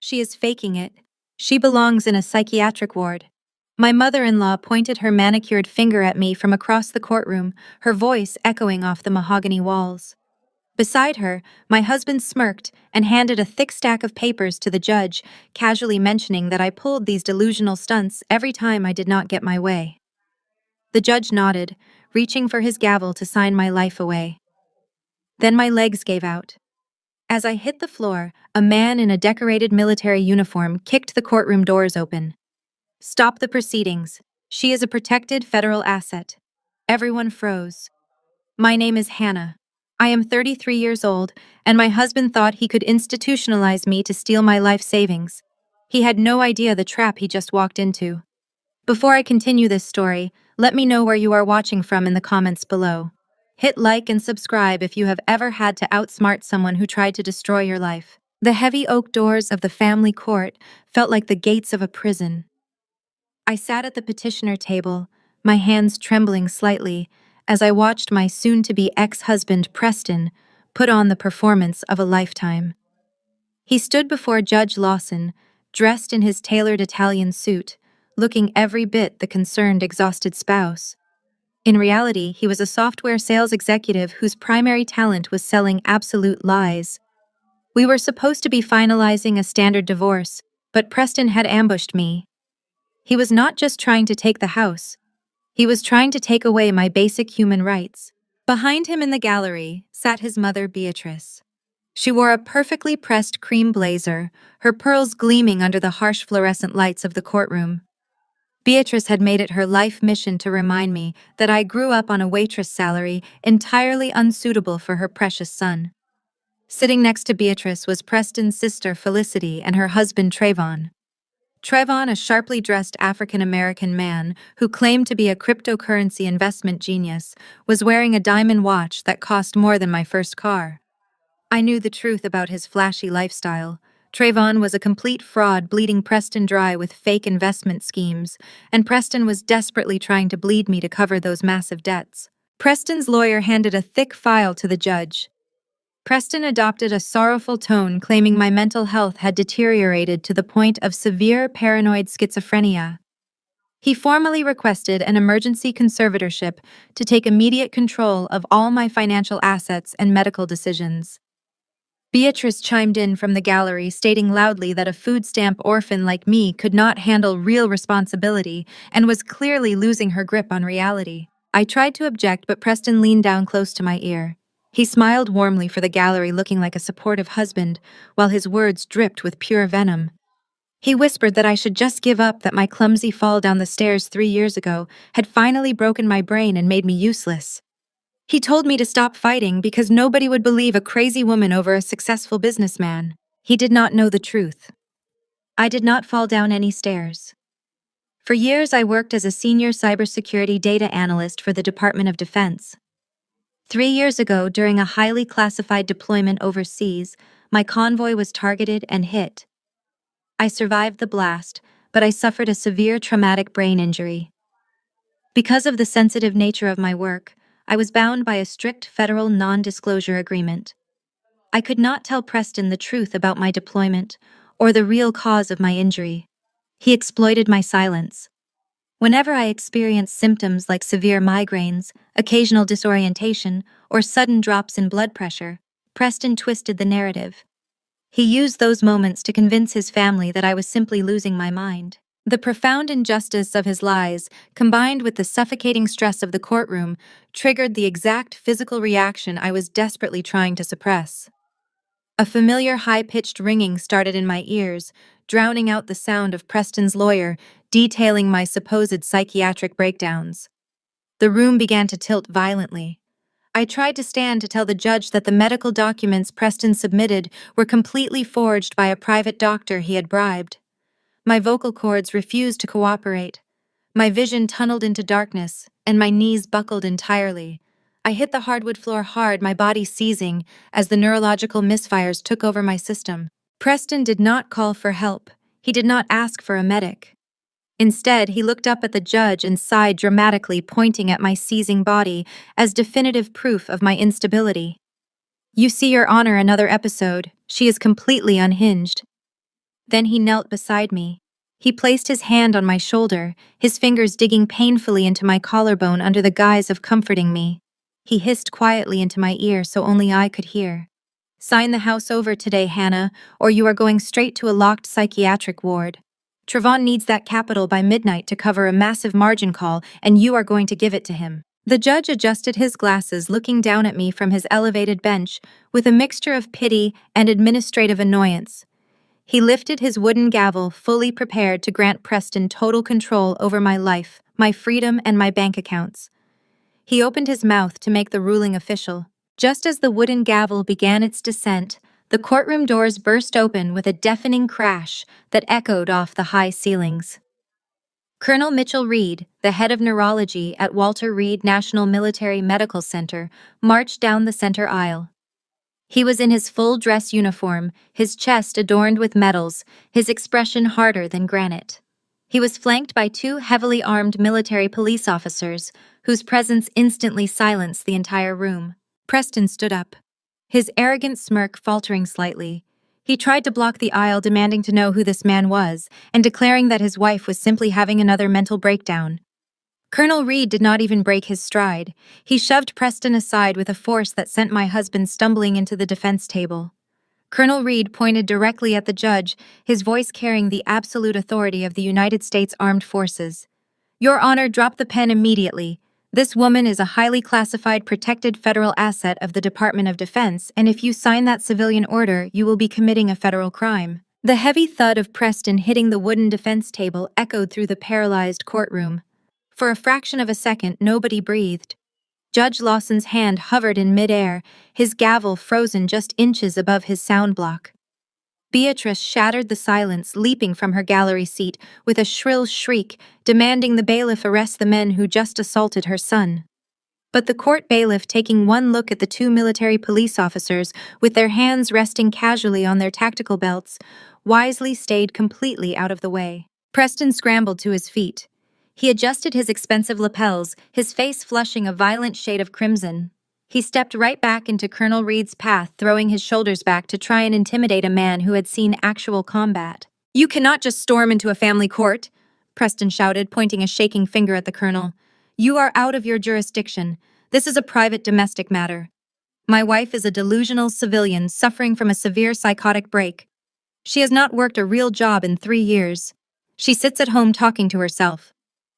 She is faking it. She belongs in a psychiatric ward. My mother-in-law pointed her manicured finger at me from across the courtroom, her voice echoing off the mahogany walls. Beside her, my husband smirked and handed a thick stack of papers to the judge, casually mentioning that I pulled these delusional stunts every time I did not get my way. The judge nodded, reaching for his gavel to sign my life away. Then my legs gave out. As I hit the floor, a man in a decorated military uniform kicked the courtroom doors open. "Stop the proceedings. She is a protected federal asset." Everyone froze. My name is Hannah. I am 33 years old, and my husband thought he could institutionalize me to steal my life savings. He had no idea the trap he just walked into. Before I continue this story, let me know where you are watching from in the comments below. Hit like and subscribe if you have ever had to outsmart someone who tried to destroy your life. The heavy oak doors of the family court felt like the gates of a prison. I sat at the petitioner table, my hands trembling slightly, as I watched my soon-to-be ex-husband Preston put on the performance of a lifetime. He stood before Judge Lawson, dressed in his tailored Italian suit, looking every bit the concerned, exhausted spouse. In reality, he was a software sales executive whose primary talent was selling absolute lies. We were supposed to be finalizing a standard divorce, but Preston had ambushed me. He was not just trying to take the house. He was trying to take away my basic human rights. Behind him in the gallery sat his mother, Beatrice. She wore a perfectly pressed cream blazer, her pearls gleaming under the harsh fluorescent lights of the courtroom. Beatrice had made it her life mission to remind me that I grew up on a waitress salary entirely unsuitable for her precious son. Sitting next to Beatrice was Preston's sister Felicity and her husband Trayvon. Trayvon, a sharply dressed African-American man who claimed to be a cryptocurrency investment genius, was wearing a diamond watch that cost more than my first car. I knew the truth about his flashy lifestyle. Trayvon was a complete fraud, bleeding Preston dry with fake investment schemes, and Preston was desperately trying to bleed me to cover those massive debts. Preston's lawyer handed a thick file to the judge. Preston adopted a sorrowful tone, claiming my mental health had deteriorated to the point of severe paranoid schizophrenia. He formally requested an emergency conservatorship to take immediate control of all my financial assets and medical decisions. Beatrice chimed in from the gallery, stating loudly that a food stamp orphan like me could not handle real responsibility and was clearly losing her grip on reality. I tried to object, but Preston leaned down close to my ear. He smiled warmly for the gallery, looking like a supportive husband, while his words dripped with pure venom. He whispered that I should just give up, that my clumsy fall down the stairs 3 years ago had finally broken my brain and made me useless. He told me to stop fighting because nobody would believe a crazy woman over a successful businessman. He did not know the truth. I did not fall down any stairs. For years, I worked as a senior cybersecurity data analyst for the Department of Defense. 3 years ago, during a highly classified deployment overseas, my convoy was targeted and hit. I survived the blast, but I suffered a severe traumatic brain injury. Because of the sensitive nature of my work, I was bound by a strict federal non-disclosure agreement. I could not tell Preston the truth about my deployment or the real cause of my injury. He exploited my silence. Whenever I experienced symptoms like severe migraines, occasional disorientation, or sudden drops in blood pressure, Preston twisted the narrative. He used those moments to convince his family that I was simply losing my mind. The profound injustice of his lies, combined with the suffocating stress of the courtroom, triggered the exact physical reaction I was desperately trying to suppress. A familiar high-pitched ringing started in my ears, drowning out the sound of Preston's lawyer detailing my supposed psychiatric breakdowns. The room began to tilt violently. I tried to stand to tell the judge that the medical documents Preston submitted were completely forged by a private doctor he had bribed. My vocal cords refused to cooperate. My vision tunneled into darkness, and my knees buckled entirely. I hit the hardwood floor hard, my body seizing as the neurological misfires took over my system. Preston did not call for help. He did not ask for a medic. Instead, he looked up at the judge and sighed dramatically, pointing at my seizing body as definitive proof of my instability. "You see, Your Honor, another episode. She is completely unhinged." Then he knelt beside me. He placed his hand on my shoulder, his fingers digging painfully into my collarbone under the guise of comforting me. He hissed quietly into my ear so only I could hear. "Sign the house over today, Hannah, or you are going straight to a locked psychiatric ward. Trevon needs that capital by midnight to cover a massive margin call, and you are going to give it to him." The judge adjusted his glasses, looking down at me from his elevated bench, with a mixture of pity and administrative annoyance. He lifted his wooden gavel, fully prepared to grant Preston total control over my life, my freedom, and my bank accounts. He opened his mouth to make the ruling official. Just as the wooden gavel began its descent, the courtroom doors burst open with a deafening crash that echoed off the high ceilings. Colonel Mitchell Reed, the head of neurology at Walter Reed National Military Medical Center, marched down the center aisle. He was in his full dress uniform, his chest adorned with medals, his expression harder than granite. He was flanked by two heavily armed military police officers, whose presence instantly silenced the entire room. Preston stood up, his arrogant smirk faltering slightly. He tried to block the aisle, demanding to know who this man was, and declaring that his wife was simply having another mental breakdown. Colonel Reed did not even break his stride. He shoved Preston aside with a force that sent my husband stumbling into the defense table. Colonel Reed pointed directly at the judge, his voice carrying the absolute authority of the United States Armed Forces. "Your Honor, drop the pen immediately. This woman is a highly classified protected federal asset of the Department of Defense, and if you sign that civilian order, you will be committing a federal crime." The heavy thud of Preston hitting the wooden defense table echoed through the paralyzed courtroom. For a fraction of a second, nobody breathed. Judge Lawson's hand hovered in midair, his gavel frozen just inches above his sound block. Beatrice shattered the silence, leaping from her gallery seat with a shrill shriek, demanding the bailiff arrest the men who just assaulted her son. But the court bailiff, taking one look at the two military police officers with their hands resting casually on their tactical belts, wisely stayed completely out of the way. Preston scrambled to his feet. He adjusted his expensive lapels, his face flushing a violent shade of crimson. He stepped right back into Colonel Reed's path, throwing his shoulders back to try and intimidate a man who had seen actual combat. "You cannot just storm into a family court," Preston shouted, pointing a shaking finger at the colonel. "You are out of your jurisdiction. This is a private domestic matter. My wife is a delusional civilian suffering from a severe psychotic break. She has not worked a real job in 3 years. She sits at home talking to herself.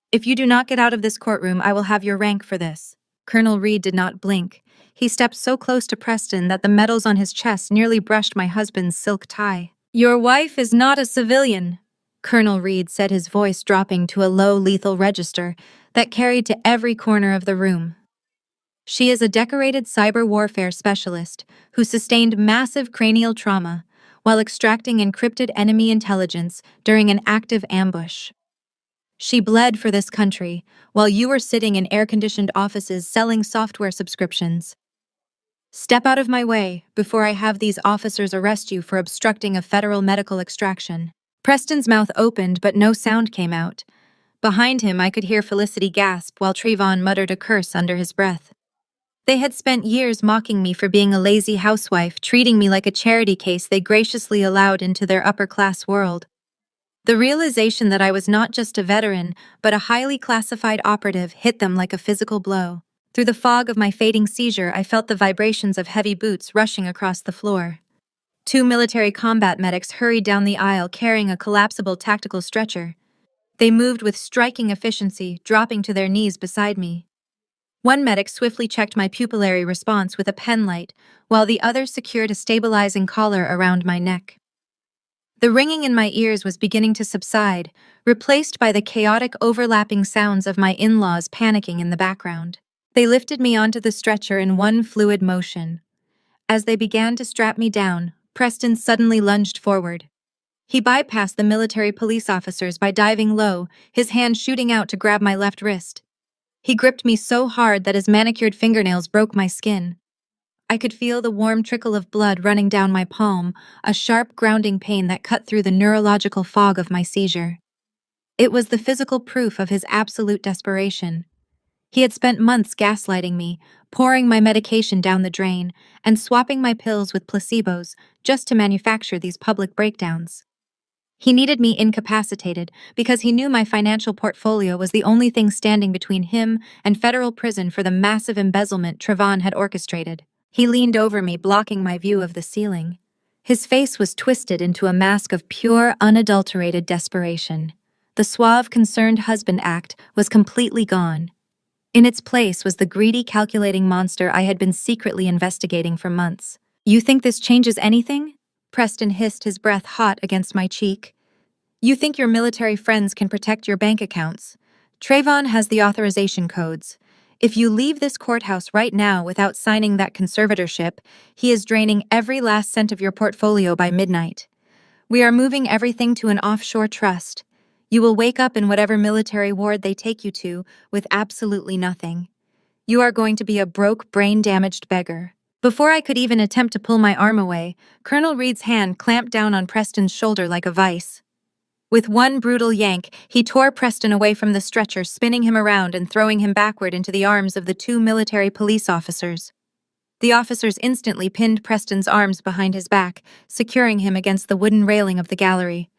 If you do not get out of this courtroom, I will have your rank for this." Colonel Reed did not blink. He stepped so close to Preston that the medals on his chest nearly brushed my husband's silk tie. "Your wife is not a civilian," Colonel Reed said, his voice dropping to a low, lethal register that carried to every corner of the room. "She is a decorated cyber warfare specialist who sustained massive cranial trauma while extracting encrypted enemy intelligence during an active ambush. She bled for this country, while you were sitting in air-conditioned offices selling software subscriptions. Step out of my way before I have these officers arrest you for obstructing a federal medical extraction." Preston's mouth opened, but no sound came out. Behind him, I could hear Felicity gasp while Trevon muttered a curse under his breath. They had spent years mocking me for being a lazy housewife, treating me like a charity case they graciously allowed into their upper-class world. The realization that I was not just a veteran, but a highly classified operative hit them like a physical blow. Through the fog of my fading seizure, I felt the vibrations of heavy boots rushing across the floor. Two military combat medics hurried down the aisle carrying a collapsible tactical stretcher. They moved with striking efficiency, dropping to their knees beside me. One medic swiftly checked my pupillary response with a pen light, while the other secured a stabilizing collar around my neck. The ringing in my ears was beginning to subside, replaced by the chaotic overlapping sounds of my in-laws panicking in the background. They lifted me onto the stretcher in one fluid motion. As they began to strap me down, Preston suddenly lunged forward. He bypassed the military police officers by diving low, his hand shooting out to grab my left wrist. He gripped me so hard that his manicured fingernails broke my skin. I could feel the warm trickle of blood running down my palm, a sharp grounding pain that cut through the neurological fog of my seizure. It was the physical proof of his absolute desperation. He had spent months gaslighting me, pouring my medication down the drain, and swapping my pills with placebos just to manufacture these public breakdowns. He needed me incapacitated because he knew my financial portfolio was the only thing standing between him and federal prison for the massive embezzlement Trevon had orchestrated. He leaned over me, blocking my view of the ceiling. His face was twisted into a mask of pure, unadulterated desperation. The suave, concerned husband act was completely gone. In its place was the greedy, calculating monster I had been secretly investigating for months. "You think this changes anything?" Preston hissed, his breath hot against my cheek. "You think your military friends can protect your bank accounts? Trayvon has the authorization codes. If you leave this courthouse right now without signing that conservatorship, he is draining every last cent of your portfolio by midnight. We are moving everything to an offshore trust. You will wake up in whatever military ward they take you to with absolutely nothing. You are going to be a broke, brain-damaged beggar." Before I could even attempt to pull my arm away, Colonel Reed's hand clamped down on Preston's shoulder like a vice. With one brutal yank, he tore Preston away from the stretcher, spinning him around and throwing him backward into the arms of the two military police officers. The officers instantly pinned Preston's arms behind his back, securing him against the wooden railing of the gallery.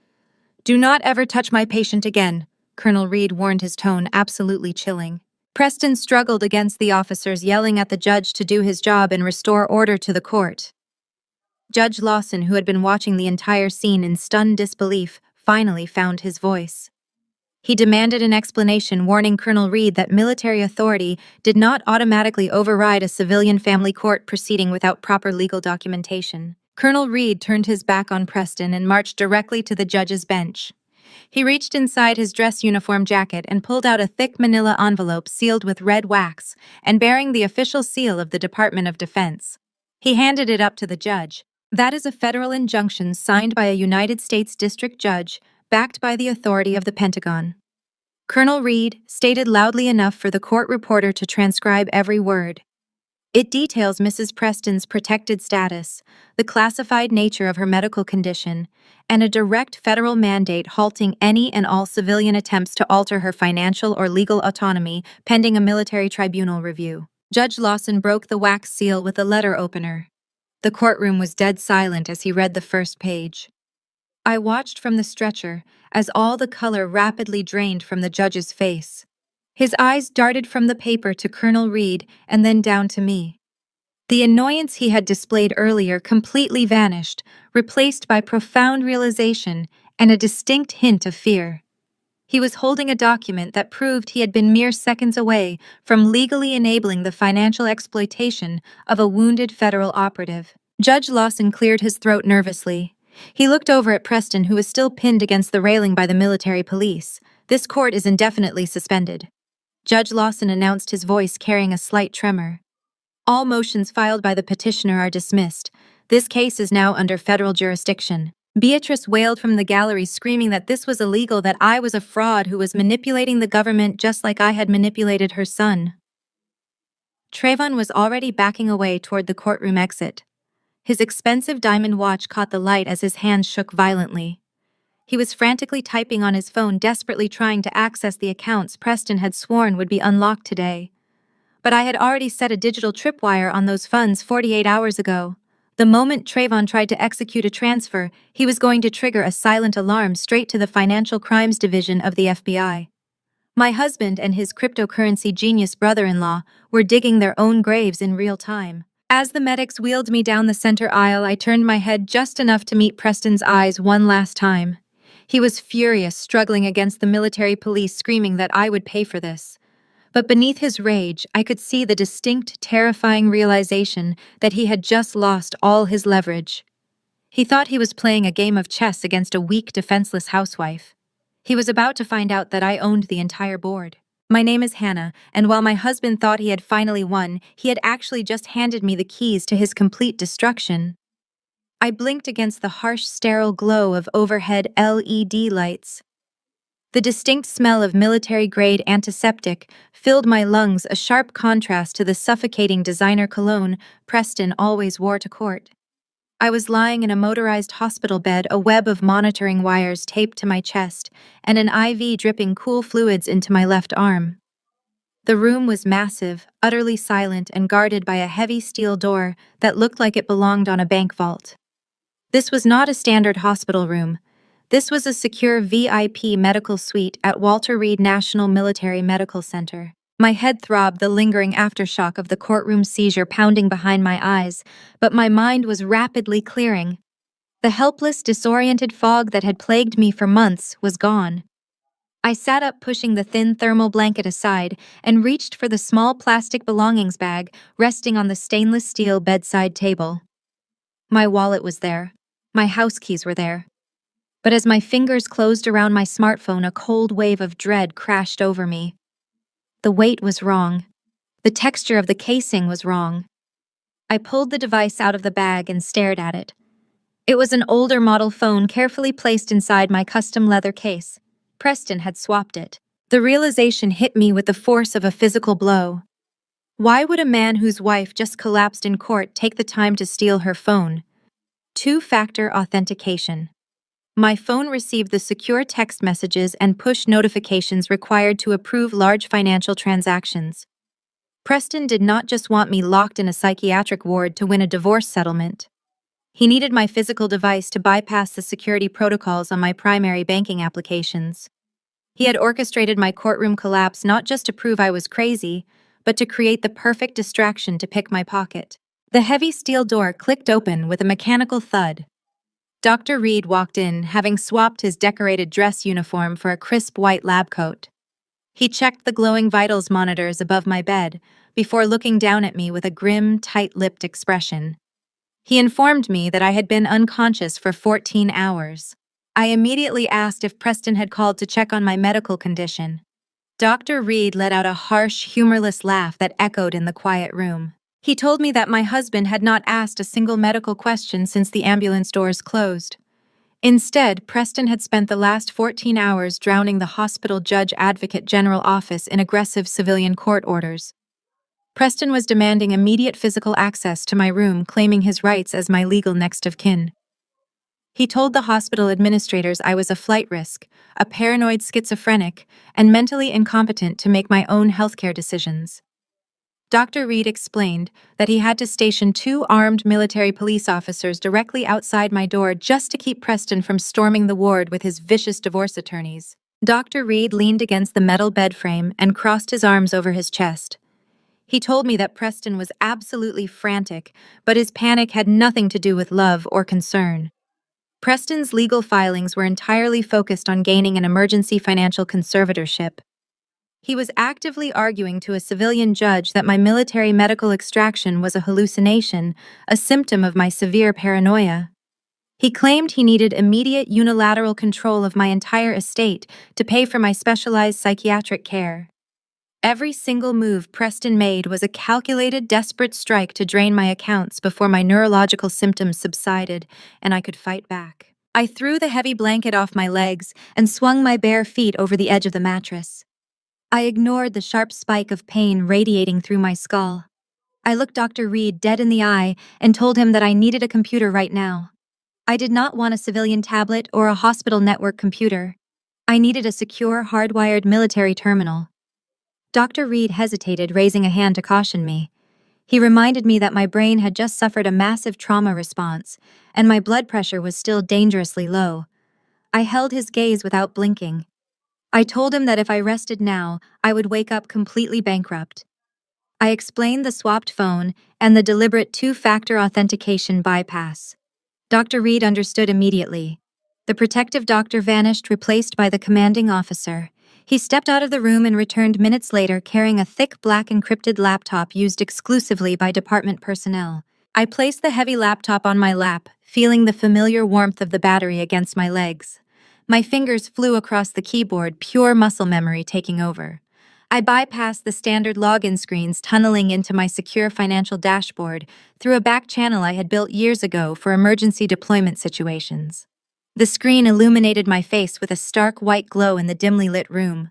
"Do not ever touch my patient again," Colonel Reed warned, his tone absolutely chilling. Preston struggled against the officers, yelling at the judge to do his job and restore order to the court. Judge Lawson, who had been watching the entire scene in stunned disbelief, finally found his voice. He demanded an explanation, warning Colonel Reed that military authority did not automatically override a civilian family court proceeding without proper legal documentation. Colonel Reed turned his back on Preston and marched directly to the judge's bench. He reached inside his dress uniform jacket and pulled out a thick manila envelope sealed with red wax and bearing the official seal of the Department of Defense. He handed it up to the judge. "That is a federal injunction signed by a United States district judge, backed by the authority of the Pentagon." Colonel Reed stated loudly enough for the court reporter to transcribe every word. "It details Mrs. Preston's protected status, the classified nature of her medical condition, and a direct federal mandate halting any and all civilian attempts to alter her financial or legal autonomy pending a military tribunal review." Judge Lawson broke the wax seal with a letter opener. The courtroom was dead silent as he read the first page. I watched from the stretcher as all the color rapidly drained from the judge's face. His eyes darted from the paper to Colonel Reed and then down to me. The annoyance he had displayed earlier completely vanished, replaced by profound realization and a distinct hint of fear. He was holding a document that proved he had been mere seconds away from legally enabling the financial exploitation of a wounded federal operative. Judge Lawson cleared his throat nervously. He looked over at Preston, who was still pinned against the railing by the military police. "This court is indefinitely suspended." Judge Lawson announced, his voice carrying a slight tremor. "All motions filed by the petitioner are dismissed. This case is now under federal jurisdiction." Beatrice wailed from the gallery, screaming that this was illegal, that I was a fraud who was manipulating the government just like I had manipulated her son. Trayvon was already backing away toward the courtroom exit. His expensive diamond watch caught the light as his hands shook violently. He was frantically typing on his phone, desperately trying to access the accounts Preston had sworn would be unlocked today. But I had already set a digital tripwire on those funds 48 hours ago. The moment Trayvon tried to execute a transfer, he was going to trigger a silent alarm straight to the Financial Crimes Division of the FBI. My husband and his cryptocurrency genius brother-in-law were digging their own graves in real time. As the medics wheeled me down the center aisle, I turned my head just enough to meet Preston's eyes one last time. He was furious, struggling against the military police, screaming that I would pay for this. But beneath his rage, I could see the distinct, terrifying realization that he had just lost all his leverage. He thought he was playing a game of chess against a weak, defenseless housewife. He was about to find out that I owned the entire board. My name is Hannah, and while my husband thought he had finally won, he had actually just handed me the keys to his complete destruction. I blinked against the harsh, sterile glow of overhead LED lights. The distinct smell of military-grade antiseptic filled my lungs, a sharp contrast to the suffocating designer cologne Preston always wore to court. I was lying in a motorized hospital bed, a web of monitoring wires taped to my chest, and an IV dripping cool fluids into my left arm. The room was massive, utterly silent, and guarded by a heavy steel door that looked like it belonged on a bank vault. This was not a standard hospital room. This was a secure VIP medical suite at Walter Reed National Military Medical Center. My head throbbed, the lingering aftershock of the courtroom seizure pounding behind my eyes, but my mind was rapidly clearing. The helpless, disoriented fog that had plagued me for months was gone. I sat up, pushing the thin thermal blanket aside, and reached for the small plastic belongings bag resting on the stainless steel bedside table. My wallet was there. My house keys were there. But as my fingers closed around my smartphone, a cold wave of dread crashed over me. The weight was wrong. The texture of the casing was wrong. I pulled the device out of the bag and stared at it. It was an older model phone carefully placed inside my custom leather case. Preston had swapped it. The realization hit me with the force of a physical blow. Why would a man whose wife just collapsed in court take the time to steal her phone? Two-factor authentication. My phone received the secure text messages and push notifications required to approve large financial transactions. Preston did not just want me locked in a psychiatric ward to win a divorce settlement. He needed my physical device to bypass the security protocols on my primary banking applications. He had orchestrated my courtroom collapse not just to prove I was crazy, but to create the perfect distraction to pick my pocket. The heavy steel door clicked open with a mechanical thud. Dr. Reed walked in, having swapped his decorated dress uniform for a crisp white lab coat. He checked the glowing vitals monitors above my bed before looking down at me with a grim, tight-lipped expression. He informed me that I had been unconscious for 14 hours. I immediately asked if Preston had called to check on my medical condition. Dr. Reed let out a harsh, humorless laugh that echoed in the quiet room. He told me that my husband had not asked a single medical question since the ambulance doors closed. Instead, Preston had spent the last 14 hours drowning the hospital judge advocate general office in aggressive civilian court orders. Preston was demanding immediate physical access to my room, claiming his rights as my legal next of kin. He told the hospital administrators I was a flight risk, a paranoid schizophrenic, and mentally incompetent to make my own healthcare decisions. Dr. Reed explained that he had to station 2 armed military police officers directly outside my door just to keep Preston from storming the ward with his vicious divorce attorneys. Dr. Reed leaned against the metal bed frame and crossed his arms over his chest. He told me that Preston was absolutely frantic, but his panic had nothing to do with love or concern. Preston's legal filings were entirely focused on gaining an emergency financial conservatorship. He was actively arguing to a civilian judge that my military medical extraction was a hallucination, a symptom of my severe paranoia. He claimed he needed immediate unilateral control of my entire estate to pay for my specialized psychiatric care. Every single move Preston made was a calculated, desperate strike to drain my accounts before my neurological symptoms subsided and I could fight back. I threw the heavy blanket off my legs and swung my bare feet over the edge of the mattress. I ignored the sharp spike of pain radiating through my skull. I looked Dr. Reed dead in the eye and told him that I needed a computer right now. I did not want a civilian tablet or a hospital network computer. I needed a secure, hardwired military terminal. Dr. Reed hesitated, raising a hand to caution me. He reminded me that my brain had just suffered a massive trauma response, and my blood pressure was still dangerously low. I held his gaze without blinking. I told him that if I rested now, I would wake up completely bankrupt. I explained the swapped phone and the deliberate 2-factor authentication bypass. Dr. Reed understood immediately. The protective doctor vanished, replaced by the commanding officer. He stepped out of the room and returned minutes later carrying a thick black encrypted laptop used exclusively by department personnel. I placed the heavy laptop on my lap, feeling the familiar warmth of the battery against my legs. My fingers flew across the keyboard, pure muscle memory taking over. I bypassed the standard login screens, tunneling into my secure financial dashboard through a back channel I had built years ago for emergency deployment situations. The screen illuminated my face with a stark white glow in the dimly lit room.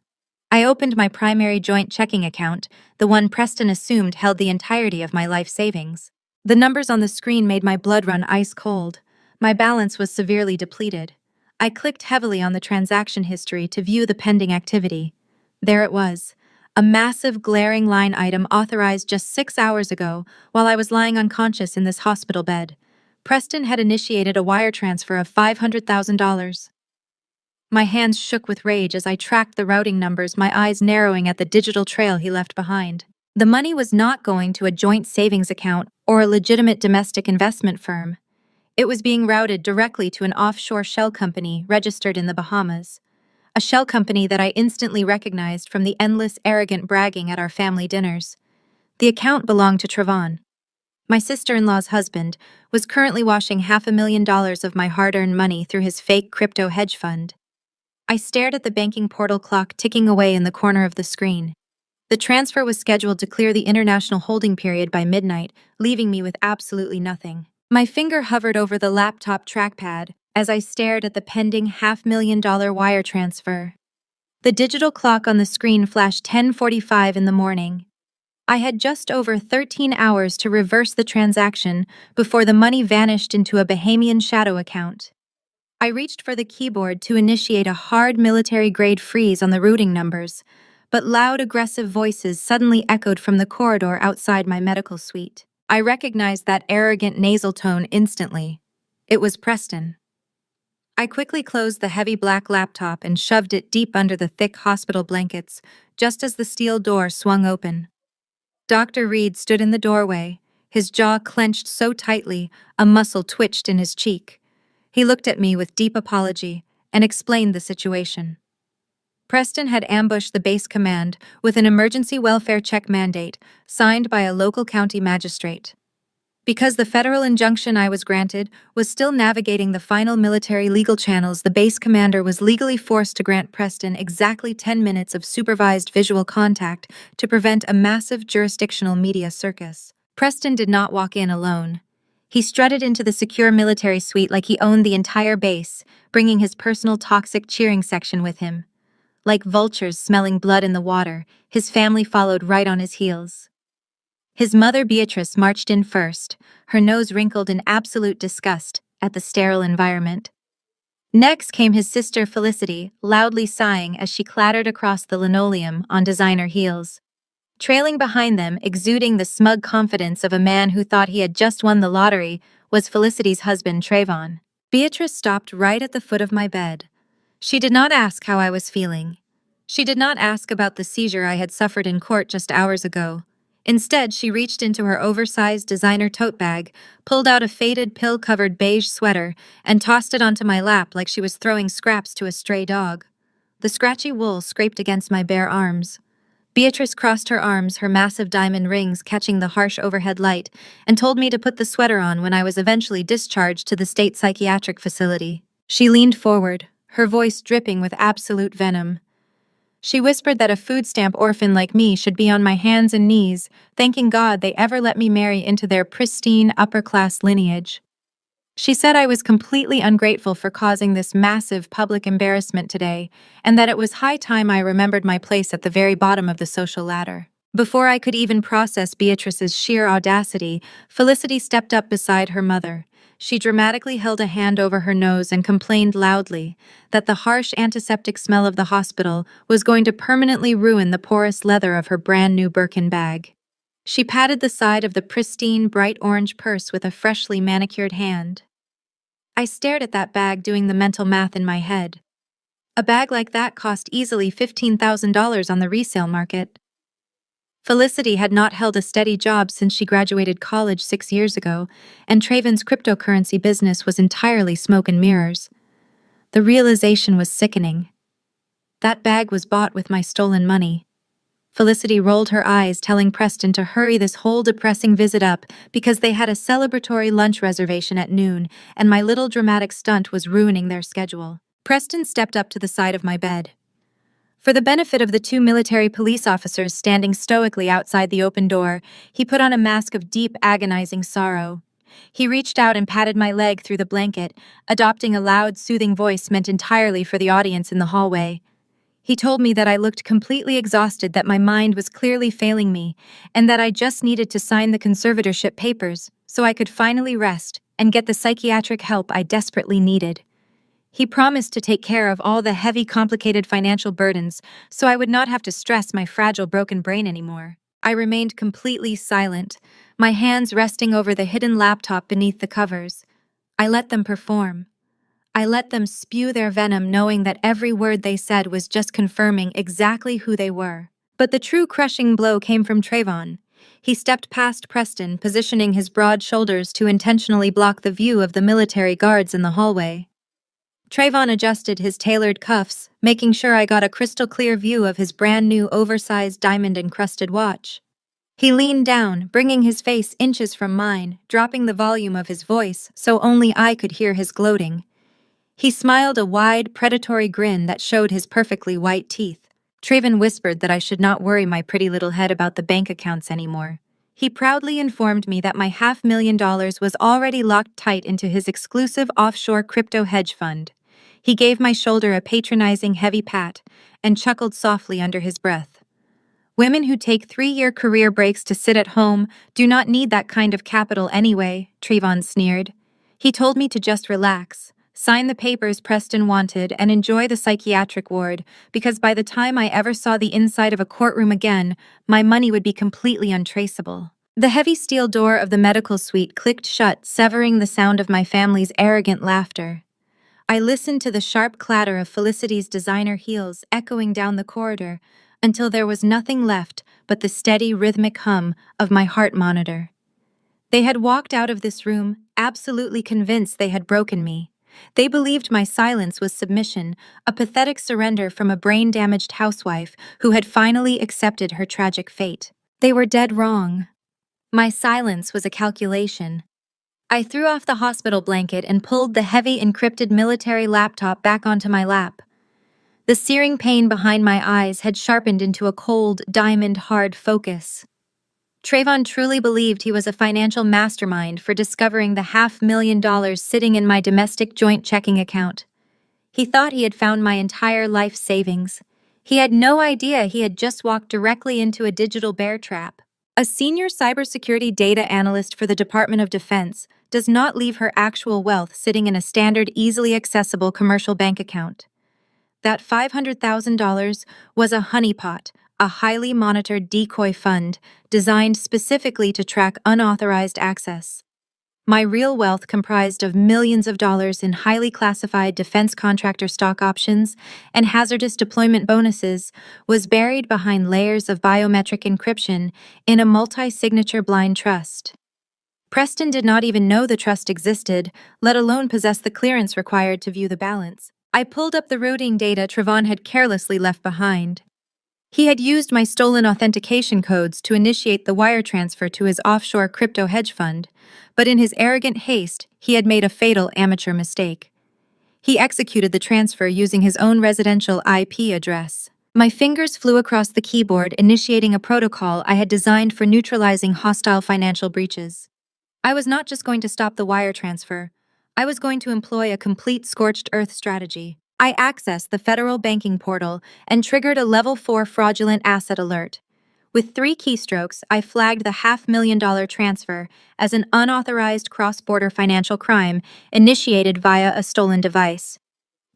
I opened my primary joint checking account, the one Preston assumed held the entirety of my life savings. The numbers on the screen made my blood run ice cold. My balance was severely depleted. I clicked heavily on the transaction history to view the pending activity. There it was, a massive glaring line item authorized just 6 hours ago while I was lying unconscious in this hospital bed. Preston had initiated a wire transfer of $500,000. My hands shook with rage as I tracked the routing numbers, my eyes narrowing at the digital trail he left behind. The money was not going to a joint savings account or a legitimate domestic investment firm. It was being routed directly to an offshore shell company registered in the Bahamas. A shell company that I instantly recognized from the endless arrogant bragging at our family dinners. The account belonged to Trevon. My sister-in-law's husband was currently washing $500,000 of my hard-earned money through his fake crypto hedge fund. I stared at the banking portal clock ticking away in the corner of the screen. The transfer was scheduled to clear the international holding period by midnight, leaving me with absolutely nothing. My finger hovered over the laptop trackpad as I stared at the pending $500,000 wire transfer. The digital clock on the screen flashed 10:45 in the morning. I had just over 13 hours to reverse the transaction before the money vanished into a Bahamian shadow account. I reached for the keyboard to initiate a hard military-grade freeze on the routing numbers, but loud, aggressive voices suddenly echoed from the corridor outside my medical suite. I recognized that arrogant nasal tone instantly. It was Preston. I quickly closed the heavy black laptop and shoved it deep under the thick hospital blankets, just as the steel door swung open. Dr. Reed stood in the doorway, his jaw clenched so tightly a muscle twitched in his cheek. He looked at me with deep apology and explained the situation. Preston had ambushed the base command with an emergency welfare check mandate signed by a local county magistrate. Because the federal injunction I was granted was still navigating the final military legal channels, the base commander was legally forced to grant Preston exactly 10 minutes of supervised visual contact to prevent a massive jurisdictional media circus. Preston did not walk in alone. He strutted into the secure military suite like he owned the entire base, bringing his personal toxic cheering section with him. Like vultures smelling blood in the water, his family followed right on his heels. His mother Beatrice marched in first, her nose wrinkled in absolute disgust at the sterile environment. Next came his sister Felicity, loudly sighing as she clattered across the linoleum on designer heels. Trailing behind them, exuding the smug confidence of a man who thought he had just won the lottery, was Felicity's husband Trayvon. Beatrice stopped right at the foot of my bed. She did not ask how I was feeling. She did not ask about the seizure I had suffered in court just hours ago. Instead, she reached into her oversized designer tote bag, pulled out a faded pill-covered beige sweater, and tossed it onto my lap like she was throwing scraps to a stray dog. The scratchy wool scraped against my bare arms. Beatrice crossed her arms, her massive diamond rings catching the harsh overhead light, and told me to put the sweater on when I was eventually discharged to the state psychiatric facility. She leaned forward, her voice dripping with absolute venom. She whispered that a food stamp orphan like me should be on my hands and knees, thanking God they ever let me marry into their pristine, upper-class lineage. She said I was completely ungrateful for causing this massive public embarrassment today, and that it was high time I remembered my place at the very bottom of the social ladder. Before I could even process Beatrice's sheer audacity, Felicity stepped up beside her mother. She dramatically held a hand over her nose and complained loudly that the harsh antiseptic smell of the hospital was going to permanently ruin the porous leather of her brand-new Birkin bag. She patted the side of the pristine, bright orange purse with a freshly manicured hand. I stared at that bag, doing the mental math in my head. A bag like that cost easily $15,000 on the resale market. Felicity had not held a steady job since she graduated college 6 years ago, and Trayvon's cryptocurrency business was entirely smoke and mirrors. The realization was sickening. That bag was bought with my stolen money. Felicity rolled her eyes, telling Preston to hurry this whole depressing visit up because they had a celebratory lunch reservation at noon, and my little dramatic stunt was ruining their schedule. Preston stepped up to the side of my bed. For the benefit of the two military police officers standing stoically outside the open door, he put on a mask of deep, agonizing sorrow. He reached out and patted my leg through the blanket, adopting a loud, soothing voice meant entirely for the audience in the hallway. He told me that I looked completely exhausted, that my mind was clearly failing me, and that I just needed to sign the conservatorship papers so I could finally rest and get the psychiatric help I desperately needed. He promised to take care of all the heavy, complicated financial burdens so I would not have to stress my fragile, broken brain anymore. I remained completely silent, my hands resting over the hidden laptop beneath the covers. I let them perform. I let them spew their venom, knowing that every word they said was just confirming exactly who they were. But the true crushing blow came from Trayvon. He stepped past Preston, positioning his broad shoulders to intentionally block the view of the military guards in the hallway. Trayvon adjusted his tailored cuffs, making sure I got a crystal clear view of his brand new oversized diamond-encrusted watch. He leaned down, bringing his face inches from mine, dropping the volume of his voice so only I could hear his gloating. He smiled a wide, predatory grin that showed his perfectly white teeth. Trayvon whispered that I should not worry my pretty little head about the bank accounts anymore. He proudly informed me that my $500,000 was already locked tight into his exclusive offshore crypto hedge fund. He gave my shoulder a patronizing heavy pat and chuckled softly under his breath. Women who take 3-year career breaks to sit at home do not need that kind of capital anyway, Trayvon sneered. He told me to just relax, sign the papers Preston wanted, and enjoy the psychiatric ward, because by the time I ever saw the inside of a courtroom again, my money would be completely untraceable. The heavy steel door of the medical suite clicked shut, severing the sound of my family's arrogant laughter. I listened to the sharp clatter of Felicity's designer heels echoing down the corridor until there was nothing left but the steady, rhythmic hum of my heart monitor. They had walked out of this room, absolutely convinced they had broken me. They believed my silence was submission, a pathetic surrender from a brain-damaged housewife who had finally accepted her tragic fate. They were dead wrong. My silence was a calculation. I threw off the hospital blanket and pulled the heavy encrypted military laptop back onto my lap. The searing pain behind my eyes had sharpened into a cold, diamond-hard focus. Trayvon truly believed he was a financial mastermind for discovering the $500,000 sitting in my domestic joint checking account. He thought he had found my entire life savings. He had no idea he had just walked directly into a digital bear trap. A senior cybersecurity data analyst for the Department of Defense does not leave her actual wealth sitting in a standard, easily accessible commercial bank account. That $500,000 was a honeypot, a highly monitored decoy fund designed specifically to track unauthorized access. My real wealth, comprised of millions of dollars in highly classified defense contractor stock options and hazardous deployment bonuses, was buried behind layers of biometric encryption in a multi-signature blind trust. Preston did not even know the trust existed, let alone possess the clearance required to view the balance. I pulled up the routing data Trayvon had carelessly left behind. He had used my stolen authentication codes to initiate the wire transfer to his offshore crypto hedge fund, but in his arrogant haste, he had made a fatal amateur mistake. He executed the transfer using his own residential IP address. My fingers flew across the keyboard, initiating a protocol I had designed for neutralizing hostile financial breaches. I was not just going to stop the wire transfer. I was going to employ a complete scorched earth strategy. I accessed the federal banking portal and triggered a level 4 fraudulent asset alert. With 3 keystrokes, I flagged the $500,000 transfer as an unauthorized cross-border financial crime initiated via a stolen device.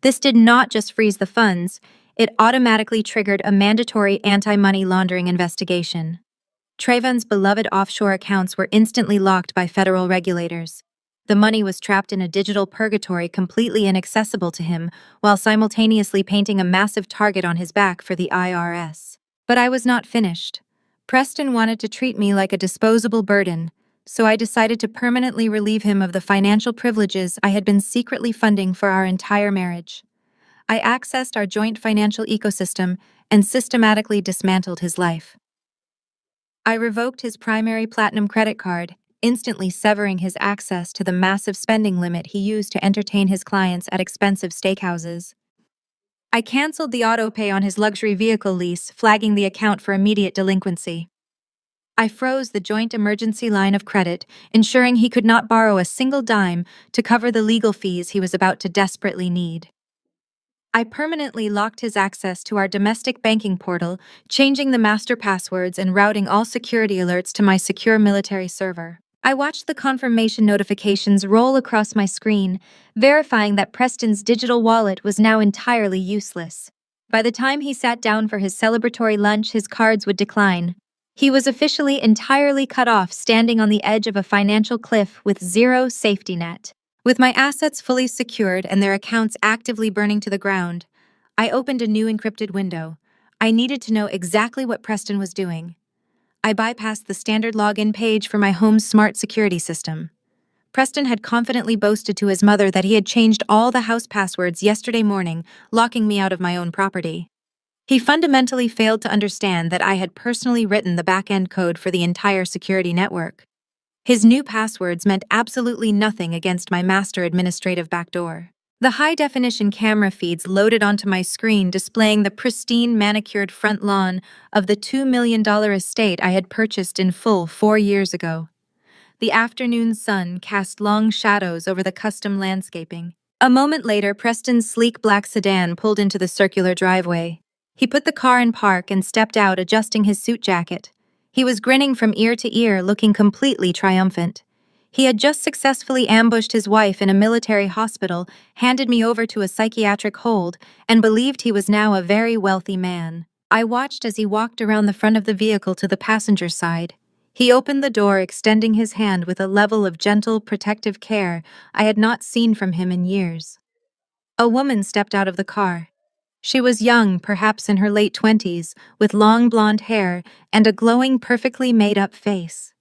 This did not just freeze the funds, it automatically triggered a mandatory anti-money laundering investigation. Trayvon's beloved offshore accounts were instantly locked by federal regulators. The money was trapped in a digital purgatory completely inaccessible to him, while simultaneously painting a massive target on his back for the IRS. But I was not finished. Preston wanted to treat me like a disposable burden, so I decided to permanently relieve him of the financial privileges I had been secretly funding for our entire marriage. I accessed our joint financial ecosystem and systematically dismantled his life. I revoked his primary platinum credit card, instantly severing his access to the massive spending limit he used to entertain his clients at expensive steakhouses. I canceled the autopay on his luxury vehicle lease, flagging the account for immediate delinquency. I froze the joint emergency line of credit, ensuring he could not borrow a single dime to cover the legal fees he was about to desperately need. I permanently locked his access to our domestic banking portal, changing the master passwords and routing all security alerts to my secure military server. I watched the confirmation notifications roll across my screen, verifying that Preston's digital wallet was now entirely useless. By the time he sat down for his celebratory lunch, his cards would decline. He was officially entirely cut off, standing on the edge of a financial cliff with zero safety net. With my assets fully secured and their accounts actively burning to the ground, I opened a new encrypted window. I needed to know exactly what Preston was doing. I bypassed the standard login page for my home's smart security system. Preston had confidently boasted to his mother that he had changed all the house passwords yesterday morning, locking me out of my own property. He fundamentally failed to understand that I had personally written the back-end code for the entire security network. His new passwords meant absolutely nothing against my master administrative backdoor. The high-definition camera feeds loaded onto my screen displaying the pristine manicured front lawn of the $2 million estate I had purchased in full 4 years ago. The afternoon sun cast long shadows over the custom landscaping. A moment later, Preston's sleek black sedan pulled into the circular driveway. He put the car in park and stepped out, adjusting his suit jacket. He was grinning from ear to ear, looking completely triumphant. He had just successfully ambushed his wife in a military hospital, handed me over to a psychiatric hold, and believed he was now a very wealthy man. I watched as he walked around the front of the vehicle to the passenger side. He opened the door, extending his hand with a level of gentle, protective care I had not seen from him in years. A woman stepped out of the car. She was young, perhaps in her late 20s, with long blonde hair and a glowing, perfectly made-up face.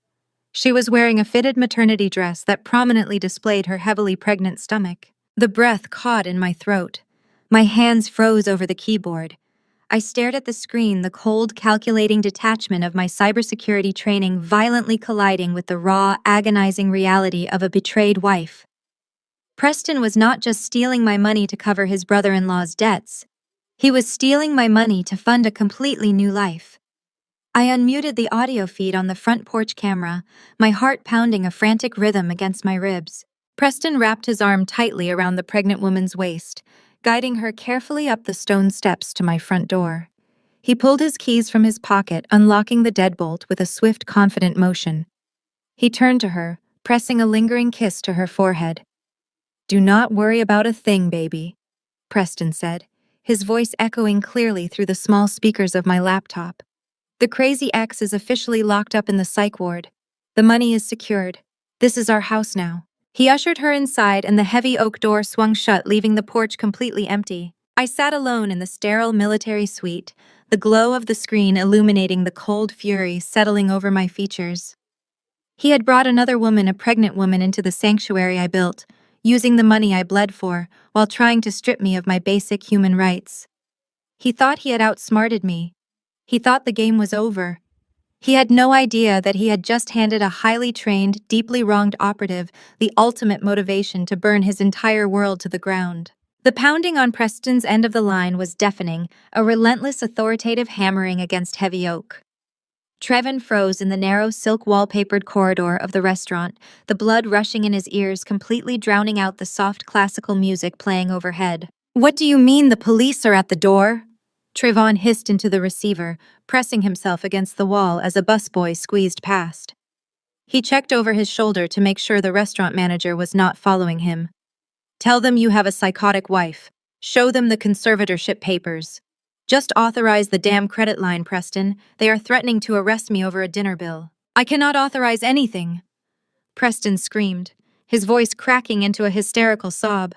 She was wearing a fitted maternity dress that prominently displayed her heavily pregnant stomach. The breath caught in my throat. My hands froze over the keyboard. I stared at the screen, the cold, calculating detachment of my cybersecurity training violently colliding with the raw, agonizing reality of a betrayed wife. Preston was not just stealing my money to cover his brother-in-law's debts. He was stealing my money to fund a completely new life. I unmuted the audio feed on the front porch camera, my heart pounding a frantic rhythm against my ribs. Preston wrapped his arm tightly around the pregnant woman's waist, guiding her carefully up the stone steps to my front door. He pulled his keys from his pocket, unlocking the deadbolt with a swift, confident motion. He turned to her, pressing a lingering kiss to her forehead. "Do not worry about a thing, baby," Preston said, his voice echoing clearly through the small speakers of my laptop. "The crazy ex is officially locked up in the psych ward. The money is secured. This is our house now." He ushered her inside and the heavy oak door swung shut, leaving the porch completely empty. I sat alone in the sterile military suite, the glow of the screen illuminating the cold fury settling over my features. He had brought another woman, a pregnant woman, into the sanctuary I built, using the money I bled for, while trying to strip me of my basic human rights. He thought he had outsmarted me. He thought the game was over. He had no idea that he had just handed a highly trained, deeply wronged operative the ultimate motivation to burn his entire world to the ground. The pounding on Preston's end of the line was deafening, a relentless authoritative hammering against heavy oak. Trevin froze in the narrow silk wallpapered corridor of the restaurant, the blood rushing in his ears, completely drowning out the soft classical music playing overhead. "What do you mean the police are at the door?" Trevon hissed into the receiver, pressing himself against the wall as a busboy squeezed past. He checked over his shoulder to make sure the restaurant manager was not following him. "Tell them you have a psychotic wife. Show them the conservatorship papers. Just authorize the damn credit line, Preston. They are threatening to arrest me over a dinner bill." "I cannot authorize anything," Preston screamed, his voice cracking into a hysterical sob.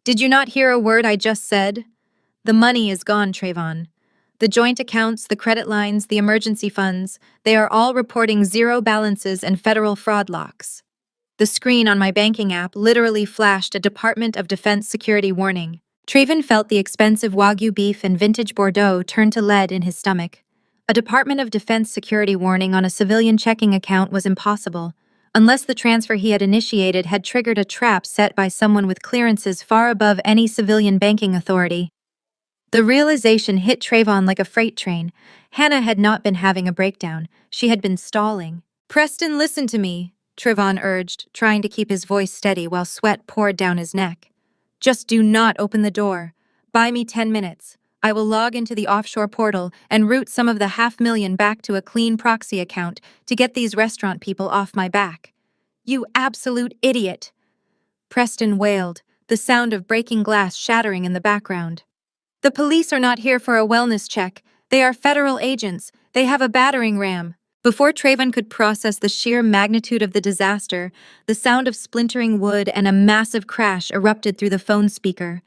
"Did you not hear a word I just said? The money is gone, Trevon. The joint accounts, the credit lines, the emergency funds, they are all reporting zero balances and federal fraud locks." The screen on my banking app literally flashed a Department of Defense security warning. Trevon felt the expensive Wagyu beef and vintage Bordeaux turn to lead in his stomach. A Department of Defense security warning on a civilian checking account was impossible, unless the transfer he had initiated had triggered a trap set by someone with clearances far above any civilian banking authority. The realization hit Trevon like a freight train. Hannah had not been having a breakdown. She had been stalling. "Preston, listen to me," Trevon urged, trying to keep his voice steady while sweat poured down his neck. "Just do not open the door. Buy me 10 minutes. I will log into the offshore portal and route some of the $500,000 back to a clean proxy account to get these restaurant people off my back." "You absolute idiot!" Preston wailed, the sound of breaking glass shattering in the background. "The police are not here for a wellness check. They are federal agents. They have a battering ram. Before Trayvon could process the sheer magnitude of the disaster, the sound of splintering wood and a massive crash erupted through the phone speaker.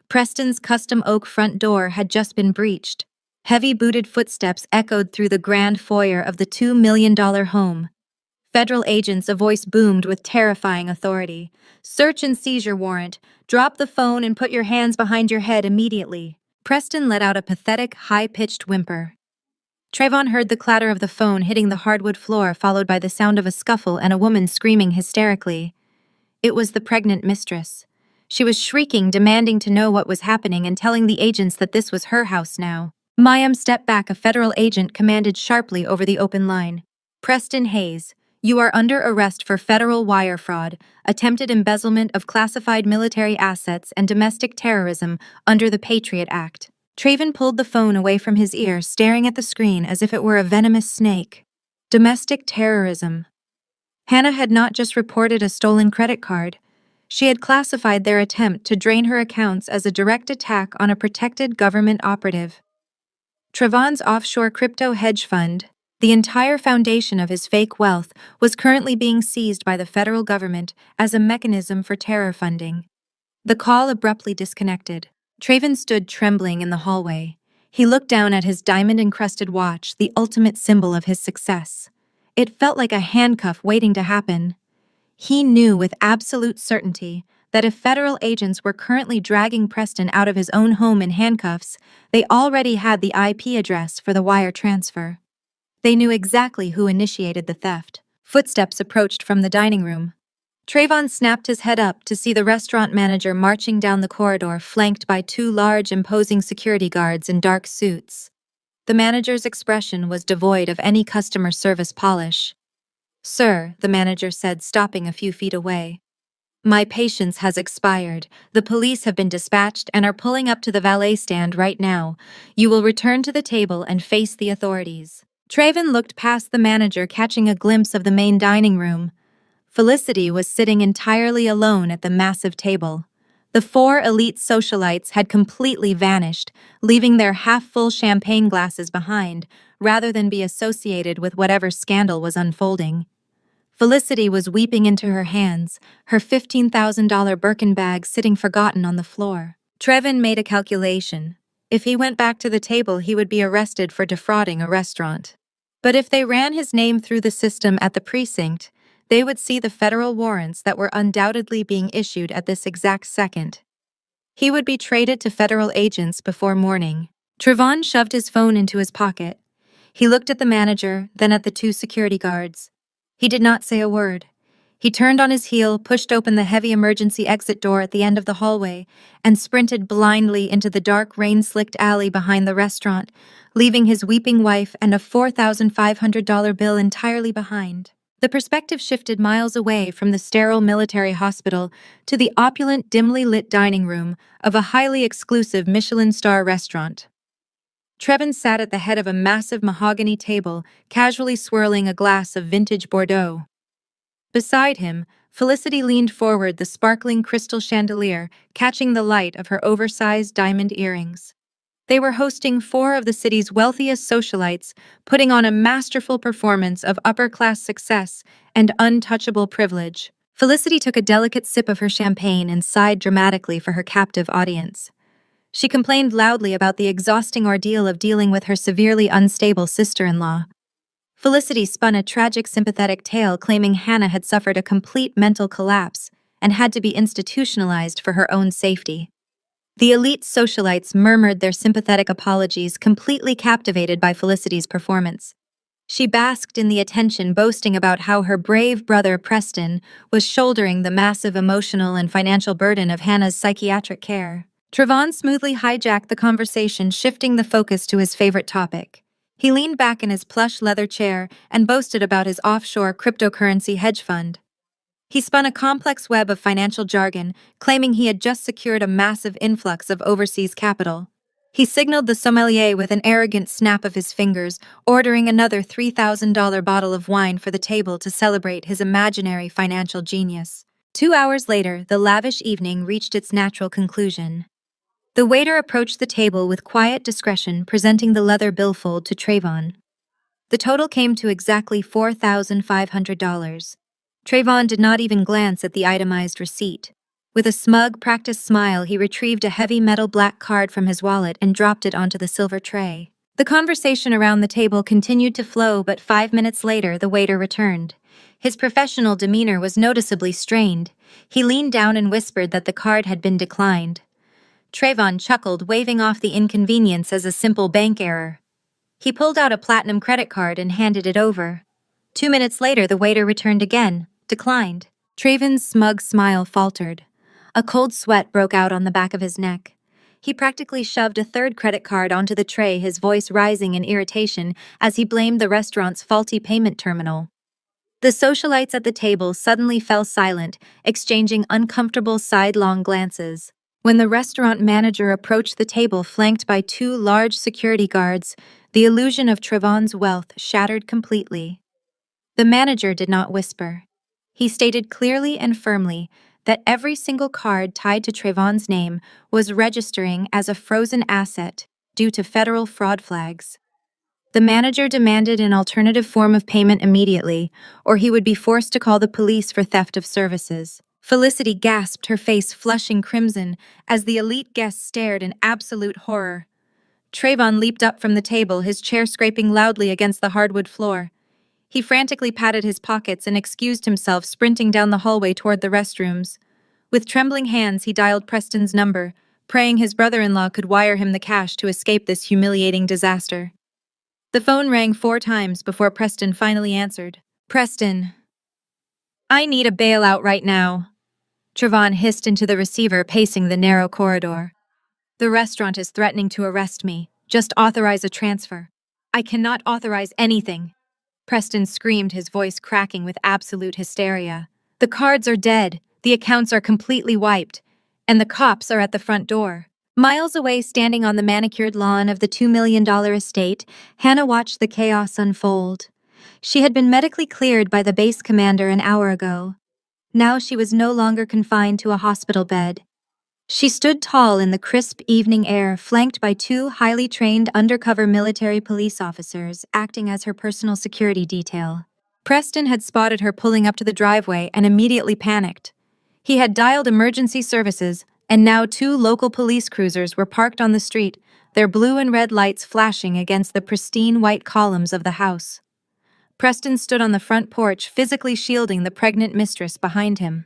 Preston's custom oak front door had just been breached. Heavy booted footsteps echoed through the grand foyer of the $2 million home. Federal agents, a voice boomed with terrifying authority. Search and seizure warrant. Drop the phone and put your hands behind your head immediately. Preston let out a pathetic, high-pitched whimper. Trayvon heard the clatter of the phone hitting the hardwood floor, followed by the sound of a scuffle and a woman screaming hysterically. It was the pregnant mistress. She was shrieking, demanding to know what was happening and telling the agents that this was her house now. Mayim stepped back, a federal agent commanded sharply over the open line. Preston Hayes, you are under arrest for federal wire fraud, attempted embezzlement of classified military assets, and domestic terrorism under the Patriot Act. Trayvon pulled the phone away from his ear, staring at the screen as if it were a venomous snake. Domestic terrorism. Hannah had not just reported a stolen credit card. She had classified their attempt to drain her accounts as a direct attack on a protected government operative. Trayvon's offshore crypto hedge fund, the entire foundation of his fake wealth, was currently being seized by the federal government as a mechanism for terror funding. The call abruptly disconnected. Trayvon stood trembling in the hallway. He looked down at his diamond-encrusted watch, the ultimate symbol of his success. It felt like a handcuff waiting to happen. He knew with absolute certainty that if federal agents were currently dragging Preston out of his own home in handcuffs, they already had the IP address for the wire transfer. They knew exactly who initiated the theft. Footsteps approached from the dining room. Trayvon snapped his head up to see the restaurant manager marching down the corridor, flanked by two large, imposing security guards in dark suits. The manager's expression was devoid of any customer service polish. "Sir," the manager said, stopping a few feet away. "My patience has expired. The police have been dispatched and are pulling up to the valet stand right now. You will return to the table and face the authorities." Trayvon looked past the manager, catching a glimpse of the main dining room. Felicity was sitting entirely alone at the massive table. The four elite socialites had completely vanished, leaving their half-full champagne glasses behind, rather than be associated with whatever scandal was unfolding. Felicity was weeping into her hands, her $15,000 Birkin bag sitting forgotten on the floor. Trayvon made a calculation. If he went back to the table, he would be arrested for defrauding a restaurant. But if they ran his name through the system at the precinct, they would see the federal warrants that were undoubtedly being issued at this exact second. He would be traded to federal agents before morning. Trayvon shoved his phone into his pocket. He looked at the manager, then at the two security guards. He did not say a word. He turned on his heel, pushed open the heavy emergency exit door at the end of the hallway, and sprinted blindly into the dark, rain-slicked alley behind the restaurant, leaving his weeping wife and a $4,500 bill entirely behind. The perspective shifted miles away from the sterile military hospital to the opulent, dimly lit dining room of a highly exclusive Michelin star restaurant. Trayvon sat at the head of a massive mahogany table, casually swirling a glass of vintage Bordeaux. Beside him, Felicity leaned forward, the sparkling crystal chandelier catching the light of her oversized diamond earrings. They were hosting four of the city's wealthiest socialites, putting on a masterful performance of upper-class success and untouchable privilege. Felicity took a delicate sip of her champagne and sighed dramatically for her captive audience. She complained loudly about the exhausting ordeal of dealing with her severely unstable sister-in-law. Felicity spun a tragic, sympathetic tale, claiming Hannah had suffered a complete mental collapse and had to be institutionalized for her own safety. The elite socialites murmured their sympathetic apologies, completely captivated by Felicity's performance. She basked in the attention, boasting about how her brave brother Preston was shouldering the massive emotional and financial burden of Hannah's psychiatric care. Trayvon smoothly hijacked the conversation, shifting the focus to his favorite topic. He leaned back in his plush leather chair and boasted about his offshore cryptocurrency hedge fund. He spun a complex web of financial jargon, claiming he had just secured a massive influx of overseas capital. He signaled the sommelier with an arrogant snap of his fingers, ordering another $3,000 bottle of wine for the table to celebrate his imaginary financial genius. 2 hours later, the lavish evening reached its natural conclusion. The waiter approached the table with quiet discretion, presenting the leather billfold to Trayvon. The total came to exactly $4,500. Trayvon did not even glance at the itemized receipt. With a smug, practiced smile, he retrieved a heavy metal black card from his wallet and dropped it onto the silver tray. The conversation around the table continued to flow, but 5 minutes later, the waiter returned. His professional demeanor was noticeably strained. He leaned down and whispered that the card had been declined. Trayvon chuckled, waving off the inconvenience as a simple bank error. He pulled out a platinum credit card and handed it over. 2 minutes later, the waiter returned again, declined. Trayvon's smug smile faltered. A cold sweat broke out on the back of his neck. He practically shoved a third credit card onto the tray, his voice rising in irritation as he blamed the restaurant's faulty payment terminal. The socialites at the table suddenly fell silent, exchanging uncomfortable sidelong glances. When the restaurant manager approached the table flanked by two large security guards, the illusion of Trayvon's wealth shattered completely. The manager did not whisper. He stated clearly and firmly that every single card tied to Trayvon's name was registering as a frozen asset due to federal fraud flags. The manager demanded an alternative form of payment immediately, or he would be forced to call the police for theft of services. Felicity gasped, her face flushing crimson, as the elite guests stared in absolute horror. Trayvon leaped up from the table, his chair scraping loudly against the hardwood floor. He frantically patted his pockets and excused himself, sprinting down the hallway toward the restrooms. With trembling hands, he dialed Preston's number, praying his brother-in-law could wire him the cash to escape this humiliating disaster. The phone rang 4 times before Preston finally answered. "Preston, I need a bailout right now." Trayvon hissed into the receiver, pacing the narrow corridor. "The restaurant is threatening to arrest me. Just authorize a transfer." "I cannot authorize anything," Preston screamed, his voice cracking with absolute hysteria. "The cards are dead, the accounts are completely wiped, and the cops are at the front door." Miles away, standing on the manicured lawn of the $2 million estate, Hannah watched the chaos unfold. She had been medically cleared by the base commander an hour ago. Now she was no longer confined to a hospital bed. She stood tall in the crisp evening air, flanked by 2 highly trained undercover military police officers acting as her personal security detail. Preston had spotted her pulling up to the driveway and immediately panicked. He had dialed emergency services, and now 2 local police cruisers were parked on the street, their blue and red lights flashing against the pristine white columns of the house. Preston stood on the front porch, physically shielding the pregnant mistress behind him.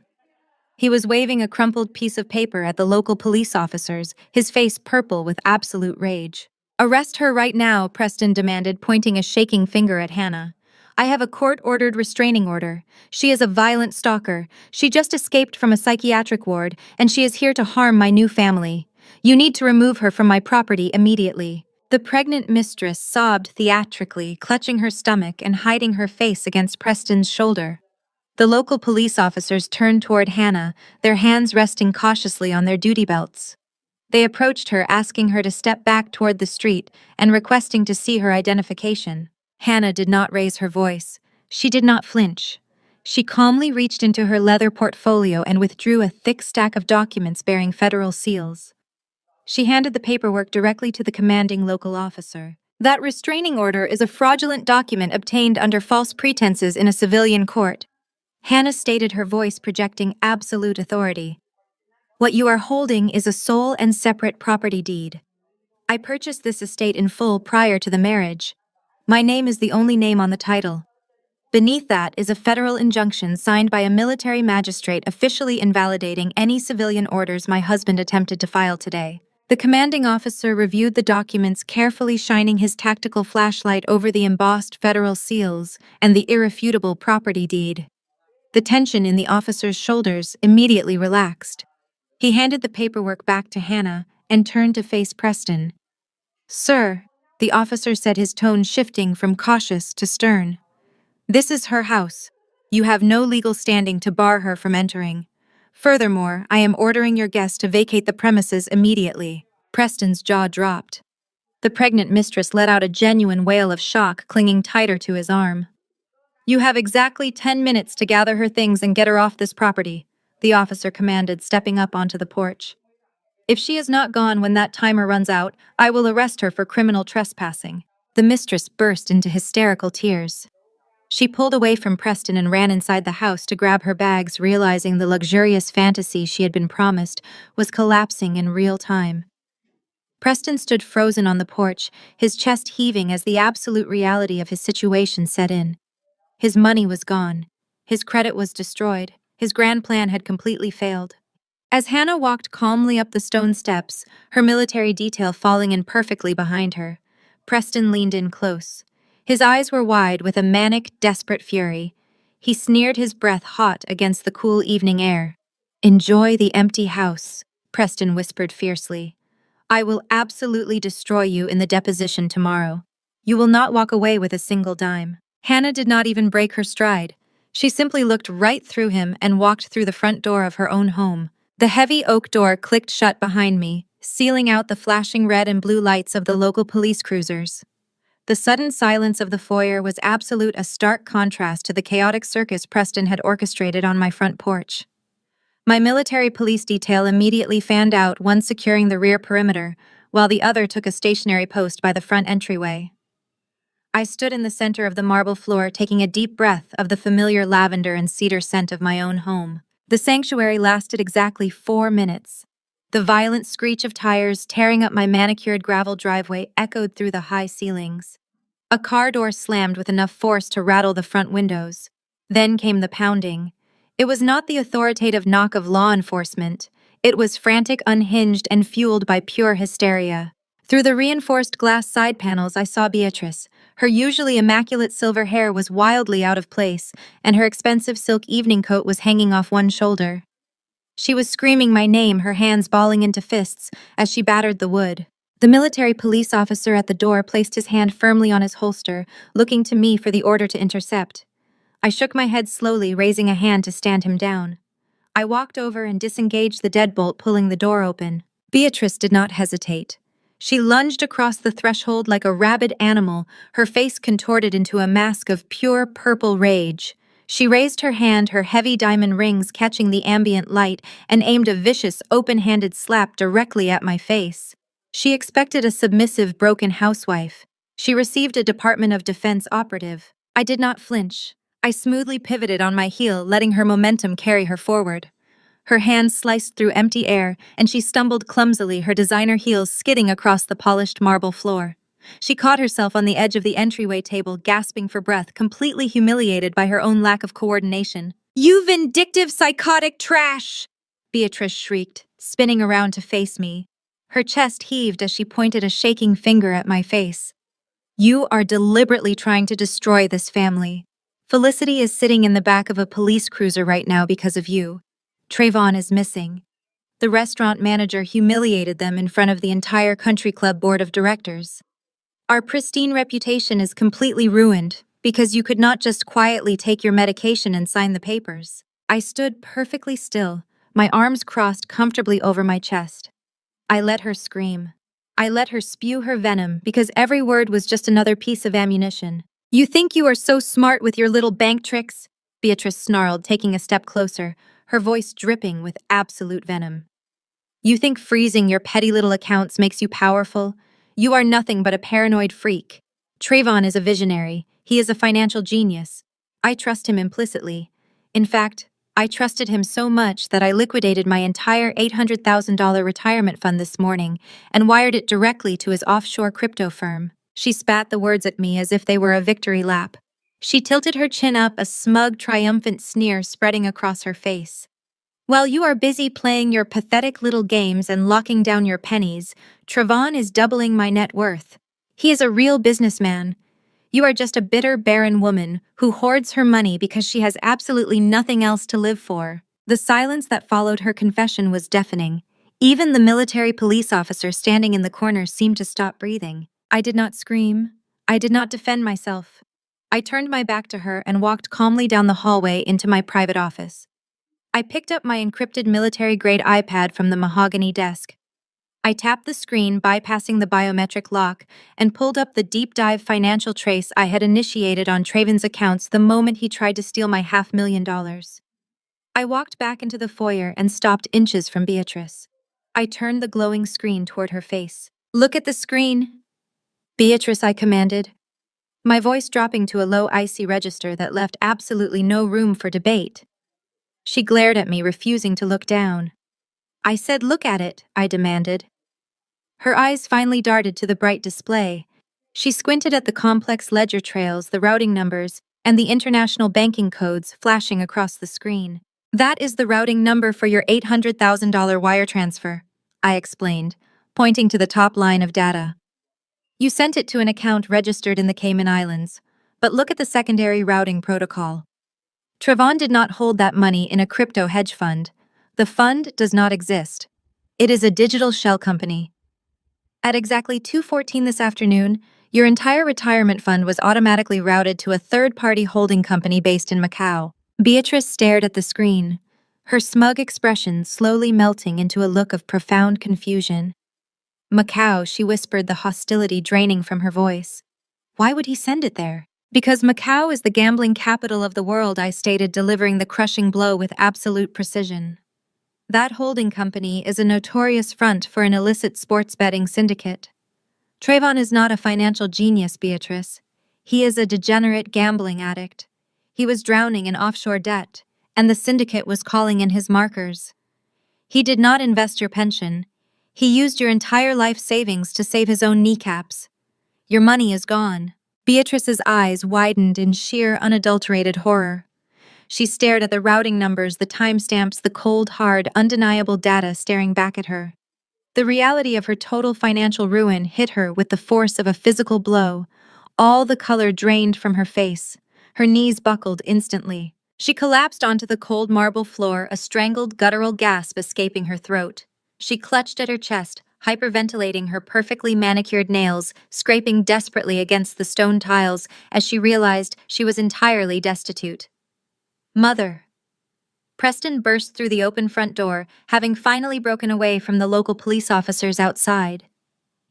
He was waving a crumpled piece of paper at the local police officers, his face purple with absolute rage. "Arrest her right now," Preston demanded, pointing a shaking finger at Hannah. "I have a court-ordered restraining order. She is a violent stalker. She just escaped from a psychiatric ward, and she is here to harm my new family. You need to remove her from my property immediately." The pregnant mistress sobbed theatrically, clutching her stomach and hiding her face against Preston's shoulder. The local police officers turned toward Hannah, their hands resting cautiously on their duty belts. They approached her, asking her to step back toward the street and requesting to see her identification. Hannah did not raise her voice. She did not flinch. She calmly reached into her leather portfolio and withdrew a thick stack of documents bearing federal seals. She handed the paperwork directly to the commanding local officer. "That restraining order is a fraudulent document obtained under false pretenses in a civilian court," Hannah stated, her voice projecting absolute authority. "What you are holding is a sole and separate property deed. I purchased this estate in full prior to the marriage. My name is the only name on the title. Beneath that is a federal injunction signed by a military magistrate officially invalidating any civilian orders my husband attempted to file today." The commanding officer reviewed the documents carefully, shining his tactical flashlight over the embossed federal seals and the irrefutable property deed. The tension in the officer's shoulders immediately relaxed. He handed the paperwork back to Hannah and turned to face Preston. "Sir," the officer said, his tone shifting from cautious to stern. "This is her house. You have no legal standing to bar her from entering. Furthermore, I am ordering your guest to vacate the premises immediately." Preston's jaw dropped. The pregnant mistress let out a genuine wail of shock, clinging tighter to his arm. "You have exactly 10 minutes to gather her things and get her off this property," the officer commanded, stepping up onto the porch. "If she is not gone when that timer runs out, I will arrest her for criminal trespassing." The mistress burst into hysterical tears. She pulled away from Preston and ran inside the house to grab her bags, realizing the luxurious fantasy she had been promised was collapsing in real time. Preston stood frozen on the porch, his chest heaving as the absolute reality of his situation set in. His money was gone. His credit was destroyed. His grand plan had completely failed. As Hannah walked calmly up the stone steps, her military detail falling in perfectly behind her, Preston leaned in close. His eyes were wide with a manic, desperate fury. He sneered, his breath hot against the cool evening air. "Enjoy the empty house," Preston whispered fiercely. "I will absolutely destroy you in the deposition tomorrow. You will not walk away with a single dime." Hannah did not even break her stride. She simply looked right through him and walked through the front door of her own home. The heavy oak door clicked shut behind me, sealing out the flashing red and blue lights of the local police cruisers. The sudden silence of the foyer was absolute, a stark contrast to the chaotic circus Preston had orchestrated on my front porch. My military police detail immediately fanned out, one securing the rear perimeter, while the other took a stationary post by the front entryway. I stood in the center of the marble floor, taking a deep breath of the familiar lavender and cedar scent of my own home. The sanctuary lasted exactly 4 minutes. The violent screech of tires tearing up my manicured gravel driveway echoed through the high ceilings. A car door slammed with enough force to rattle the front windows. Then came the pounding. It was not the authoritative knock of law enforcement. It was frantic, unhinged, and fueled by pure hysteria. Through the reinforced glass side panels, I saw Beatrice. Her usually immaculate silver hair was wildly out of place, and her expensive silk evening coat was hanging off one shoulder. She was screaming my name, her hands balling into fists as she battered the wood. The military police officer at the door placed his hand firmly on his holster, looking to me for the order to intercept. I shook my head slowly, raising a hand to stand him down. I walked over and disengaged the deadbolt, pulling the door open. Beatrice did not hesitate. She lunged across the threshold like a rabid animal, her face contorted into a mask of pure purple rage. She raised her hand, her heavy diamond rings catching the ambient light, and aimed a vicious, open-handed slap directly at my face. She expected a submissive, broken housewife. She received a Department of Defense operative. I did not flinch. I smoothly pivoted on my heel, letting her momentum carry her forward. Her hand sliced through empty air, and she stumbled clumsily, her designer heels skidding across the polished marble floor. She caught herself on the edge of the entryway table, gasping for breath, completely humiliated by her own lack of coordination. "You vindictive, psychotic trash!" Beatrice shrieked, spinning around to face me. Her chest heaved as she pointed a shaking finger at my face. "You are deliberately trying to destroy this family. Felicity is sitting in the back of a police cruiser right now because of you. Trayvon is missing. The restaurant manager humiliated them in front of the entire country club board of directors. Our pristine reputation is completely ruined because you could not just quietly take your medication and sign the papers." I stood perfectly still, my arms crossed comfortably over my chest. I let her scream. I let her spew her venom because every word was just another piece of ammunition. "You think you are so smart with your little bank tricks?" Beatrice snarled, taking a step closer, her voice dripping with absolute venom. "You think freezing your petty little accounts makes you powerful? You are nothing but a paranoid freak. Trayvon is a visionary. He is a financial genius. I trust him implicitly. In fact, I trusted him so much that I liquidated my entire $800,000 retirement fund this morning and wired it directly to his offshore crypto firm." She spat the words at me as if they were a victory lap. She tilted her chin up, a smug, triumphant sneer spreading across her face. "While you are busy playing your pathetic little games and locking down your pennies, Trayvon is doubling my net worth. He is a real businessman. You are just a bitter, barren woman who hoards her money because she has absolutely nothing else to live for." The silence that followed her confession was deafening. Even the military police officer standing in the corner seemed to stop breathing. I did not scream. I did not defend myself. I turned my back to her and walked calmly down the hallway into my private office. I picked up my encrypted military-grade iPad from the mahogany desk. I tapped the screen, bypassing the biometric lock, and pulled up the deep-dive financial trace I had initiated on Trayvon's accounts the moment he tried to steal my $500,000. I walked back into the foyer and stopped inches from Beatrice. I turned the glowing screen toward her face. "Look at the screen." Beatrice, I commanded, my voice dropping to a low, icy register that left absolutely no room for debate. She glared at me, refusing to look down. I said, look at it, I demanded. Her eyes finally darted to the bright display. She squinted at the complex ledger trails, the routing numbers, and the international banking codes flashing across the screen. That is the routing number for your $800,000 wire transfer, I explained, pointing to the top line of data. You sent it to an account registered in the Cayman Islands, but look at the secondary routing protocol. Trevon did not hold that money in a crypto hedge fund. The fund does not exist. It is a digital shell company. At exactly 2:14 this afternoon, your entire retirement fund was automatically routed to a third-party holding company based in Macau. Beatrice stared at the screen, her smug expression slowly melting into a look of profound confusion. Macau, she whispered, the hostility draining from her voice. Why would he send it there? Because Macau is the gambling capital of the world, I stated, delivering the crushing blow with absolute precision. That holding company is a notorious front for an illicit sports betting syndicate. Trayvon is not a financial genius, Beatrice. He is a degenerate gambling addict. He was drowning in offshore debt, and the syndicate was calling in his markers. He did not invest your pension. He used your entire life savings to save his own kneecaps. Your money is gone. Beatrice's eyes widened in sheer, unadulterated horror. She stared at the routing numbers, the timestamps, the cold, hard, undeniable data staring back at her. The reality of her total financial ruin hit her with the force of a physical blow. All the color drained from her face. Her knees buckled instantly. She collapsed onto the cold marble floor, a strangled, guttural gasp escaping her throat. She clutched at her chest, hyperventilating, her perfectly manicured nails scraping desperately against the stone tiles as she realized she was entirely destitute. Mother. Preston burst through the open front door, having finally broken away from the local police officers outside.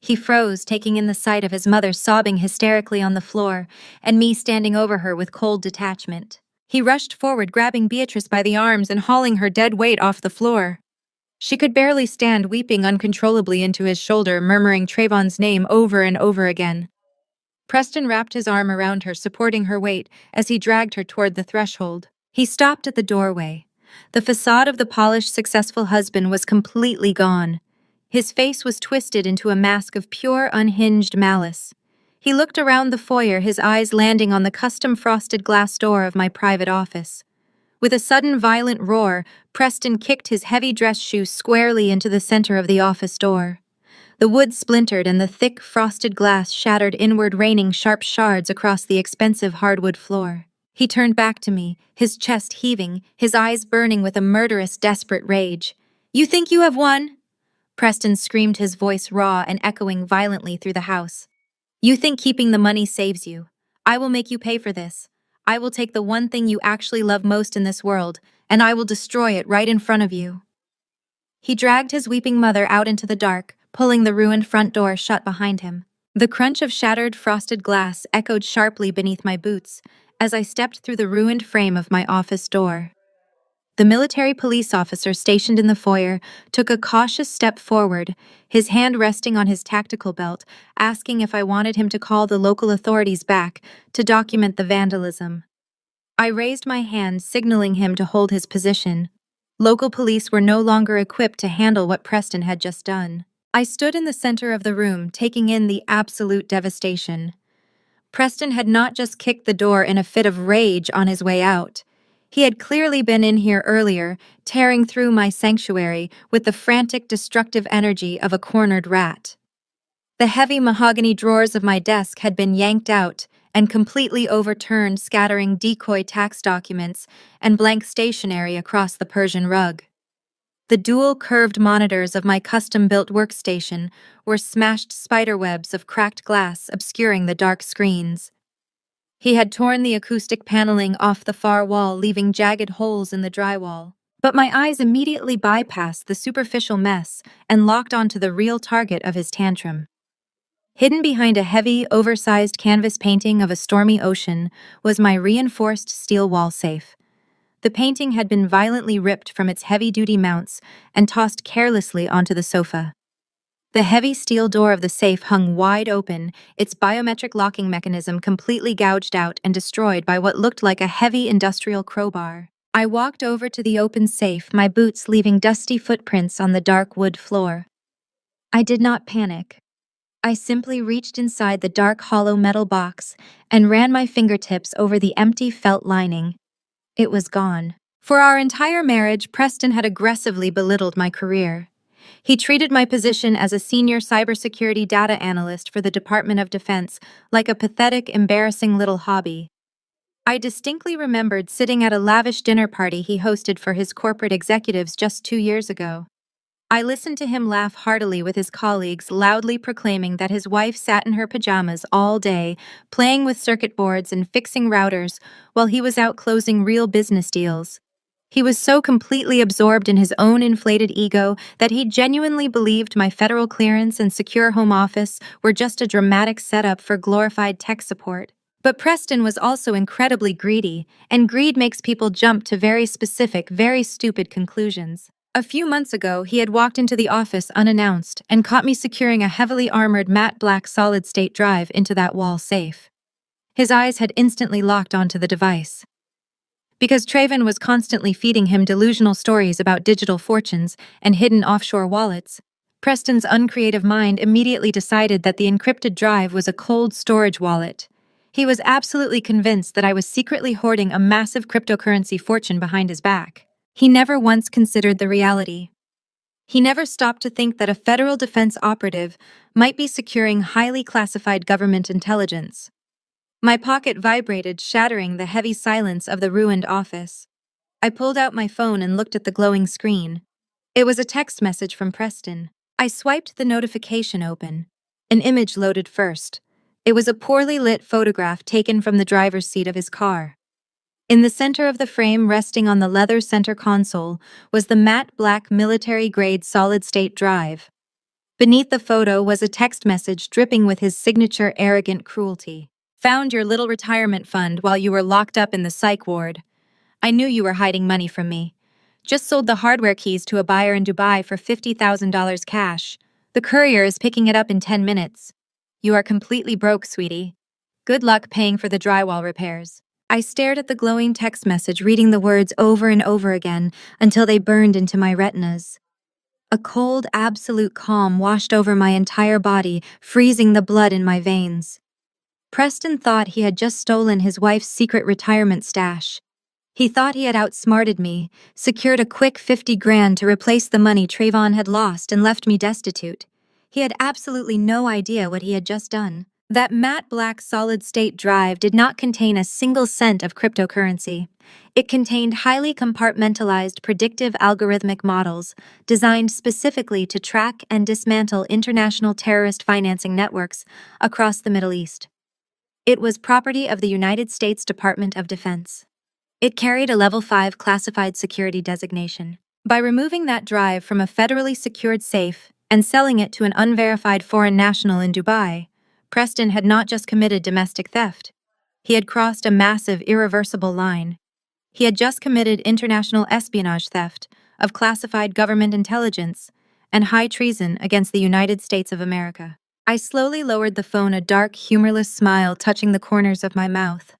He froze, taking in the sight of his mother sobbing hysterically on the floor, and me standing over her with cold detachment. He rushed forward, grabbing Beatrice by the arms and hauling her dead weight off the floor. She could barely stand, weeping uncontrollably into his shoulder, murmuring Trayvon's name over and over again. Preston wrapped his arm around her, supporting her weight as he dragged her toward the threshold. He stopped at the doorway. The facade of the polished, successful husband was completely gone. His face was twisted into a mask of pure, unhinged malice. He looked around the foyer, his eyes landing on the custom-frosted glass door of my private office. With a sudden, violent roar, Preston kicked his heavy dress shoe squarely into the center of the office door. The wood splintered and the thick, frosted glass shattered inward, raining sharp shards across the expensive hardwood floor. He turned back to me, his chest heaving, his eyes burning with a murderous, desperate rage. "You think you have won?" Preston screamed, his voice raw and echoing violently through the house. "You think keeping the money saves you? I will make you pay for this. I will take the one thing you actually love most in this world, and I will destroy it right in front of you." He dragged his weeping mother out into the dark, pulling the ruined front door shut behind him. The crunch of shattered frosted glass echoed sharply beneath my boots as I stepped through the ruined frame of my office door. The military police officer stationed in the foyer took a cautious step forward, his hand resting on his tactical belt, asking if I wanted him to call the local authorities back to document the vandalism. I raised my hand, signaling him to hold his position. Local police were no longer equipped to handle what Preston had just done. I stood in the center of the room, taking in the absolute devastation. Preston had not just kicked the door in a fit of rage on his way out. He had clearly been in here earlier, tearing through my sanctuary with the frantic, destructive energy of a cornered rat. The heavy mahogany drawers of my desk had been yanked out and completely overturned, scattering decoy tax documents and blank stationery across the Persian rug. The dual curved monitors of my custom-built workstation were smashed spiderwebs of cracked glass obscuring the dark screens. He had torn the acoustic paneling off the far wall, leaving jagged holes in the drywall. But my eyes immediately bypassed the superficial mess and locked onto the real target of his tantrum. Hidden behind a heavy, oversized canvas painting of a stormy ocean was my reinforced steel wall safe. The painting had been violently ripped from its heavy-duty mounts and tossed carelessly onto the sofa. The heavy steel door of the safe hung wide open, its biometric locking mechanism completely gouged out and destroyed by what looked like a heavy industrial crowbar. I walked over to the open safe, my boots leaving dusty footprints on the dark wood floor. I did not panic. I simply reached inside the dark hollow metal box and ran my fingertips over the empty felt lining. It was gone. For our entire marriage, Preston had aggressively belittled my career. He treated my position as a senior cybersecurity data analyst for the Department of Defense like a pathetic, embarrassing little hobby. I distinctly remembered sitting at a lavish dinner party he hosted for his corporate executives just 2 years ago. I listened to him laugh heartily with his colleagues, loudly proclaiming that his wife sat in her pajamas all day, playing with circuit boards and fixing routers, while he was out closing real business deals. He was so completely absorbed in his own inflated ego that he genuinely believed my federal clearance and secure home office were just a dramatic setup for glorified tech support. But Preston was also incredibly greedy, and greed makes people jump to very specific, very stupid conclusions. A few months ago, he had walked into the office unannounced and caught me securing a heavily armored matte black solid-state drive into that wall safe. His eyes had instantly locked onto the device. Because Traven was constantly feeding him delusional stories about digital fortunes and hidden offshore wallets, Preston's uncreative mind immediately decided that the encrypted drive was a cold storage wallet. He was absolutely convinced that I was secretly hoarding a massive cryptocurrency fortune behind his back. He never once considered the reality. He never stopped to think that a federal defense operative might be securing highly classified government intelligence. My pocket vibrated, shattering the heavy silence of the ruined office. I pulled out my phone and looked at the glowing screen. It was a text message from Preston. I swiped the notification open. An image loaded first. It was a poorly lit photograph taken from the driver's seat of his car. In the center of the frame, resting on the leather center console, was the matte black military-grade solid-state drive. Beneath the photo was a text message dripping with his signature arrogant cruelty. Found your little retirement fund while you were locked up in the psych ward. I knew you were hiding money from me. Just sold the hardware keys to a buyer in Dubai for $50,000 cash. The courier is picking it up in 10 minutes. You are completely broke, sweetie. Good luck paying for the drywall repairs. I stared at the glowing text message, reading the words over and over again until they burned into my retinas. A cold, absolute calm washed over my entire body, freezing the blood in my veins. Preston thought he had just stolen his wife's secret retirement stash. He thought he had outsmarted me, secured a quick 50 grand to replace the money Trayvon had lost and left me destitute. He had absolutely no idea what he had just done. That matte black solid-state drive did not contain a single cent of cryptocurrency. It contained highly compartmentalized predictive algorithmic models designed specifically to track and dismantle international terrorist financing networks across the Middle East. It was property of the United States Department of Defense. It carried a Level 5 classified security designation. By removing that drive from a federally secured safe and selling it to an unverified foreign national in Dubai, Preston had not just committed domestic theft. He had crossed a massive, irreversible line. He had just committed international espionage theft of classified government intelligence and high treason against the United States of America. I slowly lowered the phone, a dark, humorless smile touching the corners of my mouth.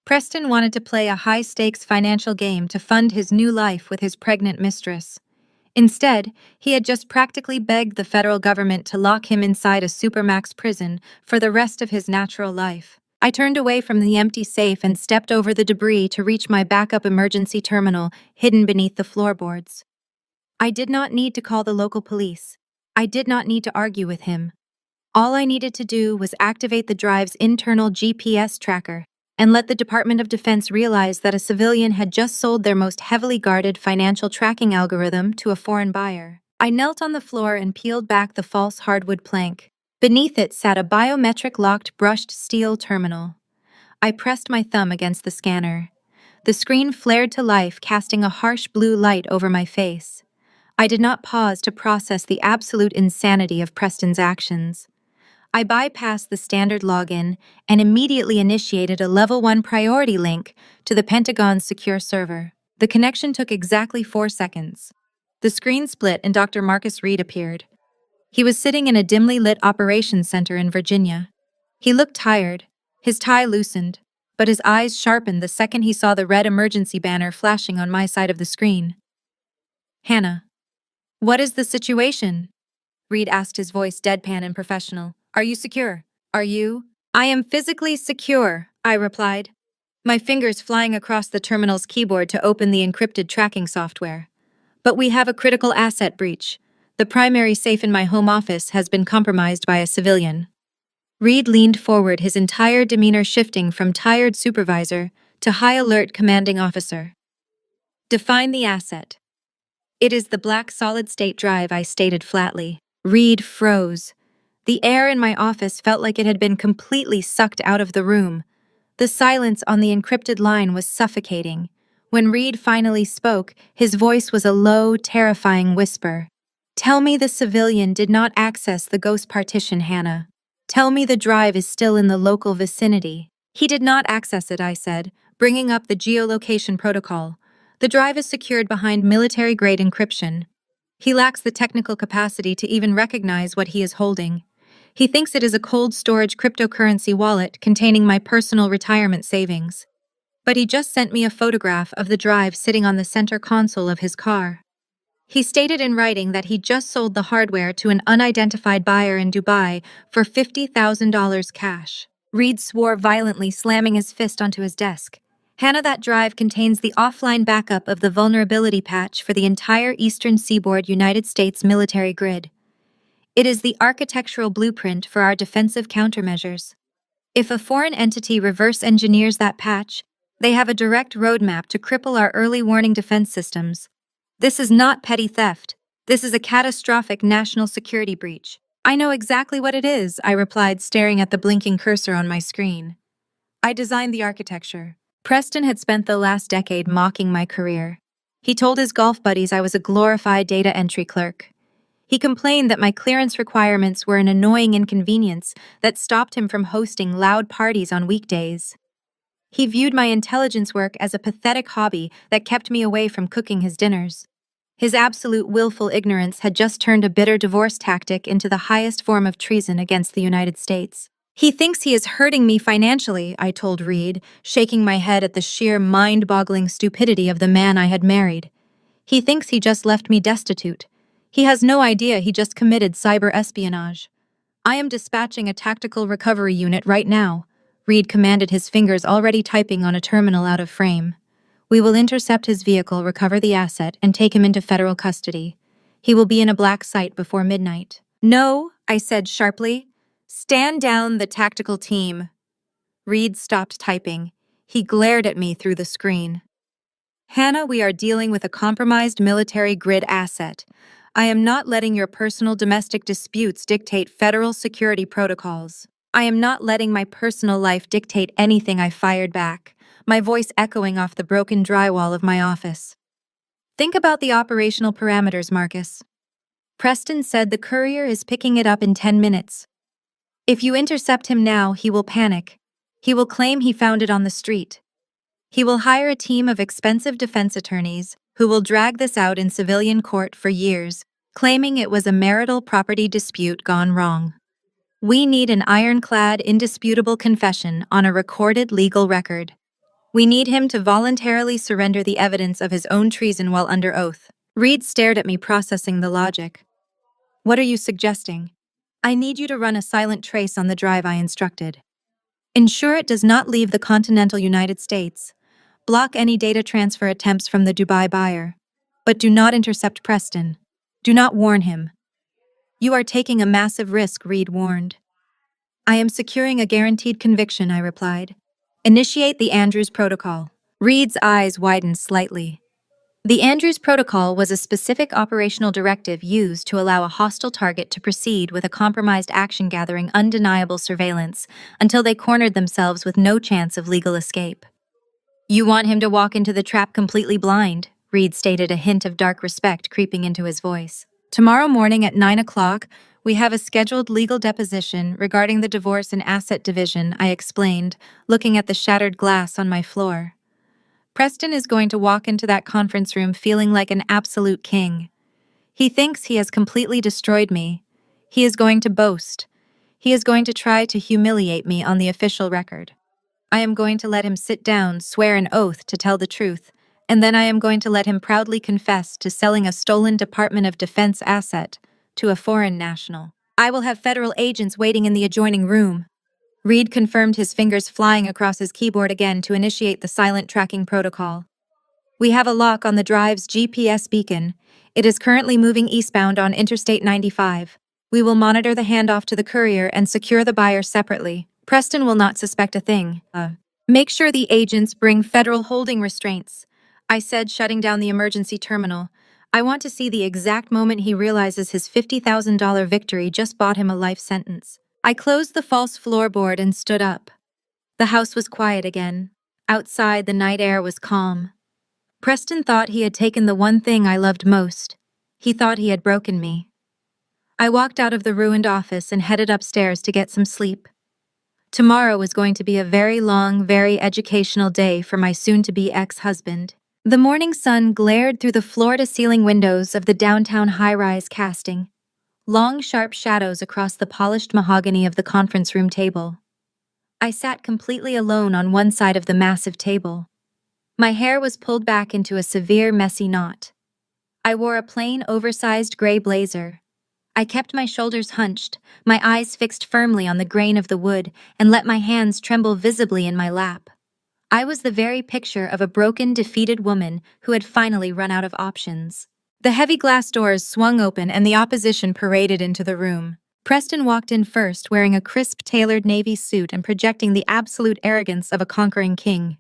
Preston wanted to play a high-stakes financial game to fund his new life with his pregnant mistress. Instead, he had just practically begged the federal government to lock him inside a supermax prison for the rest of his natural life. I turned away from the empty safe and stepped over the debris to reach my backup emergency terminal hidden beneath the floorboards. I did not need to call the local police. I did not need to argue with him. All I needed to do was activate the drive's internal GPS tracker and let the Department of Defense realize that a civilian had just sold their most heavily guarded financial tracking algorithm to a foreign buyer. I knelt on the floor and peeled back the false hardwood plank. Beneath it sat a biometric locked brushed steel terminal. I pressed my thumb against the scanner. The screen flared to life, casting a harsh blue light over my face. I did not pause to process the absolute insanity of Preston's actions. I bypassed the standard login and immediately initiated a Level 1 priority link to the Pentagon's secure server. The connection took exactly 4 seconds. The screen split and Dr. Marcus Reed appeared. He was sitting in a dimly lit operations center in Virginia. He looked tired, his tie loosened, but his eyes sharpened the second he saw the red emergency banner flashing on my side of the screen. Hannah. What is the situation? Reed asked, his voice deadpan and professional. Are you secure? Are you? I am physically secure, I replied, my fingers flying across the terminal's keyboard to open the encrypted tracking software. But we have a critical asset breach. The primary safe in my home office has been compromised by a civilian. Reed leaned forward, his entire demeanor shifting from tired supervisor to high alert commanding officer. Define the asset. It is the black solid-state drive, I stated flatly. Reed froze. The air in my office felt like it had been completely sucked out of the room. The silence on the encrypted line was suffocating. When Reed finally spoke, his voice was a low, terrifying whisper. Tell me the civilian did not access the ghost partition, Hannah. Tell me the drive is still in the local vicinity. He did not access it, I said, bringing up the geolocation protocol. The drive is secured behind military-grade encryption. He lacks the technical capacity to even recognize what he is holding. He thinks it is a cold storage cryptocurrency wallet containing my personal retirement savings. But he just sent me a photograph of the drive sitting on the center console of his car. He stated in writing that he just sold the hardware to an unidentified buyer in Dubai for $50,000 cash. Reed swore violently, slamming his fist onto his desk. Hannah, that drive contains the offline backup of the vulnerability patch for the entire eastern seaboard United States military grid. It is the architectural blueprint for our defensive countermeasures. If a foreign entity reverse engineers that patch, they have a direct roadmap to cripple our early warning defense systems. This is not petty theft. This is a catastrophic national security breach. I know exactly what it is, I replied, staring at the blinking cursor on my screen. I designed the architecture. Preston had spent the last decade mocking my career. He told his golf buddies I was a glorified data entry clerk. He complained that my clearance requirements were an annoying inconvenience that stopped him from hosting loud parties on weekdays. He viewed my intelligence work as a pathetic hobby that kept me away from cooking his dinners. His absolute willful ignorance had just turned a bitter divorce tactic into the highest form of treason against the United States. He thinks he is hurting me financially, I told Reed, shaking my head at the sheer mind-boggling stupidity of the man I had married. He thinks he just left me destitute. He has no idea he just committed cyber espionage. I am dispatching a tactical recovery unit right now, Reed commanded, his fingers already typing on a terminal out of frame. We will intercept his vehicle, recover the asset, and take him into federal custody. He will be in a black site before midnight. No, I said sharply. Stand down, the tactical team. Reed stopped typing. He glared at me through the screen. Hannah, we are dealing with a compromised military grid asset. I am not letting your personal domestic disputes dictate federal security protocols. I am not letting my personal life dictate anything, I fired back, my voice echoing off the broken drywall of my office. Think about the operational parameters, Marcus. Preston said the courier is picking it up in 10 minutes. If you intercept him now, he will panic. He will claim he found it on the street. He will hire a team of expensive defense attorneys who will drag this out in civilian court for years, claiming it was a marital property dispute gone wrong. We need an ironclad, indisputable confession on a recorded legal record. We need him to voluntarily surrender the evidence of his own treason while under oath. Reed stared at me, processing the logic. What are you suggesting? I need you to run a silent trace on the drive, I instructed. Ensure it does not leave the continental United States. Block any data transfer attempts from the Dubai buyer. But do not intercept Preston. Do not warn him. You are taking a massive risk, Reed warned. I am securing a guaranteed conviction, I replied. Initiate the Andrews Protocol. Reed's eyes widened slightly. The Andrews Protocol was a specific operational directive used to allow a hostile target to proceed with a compromised action, gathering undeniable surveillance until they cornered themselves with no chance of legal escape. You want him to walk into the trap completely blind, Reed stated, a hint of dark respect creeping into his voice. Tomorrow morning at 9 o'clock, we have a scheduled legal deposition regarding the divorce and asset division, I explained, looking at the shattered glass on my floor. Preston is going to walk into that conference room feeling like an absolute king. He thinks he has completely destroyed me. He is going to boast. He is going to try to humiliate me on the official record. I am going to let him sit down, swear an oath to tell the truth, and then I am going to let him proudly confess to selling a stolen Department of Defense asset to a foreign national. I will have federal agents waiting in the adjoining room. Reed confirmed, his fingers flying across his keyboard again to initiate the silent tracking protocol. We have a lock on the drive's GPS beacon. It is currently moving eastbound on Interstate 95. We will monitor the handoff to the courier and secure the buyer separately. Preston will not suspect a thing. Make sure the agents bring federal holding restraints, I said, shutting down the emergency terminal. I want to see the exact moment he realizes his $50,000 victory just bought him a life sentence. I closed the false floorboard and stood up. The house was quiet again. Outside, the night air was calm. Preston thought he had taken the one thing I loved most. He thought he had broken me. I walked out of the ruined office and headed upstairs to get some sleep. Tomorrow was going to be a very long, very educational day for my soon-to-be ex-husband. The morning sun glared through the floor-to-ceiling windows of the downtown high-rise, casting long, sharp shadows across the polished mahogany of the conference room table. I sat completely alone on one side of the massive table. My hair was pulled back into a severe, messy knot. I wore a plain, oversized gray blazer. I kept my shoulders hunched, my eyes fixed firmly on the grain of the wood, and let my hands tremble visibly in my lap. I was the very picture of a broken, defeated woman who had finally run out of options. The heavy glass doors swung open and the opposition paraded into the room. Preston walked in first, wearing a crisp, tailored navy suit and projecting the absolute arrogance of a conquering king.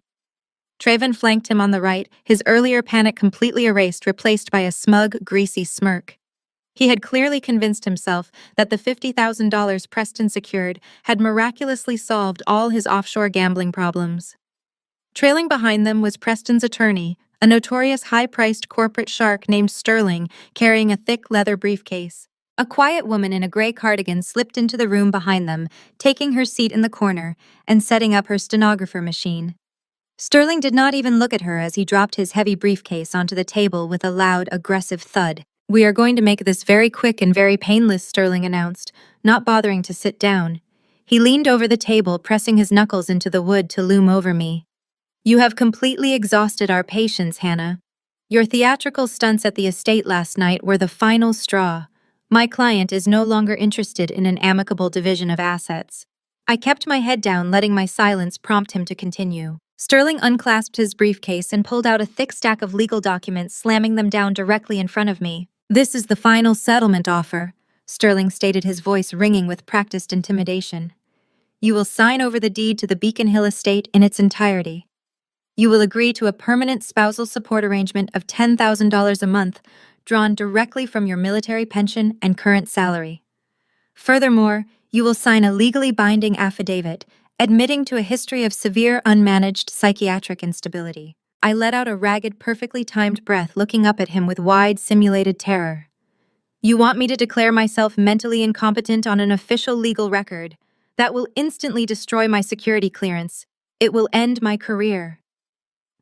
Reven flanked him on the right, his earlier panic completely erased, replaced by a smug, greasy smirk. He had clearly convinced himself that the $50,000 Preston secured had miraculously solved all his offshore gambling problems. Trailing behind them was Preston's attorney, a notorious high-priced corporate shark named Sterling, carrying a thick leather briefcase. A quiet woman in a gray cardigan slipped into the room behind them, taking her seat in the corner and setting up her stenographer machine. Sterling did not even look at her as he dropped his heavy briefcase onto the table with a loud, aggressive thud. "We are going to make this very quick and very painless," Sterling announced, not bothering to sit down. He leaned over the table, pressing his knuckles into the wood to loom over me. "You have completely exhausted our patience, Hannah. Your theatrical stunts at the estate last night were the final straw. My client is no longer interested in an amicable division of assets." I kept my head down, letting my silence prompt him to continue. Sterling unclasped his briefcase and pulled out a thick stack of legal documents, slamming them down directly in front of me. "This is the final settlement offer," Sterling stated, his voice ringing with practiced intimidation. "You will sign over the deed to the Beacon Hill estate in its entirety. You will agree to a permanent spousal support arrangement of $10,000 a month, drawn directly from your military pension and current salary. Furthermore, you will sign a legally binding affidavit admitting to a history of severe unmanaged psychiatric instability." I let out a ragged, perfectly timed breath, looking up at him with wide, simulated terror. "You want me to declare myself mentally incompetent on an official legal record? That will instantly destroy my security clearance. It will end my career."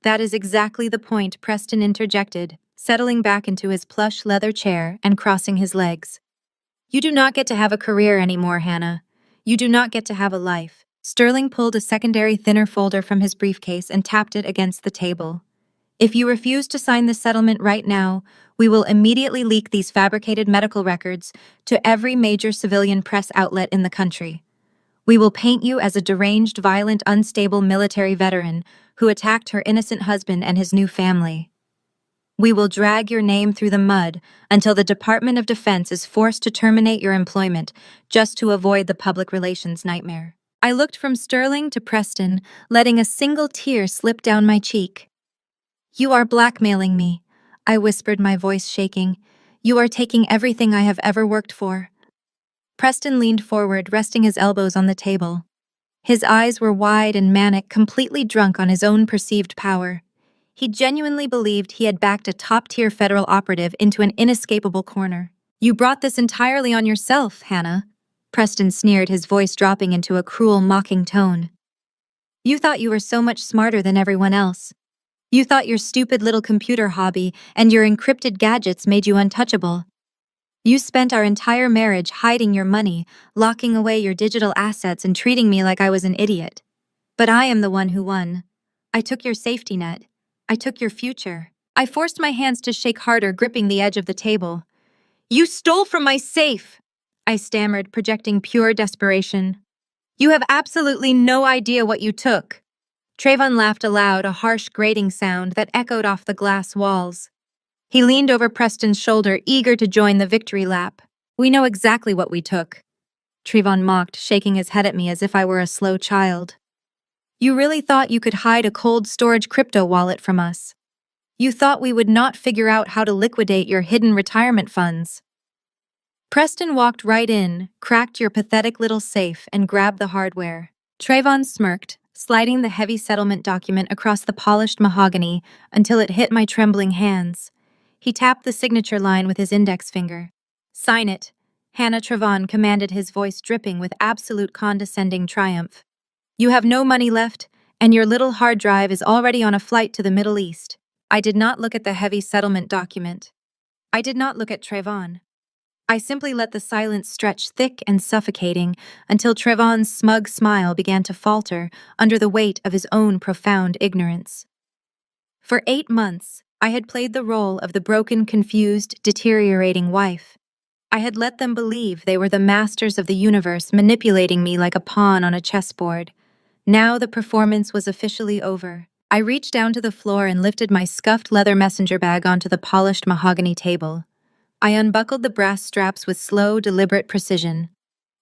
"That is exactly the point," Preston interjected, settling back into his plush leather chair and crossing his legs. "You do not get to have a career anymore, Hannah. You do not get to have a life." Sterling pulled a secondary, thinner folder from his briefcase and tapped it against the table. "If you refuse to sign this settlement right now, we will immediately leak these fabricated medical records to every major civilian press outlet in the country. We will paint you as a deranged, violent, unstable military veteran who attacked her innocent husband and his new family. We will drag your name through the mud until the Department of Defense is forced to terminate your employment just to avoid the public relations nightmare." I looked from Sterling to Preston, letting a single tear slip down my cheek. "You are blackmailing me," I whispered, my voice shaking. "You are taking everything I have ever worked for." Preston leaned forward, resting his elbows on the table. His eyes were wide and manic, completely drunk on his own perceived power. He genuinely believed he had backed a top-tier federal operative into an inescapable corner. "You brought this entirely on yourself, Hannah," Preston sneered, his voice dropping into a cruel, mocking tone. "You thought you were so much smarter than everyone else. You thought your stupid little computer hobby and your encrypted gadgets made you untouchable. You spent our entire marriage hiding your money, locking away your digital assets, and treating me like I was an idiot. But I am the one who won. I took your safety net. I took your future. I forced my hands to shake harder, gripping the edge of the table. You stole from my safe! I stammered, projecting pure desperation. You have absolutely no idea what you took. Trayvon laughed aloud, a harsh grating sound that echoed off the glass walls. He leaned over Preston's shoulder, eager to join the victory lap. We know exactly what we took. Trayvon mocked, shaking his head at me as if I were a slow child. You really thought you could hide a cold storage crypto wallet from us. You thought we would not figure out how to liquidate your hidden retirement funds. Preston walked right in, cracked your pathetic little safe, and grabbed the hardware. Trayvon smirked, sliding the heavy settlement document across the polished mahogany until it hit my trembling hands. He tapped the signature line with his index finger. Sign it, Hannah Trayvon commanded, his voice dripping with absolute condescending triumph. You have no money left, and your little hard drive is already on a flight to the Middle East. I did not look at the heavy settlement document. I did not look at Trayvon. I simply let the silence stretch thick and suffocating until Trayvon's smug smile began to falter under the weight of his own profound ignorance. For 8 months, I had played the role of the broken, confused, deteriorating wife. I had let them believe they were the masters of the universe, manipulating me like a pawn on a chessboard. Now the performance was officially over. I reached down to the floor and lifted my scuffed leather messenger bag onto the polished mahogany table. I unbuckled the brass straps with slow, deliberate precision.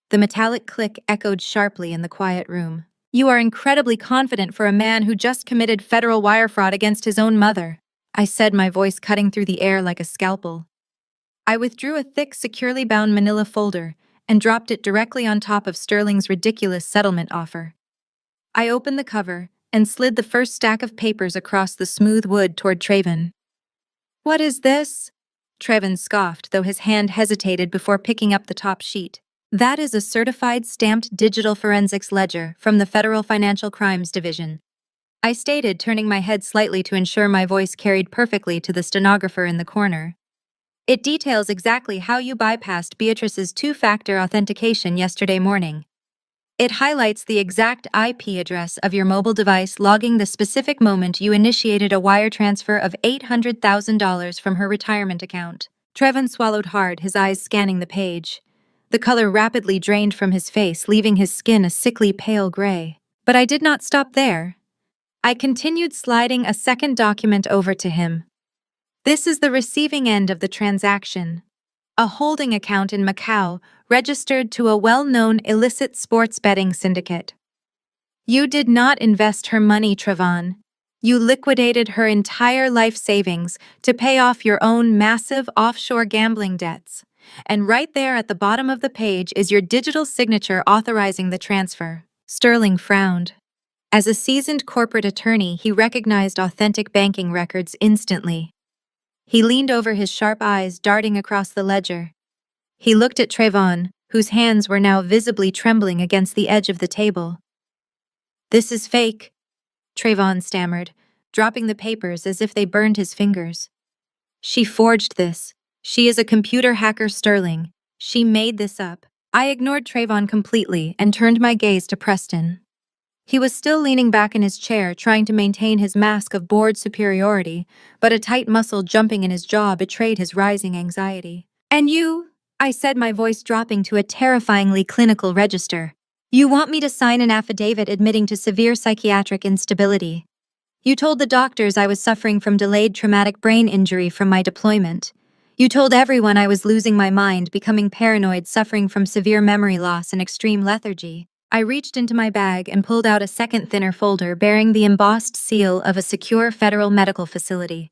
The metallic click echoed sharply in the quiet room. You are incredibly confident for a man who just committed federal wire fraud against his own mother, I said, my voice cutting through the air like a scalpel. I withdrew a thick, securely bound manila folder and dropped it directly on top of Sterling's ridiculous settlement offer. I opened the cover and slid the first stack of papers across the smooth wood toward Trayvon. What is this? Trayvon scoffed, though his hand hesitated before picking up the top sheet. That is a certified stamped digital forensics ledger from the Federal Financial Crimes Division, I stated, turning my head slightly to ensure my voice carried perfectly to the stenographer in the corner. It details exactly how you bypassed Beatrice's two-factor authentication yesterday morning. It highlights the exact IP address of your mobile device, logging the specific moment you initiated a wire transfer of $800,000 from her retirement account. Trayvon swallowed hard, his eyes scanning the page. The color rapidly drained from his face, leaving his skin a sickly pale gray. But I did not stop there. I continued sliding a second document over to him. This is the receiving end of the transaction. A holding account in Macau registered to a well-known illicit sports betting syndicate. You did not invest her money, Trayvon. You liquidated her entire life savings to pay off your own massive offshore gambling debts. And right there at the bottom of the page is your digital signature authorizing the transfer. Sterling frowned. As a seasoned corporate attorney, he recognized authentic banking records instantly. He leaned over, his sharp eyes darting across the ledger. He looked at Trayvon, whose hands were now visibly trembling against the edge of the table. This is fake, Trayvon stammered, dropping the papers as if they burned his fingers. She forged this. She is a computer hacker, Sterling. She made this up. I ignored Trayvon completely and turned my gaze to Preston. He was still leaning back in his chair, trying to maintain his mask of bored superiority, but a tight muscle jumping in his jaw betrayed his rising anxiety. And you, I said, my voice dropping to a terrifyingly clinical register. You want me to sign an affidavit admitting to severe psychiatric instability. You told the doctors I was suffering from delayed traumatic brain injury from my deployment. You told everyone I was losing my mind, becoming paranoid, suffering from severe memory loss and extreme lethargy. I reached into my bag and pulled out a second, thinner folder bearing the embossed seal of a secure federal medical facility.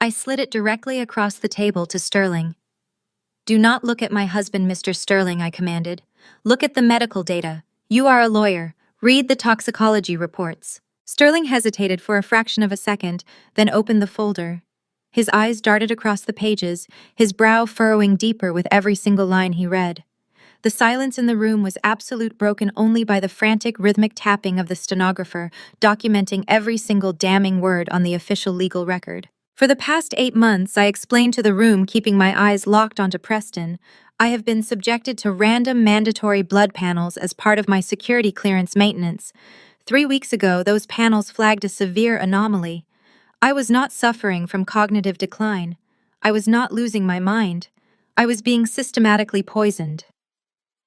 I slid it directly across the table to Sterling. Do not look at my husband, Mr. Sterling, I commanded. Look at the medical data. You are a lawyer. Read the toxicology reports. Sterling hesitated for a fraction of a second, then opened the folder. His eyes darted across the pages, his brow furrowing deeper with every single line he read. The silence in the room was absolute, broken only by the frantic, rhythmic tapping of the stenographer, documenting every single damning word on the official legal record. For the past 8 months, I explained to the room, keeping my eyes locked onto Preston, I have been subjected to random mandatory blood panels as part of my security clearance maintenance. 3 weeks ago, those panels flagged a severe anomaly. I was not suffering from cognitive decline. I was not losing my mind. I was being systematically poisoned.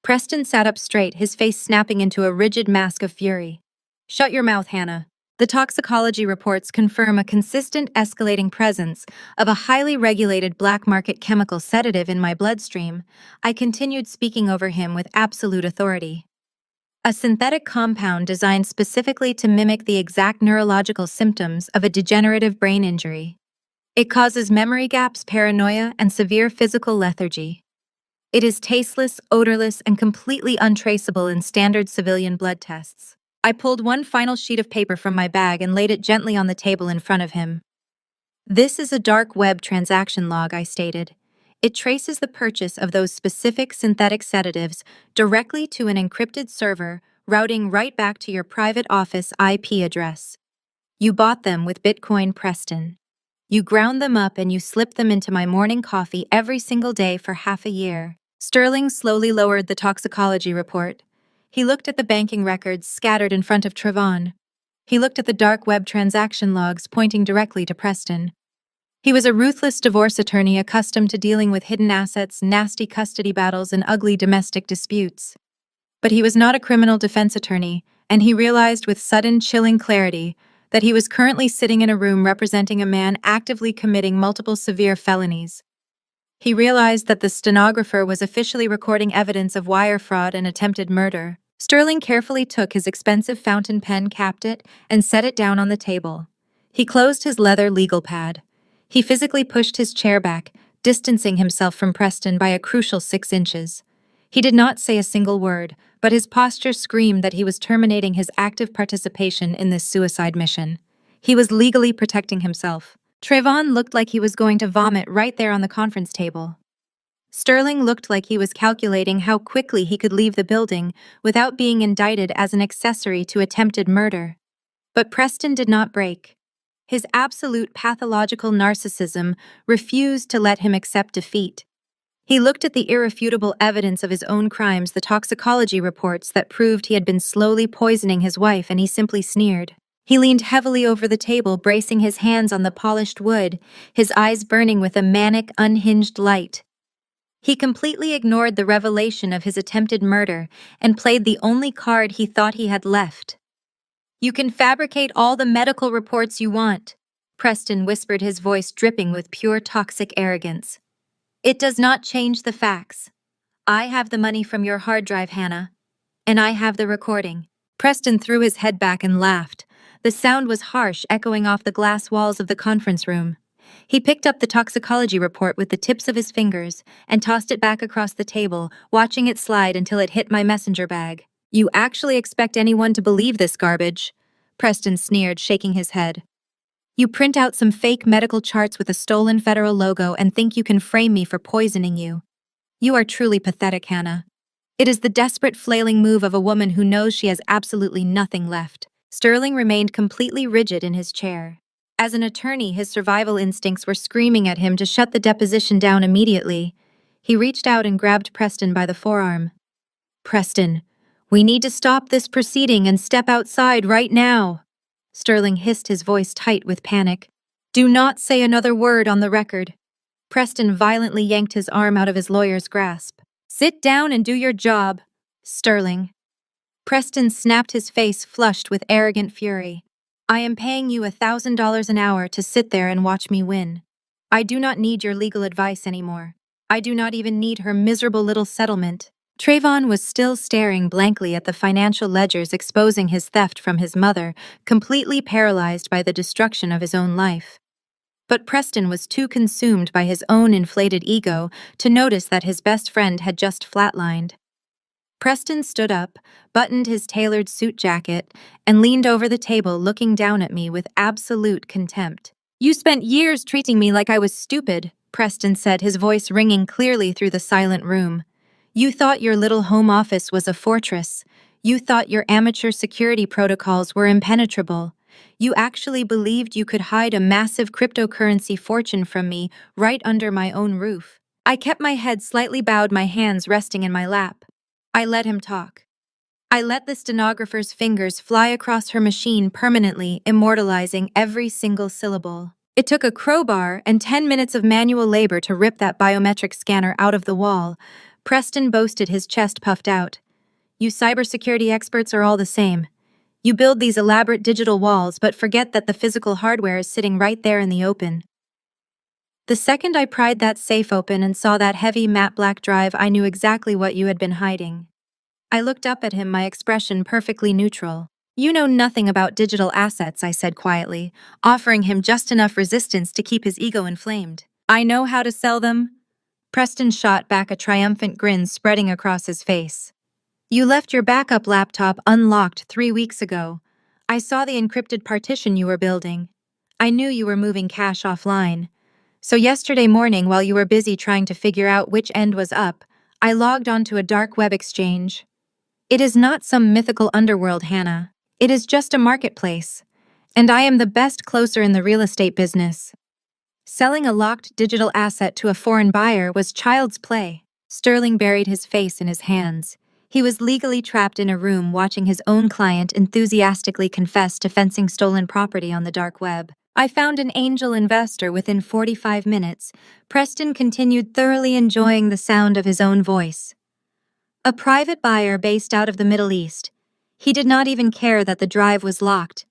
Preston sat up straight, his face snapping into a rigid mask of fury. Shut your mouth, Hannah. The toxicology reports confirm a consistent escalating presence of a highly regulated black market chemical sedative in my bloodstream. I continued speaking over him with absolute authority. A synthetic compound designed specifically to mimic the exact neurological symptoms of a degenerative brain injury. It causes memory gaps, paranoia, and severe physical lethargy. It is tasteless, odorless, and completely untraceable in standard civilian blood tests. I pulled one final sheet of paper from my bag and laid it gently on the table in front of him. This is a dark web transaction log, I stated. It traces the purchase of those specific synthetic sedatives directly to an encrypted server, routing right back to your private office IP address. You bought them with Bitcoin, Preston. You ground them up and you slipped them into my morning coffee every single day for half a year. Sterling slowly lowered the toxicology report. He looked at the banking records scattered in front of Trevon. He looked at the dark web transaction logs pointing directly to Preston. He was a ruthless divorce attorney accustomed to dealing with hidden assets, nasty custody battles, and ugly domestic disputes. But he was not a criminal defense attorney, and he realized with sudden, chilling clarity that he was currently sitting in a room representing a man actively committing multiple severe felonies. He realized that the stenographer was officially recording evidence of wire fraud and attempted murder. Sterling carefully took his expensive fountain pen, capped it, and set it down on the table. He closed his leather legal pad. He physically pushed his chair back, distancing himself from Preston by a crucial 6 inches. He did not say a single word, but his posture screamed that he was terminating his active participation in this suicide mission. He was legally protecting himself. Trevon looked like he was going to vomit right there on the conference table. Sterling looked like he was calculating how quickly he could leave the building without being indicted as an accessory to attempted murder. But Preston did not break. His absolute pathological narcissism refused to let him accept defeat. He looked at the irrefutable evidence of his own crimes, the toxicology reports that proved he had been slowly poisoning his wife, and he simply sneered. He leaned heavily over the table, bracing his hands on the polished wood, his eyes burning with a manic, unhinged light. He completely ignored the revelation of his attempted murder and played the only card he thought he had left. "You can fabricate all the medical reports you want," Preston whispered, his voice dripping with pure toxic arrogance. "It does not change the facts. I have the money from your hard drive, Hannah, and I have the recording." Preston threw his head back and laughed. The sound was harsh, echoing off the glass walls of the conference room. He picked up the toxicology report with the tips of his fingers and tossed it back across the table, watching it slide until it hit my messenger bag. "You actually expect anyone to believe this garbage?" Preston sneered, shaking his head. "You print out some fake medical charts with a stolen federal logo and think you can frame me for poisoning you. You are truly pathetic, Hannah. It is the desperate, flailing move of a woman who knows she has absolutely nothing left." Sterling remained completely rigid in his chair. As an attorney, his survival instincts were screaming at him to shut the deposition down immediately. He reached out and grabbed Preston by the forearm. "Preston, we need to stop this proceeding and step outside right now." Sterling hissed, his voice tight with panic. "Do not say another word on the record." Preston violently yanked his arm out of his lawyer's grasp. "Sit down and do your job, Sterling." Preston snapped, his face flushed with arrogant fury. "I am paying you $1,000 an hour to sit there and watch me win. I do not need your legal advice anymore. I do not even need her miserable little settlement." Trevon was still staring blankly at the financial ledgers exposing his theft from his mother, completely paralyzed by the destruction of his own life. But Preston was too consumed by his own inflated ego to notice that his best friend had just flatlined. Preston stood up, buttoned his tailored suit jacket, and leaned over the table, looking down at me with absolute contempt. "You spent years treating me like I was stupid," Preston said, his voice ringing clearly through the silent room. "You thought your little home office was a fortress. You thought your amateur security protocols were impenetrable. You actually believed you could hide a massive cryptocurrency fortune from me right under my own roof. I kept my head slightly bowed, my hands resting in my lap. I let him talk. I let the stenographer's fingers fly across her machine, permanently immortalizing every single syllable. It took a crowbar and 10 minutes of manual labor to rip that biometric scanner out of the wall. Preston boasted, his chest puffed out. You cybersecurity experts are all the same. You build these elaborate digital walls, but forget that the physical hardware is sitting right there in the open. The second I pried that safe open and saw that heavy matte black drive, I knew exactly what you had been hiding. I looked up at him, my expression perfectly neutral. You know nothing about digital assets, I said quietly, offering him just enough resistance to keep his ego inflamed. I know how to sell them. Preston shot back, a triumphant grin spreading across his face. You left your backup laptop unlocked 3 weeks ago. I saw the encrypted partition you were building. I knew you were moving cash offline. So yesterday morning, while you were busy trying to figure out which end was up, I logged onto a dark web exchange. It is not some mythical underworld, Hannah. It is just a marketplace. And I am the best closer in the real estate business. Selling a locked digital asset to a foreign buyer was child's play. Sterling buried his face in his hands. He was legally trapped in a room watching his own client enthusiastically confess to fencing stolen property on the dark web. I found an angel investor within 45 minutes. Preston continued, thoroughly enjoying the sound of his own voice. A private buyer based out of the Middle East. He did not even care that the drive was locked.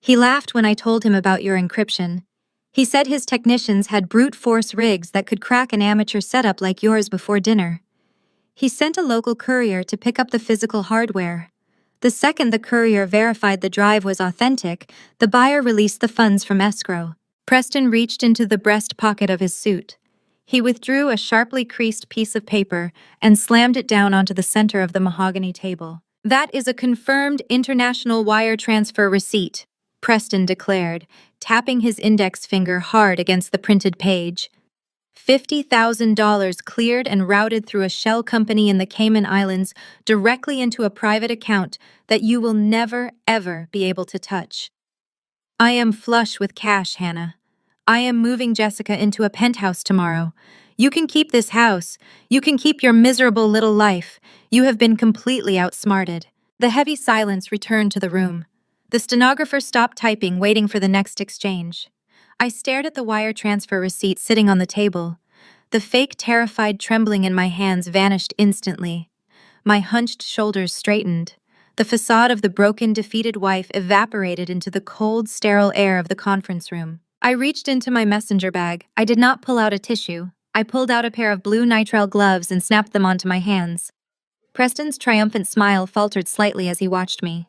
He laughed when I told him about your encryption. He said his technicians had brute force rigs that could crack an amateur setup like yours before dinner. He sent a local courier to pick up the physical hardware. The second the courier verified the drive was authentic, the buyer released the funds from escrow. Preston reached into the breast pocket of his suit. He withdrew a sharply creased piece of paper and slammed it down onto the center of the mahogany table. That is a confirmed international wire transfer receipt, Preston declared, tapping his index finger hard against the printed page. $50,000 cleared and routed through a shell company in the Cayman Islands directly into a private account that you will never, ever be able to touch. I am flush with cash, Hannah. I am moving Jessica into a penthouse tomorrow. You can keep this house. You can keep your miserable little life. You have been completely outsmarted. The heavy silence returned to the room. The stenographer stopped typing, waiting for the next exchange. I stared at the wire transfer receipt sitting on the table. The fake, terrified trembling in my hands vanished instantly. My hunched shoulders straightened. The facade of the broken, defeated wife evaporated into the cold, sterile air of the conference room. I reached into my messenger bag. I did not pull out a tissue. I pulled out a pair of blue nitrile gloves and snapped them onto my hands. Preston's triumphant smile faltered slightly as he watched me.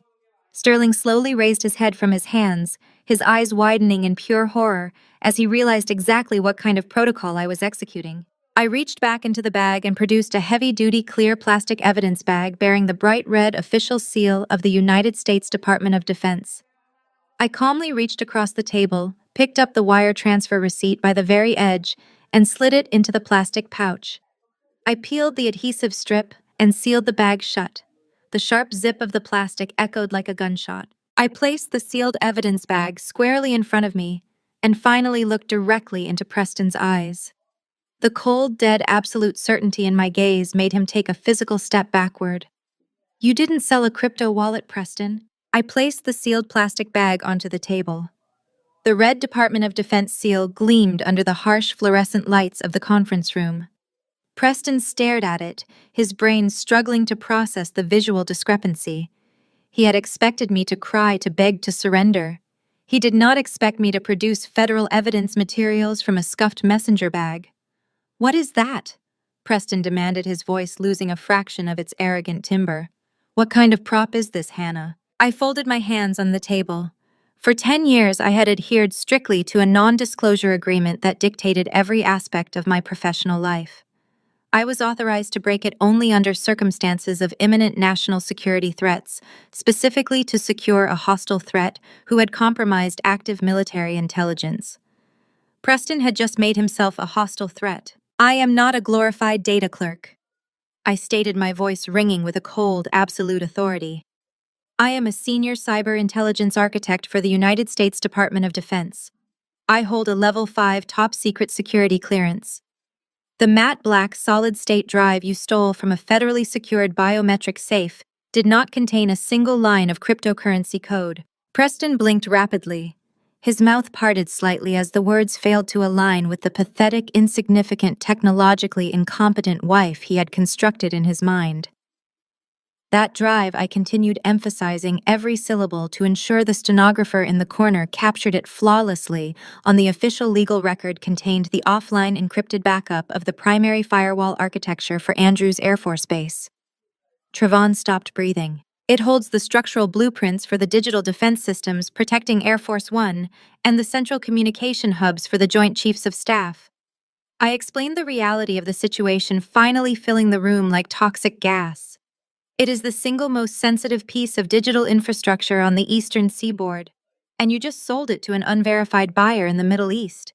Sterling slowly raised his head from his hands, his eyes widening in pure horror as he realized exactly what kind of protocol I was executing. I reached back into the bag and produced a heavy-duty clear plastic evidence bag bearing the bright red official seal of the United States Department of Defense. I calmly reached across the table, picked up the wire transfer receipt by the very edge, and slid it into the plastic pouch. I peeled the adhesive strip and sealed the bag shut. The sharp zip of the plastic echoed like a gunshot. I placed the sealed evidence bag squarely in front of me and finally looked directly into Preston's eyes. The cold, dead, absolute certainty in my gaze made him take a physical step backward. You didn't sell a crypto wallet, Preston. I placed the sealed plastic bag onto the table. The red Department of Defense seal gleamed under the harsh fluorescent lights of the conference room. Preston stared at it, his brain struggling to process the visual discrepancy. He had expected me to cry, to beg to surrender. He did not expect me to produce federal evidence materials from a scuffed messenger bag. What is that? Preston demanded, his voice losing a fraction of its arrogant timbre. What kind of prop is this, Hannah? I folded my hands on the table. For 10 years, I had adhered strictly to a non-disclosure agreement that dictated every aspect of my professional life. I was authorized to break it only under circumstances of imminent national security threats, specifically to secure a hostile threat who had compromised active military intelligence. Preston had just made himself a hostile threat. I am not a glorified data clerk, I stated, my voice ringing with a cold, absolute authority. I am a senior cyber intelligence architect for the United States Department of Defense. I hold a level 5 top secret security clearance. The matte black solid-state drive you stole from a federally secured biometric safe did not contain a single line of cryptocurrency code. Preston blinked rapidly. His mouth parted slightly as the words failed to align with the pathetic, insignificant, technologically incompetent wife he had constructed in his mind. That drive, I continued emphasizing every syllable to ensure the stenographer in the corner captured it flawlessly. On the official legal record contained the offline encrypted backup of the primary firewall architecture for Andrews Air Force Base. Trevon stopped breathing. It holds the structural blueprints for the digital defense systems protecting Air Force One and the central communication hubs for the Joint Chiefs of Staff. I explained the reality of the situation, finally filling the room like toxic gas. It is the single most sensitive piece of digital infrastructure on the eastern seaboard, and you just sold it to an unverified buyer in the Middle East.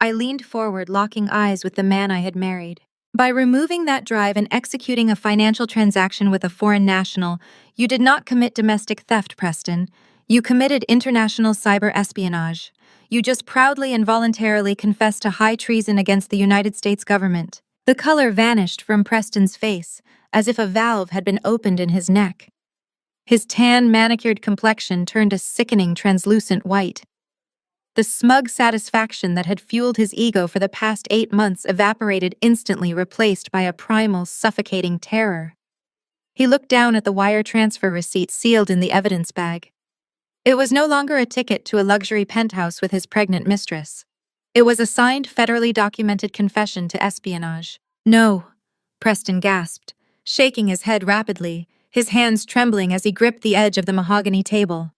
I leaned forward, locking eyes with the man I had married. By removing that drive and executing a financial transaction with a foreign national, you did not commit domestic theft, Preston. You committed international cyber espionage. You just proudly and voluntarily confessed to high treason against the United States government. The color vanished from Preston's face, as if a valve had been opened in his neck. His tan, manicured complexion turned a sickening, translucent white. The smug satisfaction that had fueled his ego for the past 8 months evaporated instantly, replaced by a primal, suffocating terror. He looked down at the wire transfer receipt sealed in the evidence bag. It was no longer a ticket to a luxury penthouse with his pregnant mistress. It was a signed, federally documented confession to espionage. "No," Preston gasped, shaking his head rapidly, his hands trembling as he gripped the edge of the mahogany table.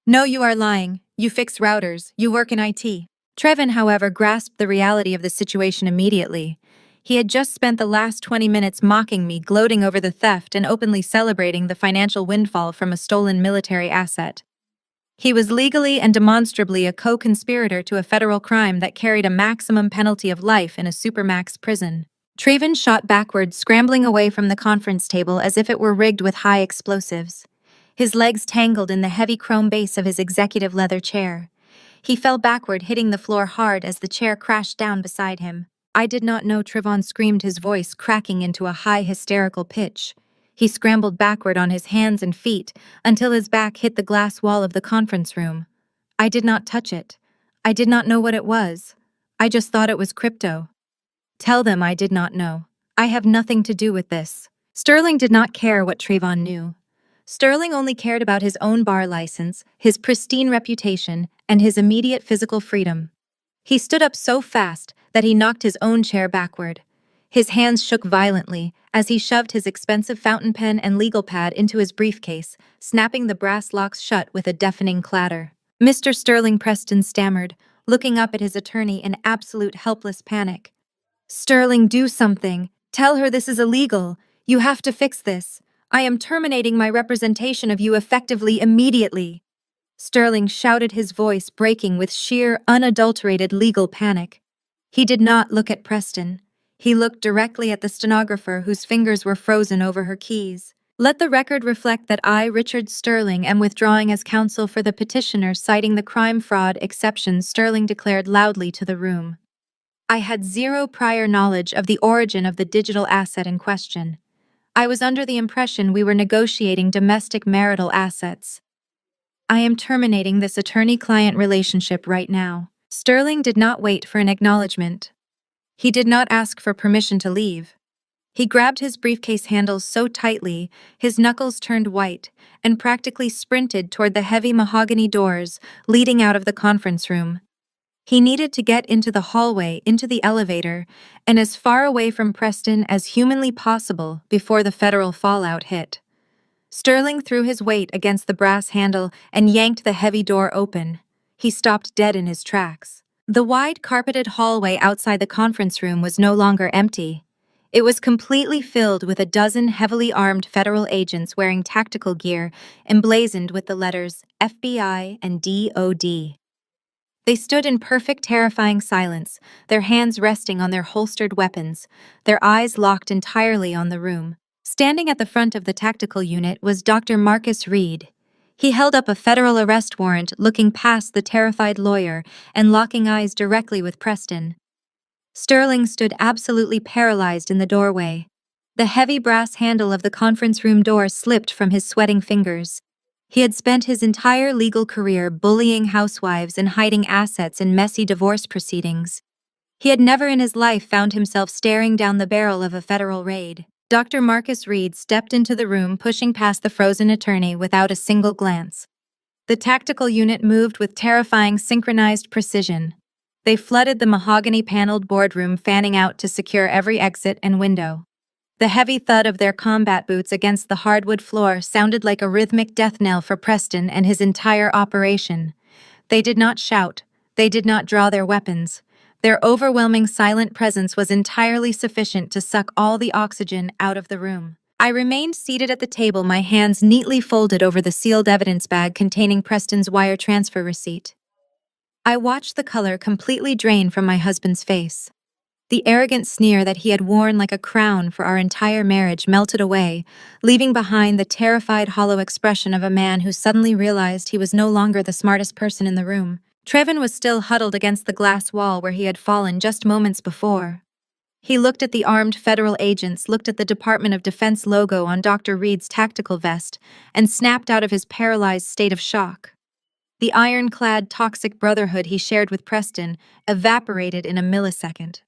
"No, you are lying. You fix routers. You work in IT." Trevin, however, grasped the reality of the situation immediately. He had just spent the last 20 minutes mocking me, gloating over the theft, and openly celebrating the financial windfall from a stolen military asset. He was legally and demonstrably a co-conspirator to a federal crime that carried a maximum penalty of life in a supermax prison. Trevin shot backward, scrambling away from the conference table as if it were rigged with high explosives. His legs tangled in the heavy chrome base of his executive leather chair. He fell backward, hitting the floor hard as the chair crashed down beside him. "I did not know," Trevon screamed, his voice cracking into a high, hysterical pitch. He scrambled backward on his hands and feet until his back hit the glass wall of the conference room. "I did not touch it. I did not know what it was. I just thought it was crypto." "Tell them I did not know. I have nothing to do with this." Sterling did not care what Trevon knew. Sterling only cared about his own bar license, his pristine reputation, and his immediate physical freedom. He stood up so fast that he knocked his own chair backward. His hands shook violently as he shoved his expensive fountain pen and legal pad into his briefcase, snapping the brass locks shut with a deafening clatter. "Mr. Sterling," Preston stammered, looking up at his attorney in absolute helpless panic. "Sterling, do something. Tell her this is illegal. You have to fix this. I am terminating my representation of you effectively immediately." Sterling shouted, his voice breaking with sheer, unadulterated legal panic. He did not look at Preston. He looked directly at the stenographer, whose fingers were frozen over her keys. "Let the record reflect that I, Richard Sterling, am withdrawing as counsel for the petitioner, citing the crime fraud exception," Sterling declared loudly to the room. "I had zero prior knowledge of the origin of the digital asset in question. I was under the impression we were negotiating domestic marital assets. I am terminating this attorney-client relationship right now." Sterling did not wait for an acknowledgement. He did not ask for permission to leave. He grabbed his briefcase handles so tightly, his knuckles turned white, and practically sprinted toward the heavy mahogany doors leading out of the conference room. He needed to get into the hallway, into the elevator, and as far away from Preston as humanly possible before the federal fallout hit. Sterling threw his weight against the brass handle and yanked the heavy door open. He stopped dead in his tracks. The wide carpeted hallway outside the conference room was no longer empty. It was completely filled with a dozen heavily armed federal agents wearing tactical gear emblazoned with the letters FBI and DOD. They stood in perfect, terrifying silence, their hands resting on their holstered weapons, their eyes locked entirely on the room. Standing at the front of the tactical unit was Dr. Marcus Reed. He held up a federal arrest warrant, looking past the terrified lawyer and locking eyes directly with Preston. Sterling stood absolutely paralyzed in the doorway. The heavy brass handle of the conference room door slipped from his sweating fingers. He had spent his entire legal career bullying housewives and hiding assets in messy divorce proceedings. He had never in his life found himself staring down the barrel of a federal raid. Dr. Marcus Reed stepped into the room, pushing past the frozen attorney without a single glance. The tactical unit moved with terrifying synchronized precision. They flooded the mahogany-paneled boardroom, fanning out to secure every exit and window. The heavy thud of their combat boots against the hardwood floor sounded like a rhythmic death knell for Preston and his entire operation. They did not shout. They did not draw their weapons. Their overwhelming silent presence was entirely sufficient to suck all the oxygen out of the room. I remained seated at the table, my hands neatly folded over the sealed evidence bag containing Preston's wire transfer receipt. I watched the color completely drain from my husband's face. The arrogant sneer that he had worn like a crown for our entire marriage melted away, leaving behind the terrified, hollow expression of a man who suddenly realized he was no longer the smartest person in the room. Trevin was still huddled against the glass wall where he had fallen just moments before. He looked at the armed federal agents, looked at the Department of Defense logo on Dr. Reed's tactical vest, and snapped out of his paralyzed state of shock. The ironclad toxic brotherhood he shared with Preston evaporated in a millisecond.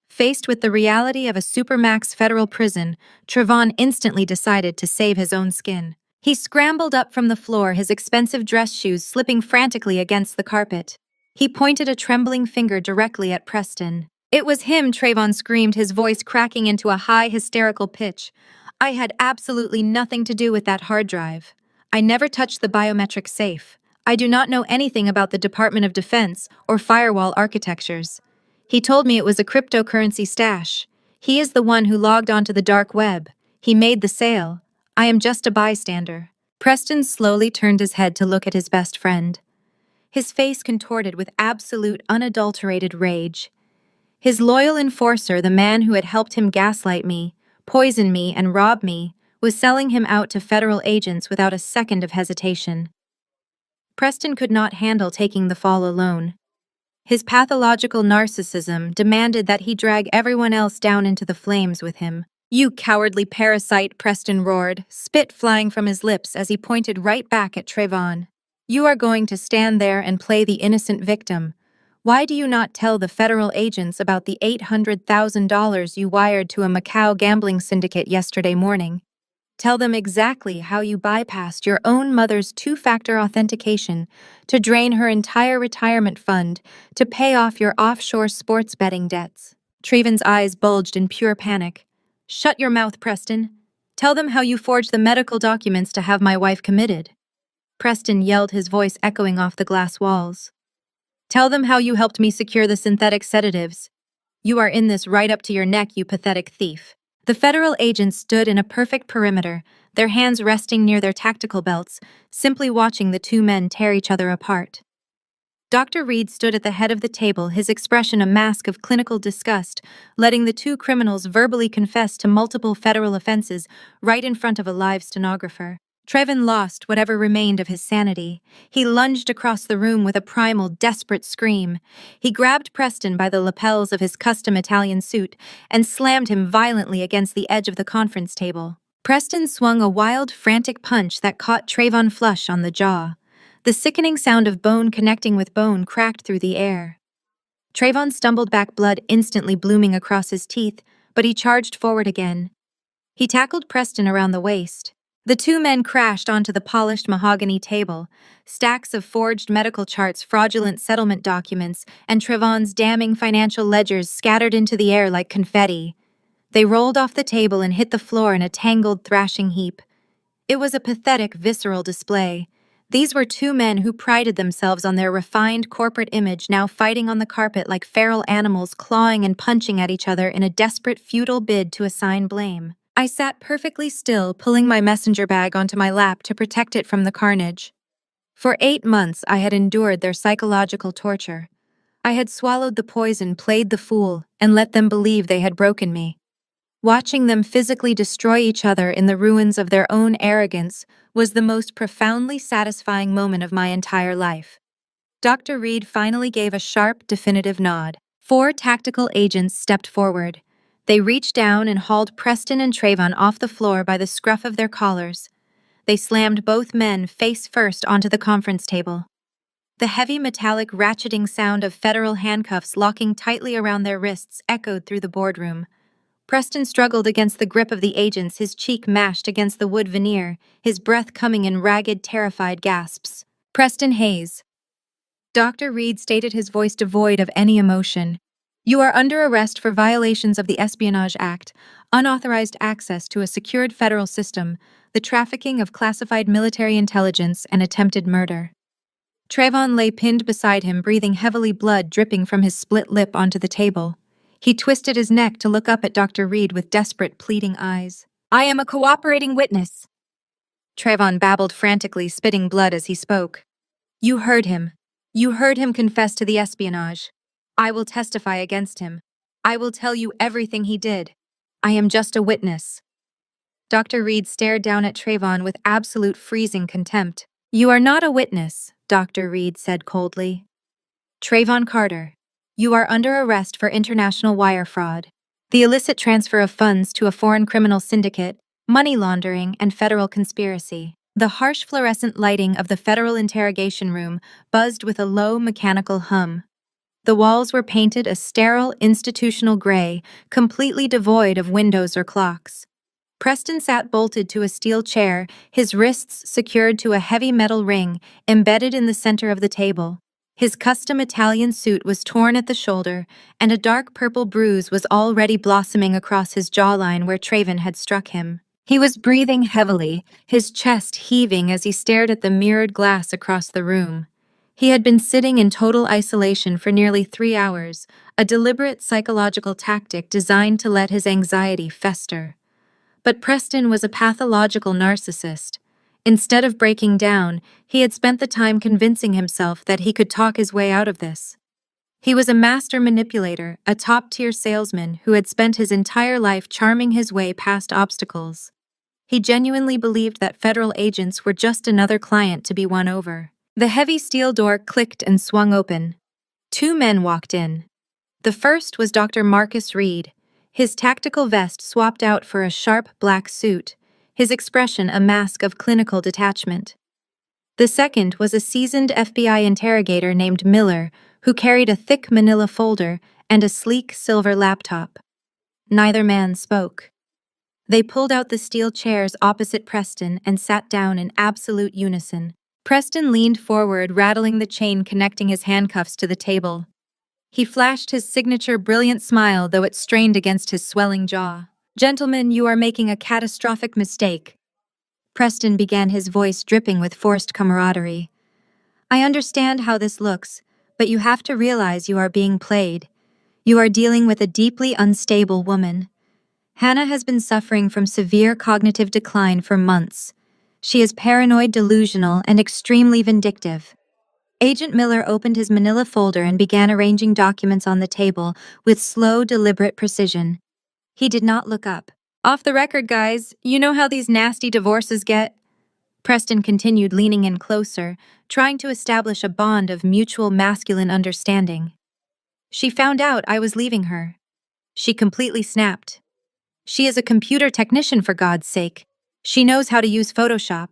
Faced with the reality of a supermax federal prison, Trevon instantly decided to save his own skin. He scrambled up from the floor, his expensive dress shoes slipping frantically against the carpet. He pointed a trembling finger directly at Preston. "It was him," Trayvon screamed, his voice cracking into a high, hysterical pitch. "I had absolutely nothing to do with that hard drive. I never touched the biometric safe. I do not know anything about the Department of Defense or firewall architectures. He told me it was a cryptocurrency stash. He is the one who logged onto the dark web. He made the sale. I am just a bystander." Preston slowly turned his head to look at his best friend. His face contorted with absolute, unadulterated rage. His loyal enforcer, the man who had helped him gaslight me, poison me, and rob me, was selling him out to federal agents without a second of hesitation. Preston could not handle taking the fall alone. His pathological narcissism demanded that he drag everyone else down into the flames with him. "You cowardly parasite," Preston roared, spit flying from his lips as he pointed right back at Trayvon. "You are going to stand there and play the innocent victim. Why do you not tell the federal agents about the $800,000 you wired to a Macau gambling syndicate yesterday morning? Tell them exactly how you bypassed your own mother's two-factor authentication to drain her entire retirement fund to pay off your offshore sports betting debts." Trayvon's eyes bulged in pure panic. "Shut your mouth, Preston. Tell them how you forged the medical documents to have my wife committed." Preston yelled, his voice echoing off the glass walls. "Tell them how you helped me secure the synthetic sedatives. You are in this right up to your neck, you pathetic thief." The federal agents stood in a perfect perimeter, their hands resting near their tactical belts, simply watching the two men tear each other apart. Dr. Reed stood at the head of the table, his expression a mask of clinical disgust, letting the two criminals verbally confess to multiple federal offenses right in front of a live stenographer. Trevin lost whatever remained of his sanity. He lunged across the room with a primal, desperate scream. He grabbed Preston by the lapels of his custom Italian suit and slammed him violently against the edge of the conference table. Preston swung a wild, frantic punch that caught Trayvon flush on the jaw. The sickening sound of bone connecting with bone cracked through the air. Trayvon stumbled back, blood instantly blooming across his teeth, but he charged forward again. He tackled Preston around the waist. The two men crashed onto the polished mahogany table, stacks of forged medical charts, fraudulent settlement documents, and Trayvon's damning financial ledgers scattered into the air like confetti. They rolled off the table and hit the floor in a tangled, thrashing heap. It was a pathetic, visceral display. These were two men who prided themselves on their refined corporate image, now fighting on the carpet like feral animals, clawing and punching at each other in a desperate, futile bid to assign blame. I sat perfectly still, pulling my messenger bag onto my lap to protect it from the carnage. For 8 months, I had endured their psychological torture. I had swallowed the poison, played the fool, and let them believe they had broken me. Watching them physically destroy each other in the ruins of their own arrogance was the most profoundly satisfying moment of my entire life. Dr. Reed finally gave a sharp, definitive nod. 4 tactical agents stepped forward. They reached down and hauled Preston and Trayvon off the floor by the scruff of their collars. They slammed both men face first onto the conference table. The heavy metallic ratcheting sound of federal handcuffs locking tightly around their wrists echoed through the boardroom. Preston struggled against the grip of the agents, his cheek mashed against the wood veneer, his breath coming in ragged, terrified gasps. Preston Hayes. Dr. Reed stated, his voice devoid of any emotion. You are under arrest for violations of the Espionage Act, unauthorized access to a secured federal system, the trafficking of classified military intelligence, and attempted murder. Trayvon lay pinned beside him, breathing heavily, blood dripping from his split lip onto the table. He twisted his neck to look up at Dr. Reed with desperate, pleading eyes. I am a cooperating witness. Trayvon babbled frantically, spitting blood as he spoke. You heard him. You heard him confess to the espionage. I will testify against him. I will tell you everything he did. I am just a witness. Dr. Reed stared down at Trayvon with absolute freezing contempt. You are not a witness, Dr. Reed said coldly. Trayvon Carter, you are under arrest for international wire fraud, the illicit transfer of funds to a foreign criminal syndicate, money laundering, and federal conspiracy. The harsh fluorescent lighting of the federal interrogation room buzzed with a low mechanical hum. The walls were painted a sterile, institutional gray, completely devoid of windows or clocks. Preston sat bolted to a steel chair, his wrists secured to a heavy metal ring embedded in the center of the table. His custom Italian suit was torn at the shoulder, and a dark purple bruise was already blossoming across his jawline where Trayvon had struck him. He was breathing heavily, his chest heaving as he stared at the mirrored glass across the room. He had been sitting in total isolation for nearly 3 hours, a deliberate psychological tactic designed to let his anxiety fester. But Preston was a pathological narcissist. Instead of breaking down, he had spent the time convincing himself that he could talk his way out of this. He was a master manipulator, a top-tier salesman who had spent his entire life charming his way past obstacles. He genuinely believed that federal agents were just another client to be won over. The heavy steel door clicked and swung open. 2 men walked in. The first was Dr. Marcus Reed, his tactical vest swapped out for a sharp black suit, his expression a mask of clinical detachment. The second was a seasoned FBI interrogator named Miller, who carried a thick manila folder and a sleek silver laptop. Neither man spoke. They pulled out the steel chairs opposite Preston and sat down in absolute unison. Preston leaned forward, rattling the chain connecting his handcuffs to the table. He flashed his signature brilliant smile, though it strained against his swelling jaw. Gentlemen, you are making a catastrophic mistake. Preston began, his voice dripping with forced camaraderie. I understand how this looks, but you have to realize you are being played. You are dealing with a deeply unstable woman. Hannah has been suffering from severe cognitive decline for months. She is paranoid, delusional, and extremely vindictive. Agent Miller opened his manila folder and began arranging documents on the table with slow, deliberate precision. He did not look up. Off the record, guys, you know how these nasty divorces get? Preston continued, leaning in closer, trying to establish a bond of mutual masculine understanding. She found out I was leaving her. She completely snapped. She is a computer technician, for God's sake. She knows how to use Photoshop.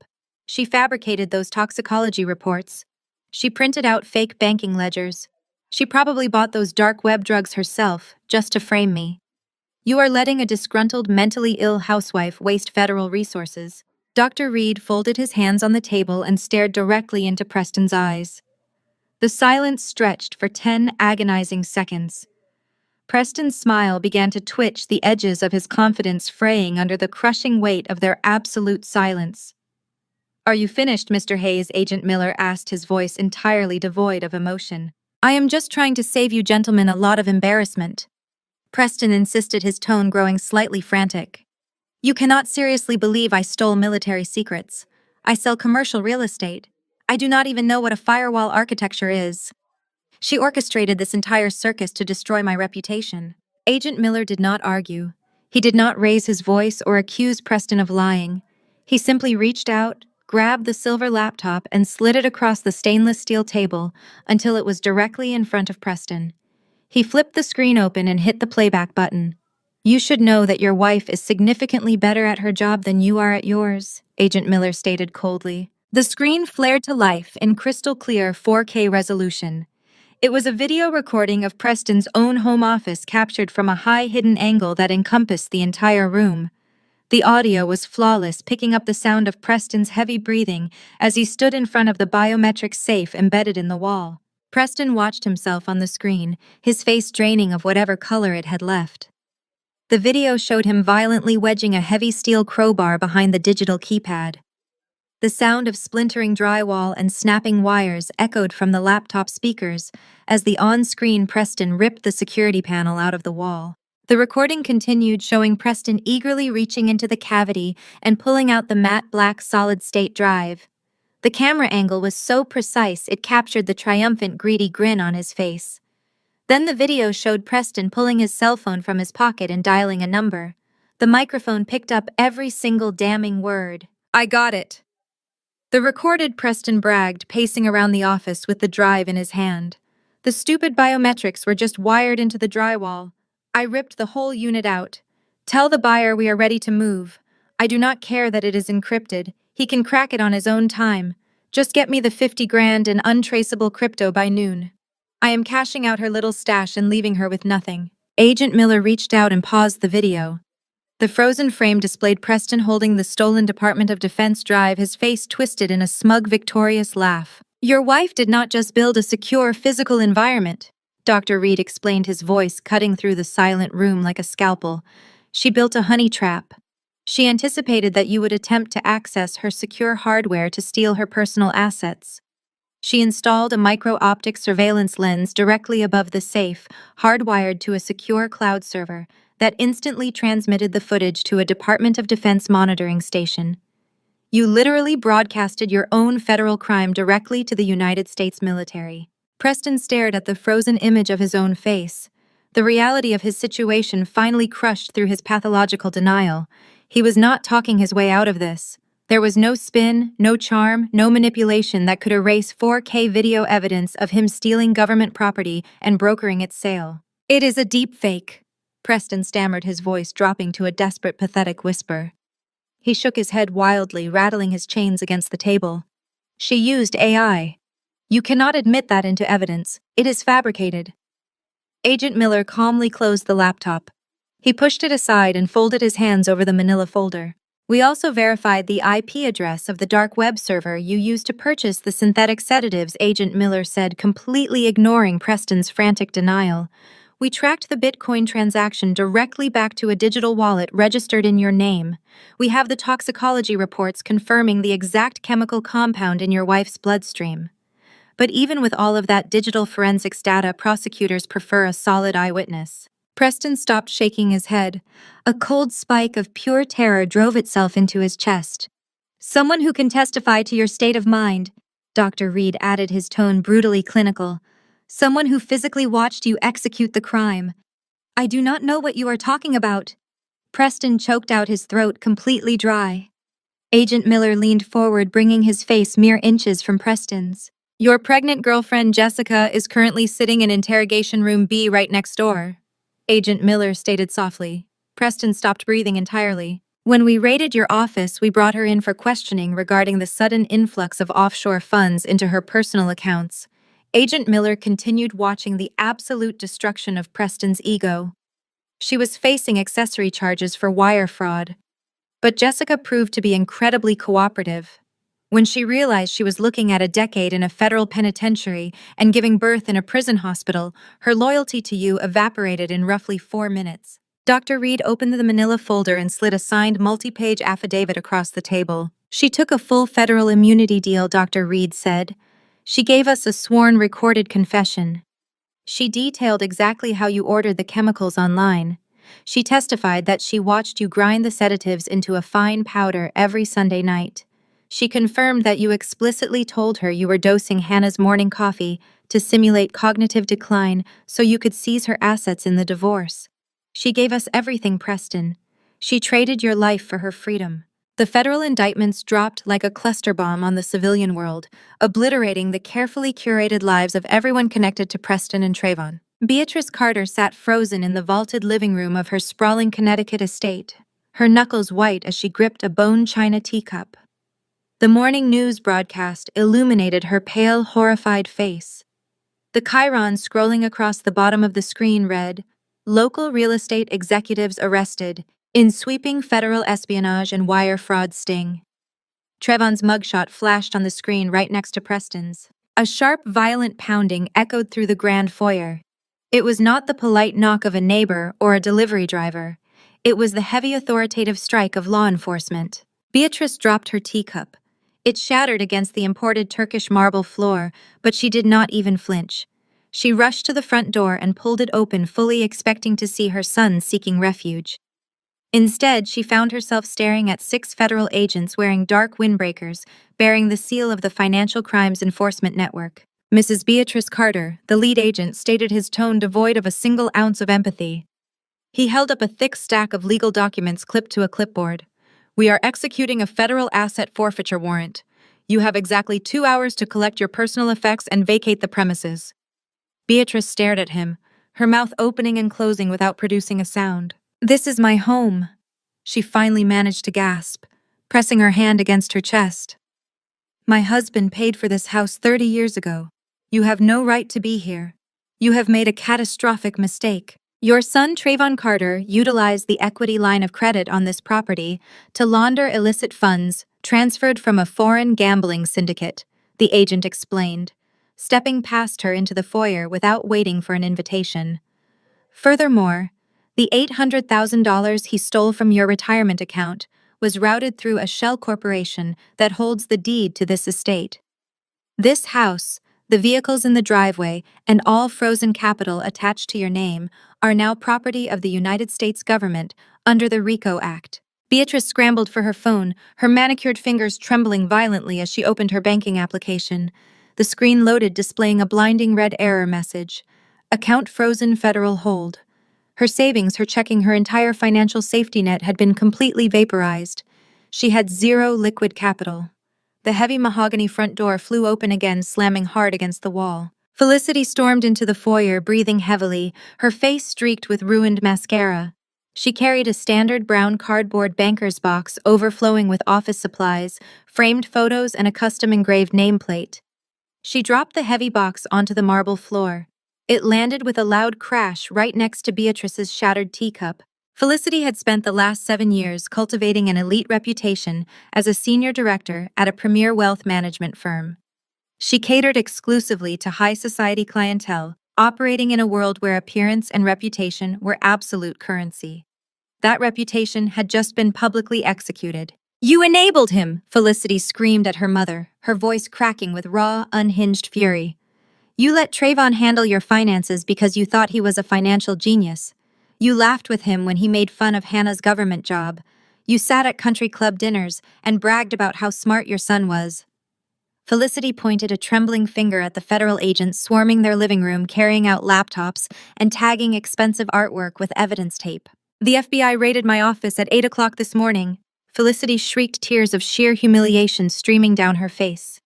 She fabricated those toxicology reports. She printed out fake banking ledgers. She probably bought those dark web drugs herself, just to frame me. You are letting a disgruntled, mentally ill housewife waste federal resources. Dr. Reed folded his hands on the table and stared directly into Preston's eyes. The silence stretched for 10 agonizing seconds. Preston's smile began to twitch, the edges of his confidence fraying under the crushing weight of their absolute silence. Are you finished, Mr. Hayes? Agent Miller asked, his voice entirely devoid of emotion. I am just trying to save you gentlemen a lot of embarrassment. Preston insisted, his tone growing slightly frantic. You cannot seriously believe I stole military secrets. I sell commercial real estate. I do not even know what a firewall architecture is. She orchestrated this entire circus to destroy my reputation. Agent Miller did not argue. He did not raise his voice or accuse Preston of lying. He simply reached out, grabbed the silver laptop, and slid it across the stainless steel table until it was directly in front of Preston. He flipped the screen open and hit the playback button. "You should know that your wife is significantly better at her job than you are at yours," Agent Miller stated coldly. The screen flared to life in crystal clear 4K resolution. It was a video recording of Preston's own home office captured from a high hidden angle that encompassed the entire room. The audio was flawless, picking up the sound of Preston's heavy breathing as he stood in front of the biometric safe embedded in the wall. Preston watched himself on the screen, his face draining of whatever color it had left. The video showed him violently wedging a heavy steel crowbar behind the digital keypad. The sound of splintering drywall and snapping wires echoed from the laptop speakers as the on-screen Preston ripped the security panel out of the wall. The recording continued, showing Preston eagerly reaching into the cavity and pulling out the matte black solid-state drive. The camera angle was so precise it captured the triumphant, greedy grin on his face. Then the video showed Preston pulling his cell phone from his pocket and dialing a number. The microphone picked up every single damning word. "I got it." The recorded Preston bragged, pacing around the office with the drive in his hand. "The stupid biometrics were just wired into the drywall. I ripped the whole unit out. Tell the buyer we are ready to move. I do not care that it is encrypted. He can crack it on his own time. Just get me the 50 grand in untraceable crypto by noon. I am cashing out her little stash and leaving her with nothing." Agent Miller reached out and paused the video. The frozen frame displayed Preston holding the stolen Department of Defense drive, his face twisted in a smug, victorious laugh. "Your wife did not just build a secure physical environment," Dr. Reed explained, his voice cutting through the silent room like a scalpel. "She built a honey trap. She anticipated that you would attempt to access her secure hardware to steal her personal assets. She installed a micro-optic surveillance lens directly above the safe, hardwired to a secure cloud server, that instantly transmitted the footage to a Department of Defense monitoring station. You literally broadcasted your own federal crime directly to the United States military." Preston stared at the frozen image of his own face. The reality of his situation finally crushed through his pathological denial. He was not talking his way out of this. There was no spin, no charm, no manipulation that could erase 4K video evidence of him stealing government property and brokering its sale. "It is a deep fake," Preston stammered, his voice dropping to a desperate, pathetic whisper. He shook his head wildly, rattling his chains against the table. "She used AI. You cannot admit that into evidence. It is fabricated." Agent Miller calmly closed the laptop. He pushed it aside and folded his hands over the manila folder. "We also verified the IP address of the dark web server you used to purchase the synthetic sedatives," Agent Miller said, completely ignoring Preston's frantic denial. "We tracked the Bitcoin transaction directly back to a digital wallet registered in your name. We have the toxicology reports confirming the exact chemical compound in your wife's bloodstream. But even with all of that digital forensics data, prosecutors prefer a solid eyewitness." Preston stopped shaking his head. A cold spike of pure terror drove itself into his chest. "Someone who can testify to your state of mind," Dr. Reed added, his tone brutally clinical. "Someone who physically watched you execute the crime." "I do not know what you are talking about." Preston choked out, his throat completely dry. Agent Miller leaned forward, bringing his face mere inches from Preston's. "Your pregnant girlfriend Jessica is currently sitting in interrogation room B right next door," Agent Miller stated softly. Preston stopped breathing entirely. "When we raided your office, we brought her in for questioning regarding the sudden influx of offshore funds into her personal accounts." Agent Miller continued, watching the absolute destruction of Preston's ego. She was facing accessory charges for wire fraud. But Jessica proved to be incredibly cooperative. When she realized she was looking at a decade in a federal penitentiary and giving birth in a prison hospital, her loyalty to you evaporated in roughly 4 minutes. Dr. Reed opened the manila folder and slid a signed multi-page affidavit across the table. "She took a full federal immunity deal," Dr. Reed said. "She gave us a sworn recorded confession. She detailed exactly how you ordered the chemicals online. She testified that she watched you grind the sedatives into a fine powder every Sunday night. She confirmed that you explicitly told her you were dosing Hannah's morning coffee to simulate cognitive decline so you could seize her assets in the divorce. She gave us everything, Preston. She traded your life for her freedom. The federal indictments dropped like a cluster bomb on the civilian world, obliterating the carefully curated lives of everyone connected to Preston and Trayvon. Beatrice Carter sat frozen in the vaulted living room of her sprawling Connecticut estate, her knuckles white as she gripped a bone china teacup. The morning news broadcast illuminated her pale, horrified face. The chyron scrolling across the bottom of the screen read, "Local real estate executives arrested in sweeping federal espionage and wire fraud sting." Trevon's mugshot flashed on the screen right next to Preston's. A sharp, violent pounding echoed through the grand foyer. It was not the polite knock of a neighbor or a delivery driver. It was the heavy, authoritative strike of law enforcement. Beatrice dropped her teacup. It shattered against the imported Turkish marble floor, but she did not even flinch. She rushed to the front door and pulled it open, fully expecting to see her son seeking refuge. Instead, she found herself staring at 6 federal agents wearing dark windbreakers, bearing the seal of the Financial Crimes Enforcement Network. Mrs. Beatrice Carter, the lead agent, stated, his tone devoid of a single ounce of empathy. He held up a thick stack of legal documents clipped to a clipboard. "We are executing a federal asset forfeiture warrant. You have exactly 2 hours to collect your personal effects and vacate the premises." Beatrice stared at him, her mouth opening and closing without producing a sound. "This is my home," she finally managed to gasp, pressing her hand against her chest. "My husband paid for this house 30 years ago. You have no right to be here. You have made a catastrophic mistake. Your son, Trayvon Carter, utilized the equity line of credit on this property to launder illicit funds transferred from a foreign gambling syndicate," the agent explained, stepping past her into the foyer without waiting for an invitation. "Furthermore, the $800,000 he stole from your retirement account was routed through a shell corporation that holds the deed to this estate. This house, the vehicles in the driveway, and all frozen capital attached to your name are now property of the United States government under the RICO Act." Beatrice scrambled for her phone, her manicured fingers trembling violently as she opened her banking application. The screen loaded, displaying a blinding red error message. "Account frozen, federal hold." Her savings, her checking, her entire financial safety net had been completely vaporized. She had zero liquid capital. The heavy mahogany front door flew open again, slamming hard against the wall. Felicity stormed into the foyer, breathing heavily, her face streaked with ruined mascara. She carried a standard brown cardboard banker's box overflowing with office supplies, framed photos, and a custom-engraved nameplate. She dropped the heavy box onto the marble floor. It landed with a loud crash right next to Beatrice's shattered teacup. Felicity had spent the last 7 years cultivating an elite reputation as a senior director at a premier wealth management firm. She catered exclusively to high society clientele, operating in a world where appearance and reputation were absolute currency. That reputation had just been publicly executed. "You enabled him!" Felicity screamed at her mother, her voice cracking with raw, unhinged fury. "You let Trayvon handle your finances because you thought he was a financial genius. You laughed with him when he made fun of Hannah's government job. You sat at country club dinners and bragged about how smart your son was." Felicity pointed a trembling finger at the federal agents swarming their living room, carrying out laptops and tagging expensive artwork with evidence tape. "The FBI raided my office at 8 o'clock this morning." Felicity shrieked, tears of sheer humiliation streaming down her face.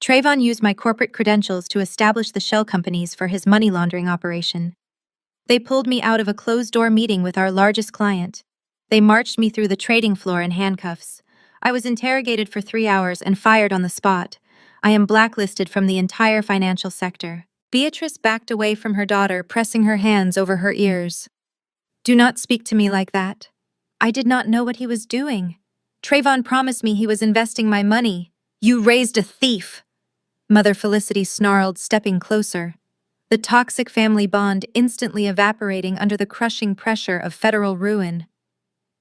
"Trayvon used my corporate credentials to establish the shell companies for his money laundering operation. They pulled me out of a closed-door meeting with our largest client. They marched me through the trading floor in handcuffs. I was interrogated for 3 hours and fired on the spot. I am blacklisted from the entire financial sector." Beatrice backed away from her daughter, pressing her hands over her ears. "Do not speak to me like that. I did not know what he was doing. Trayvon promised me he was investing my money. You raised a thief!" Mother Felicity snarled, stepping closer. The toxic family bond instantly evaporating under the crushing pressure of federal ruin.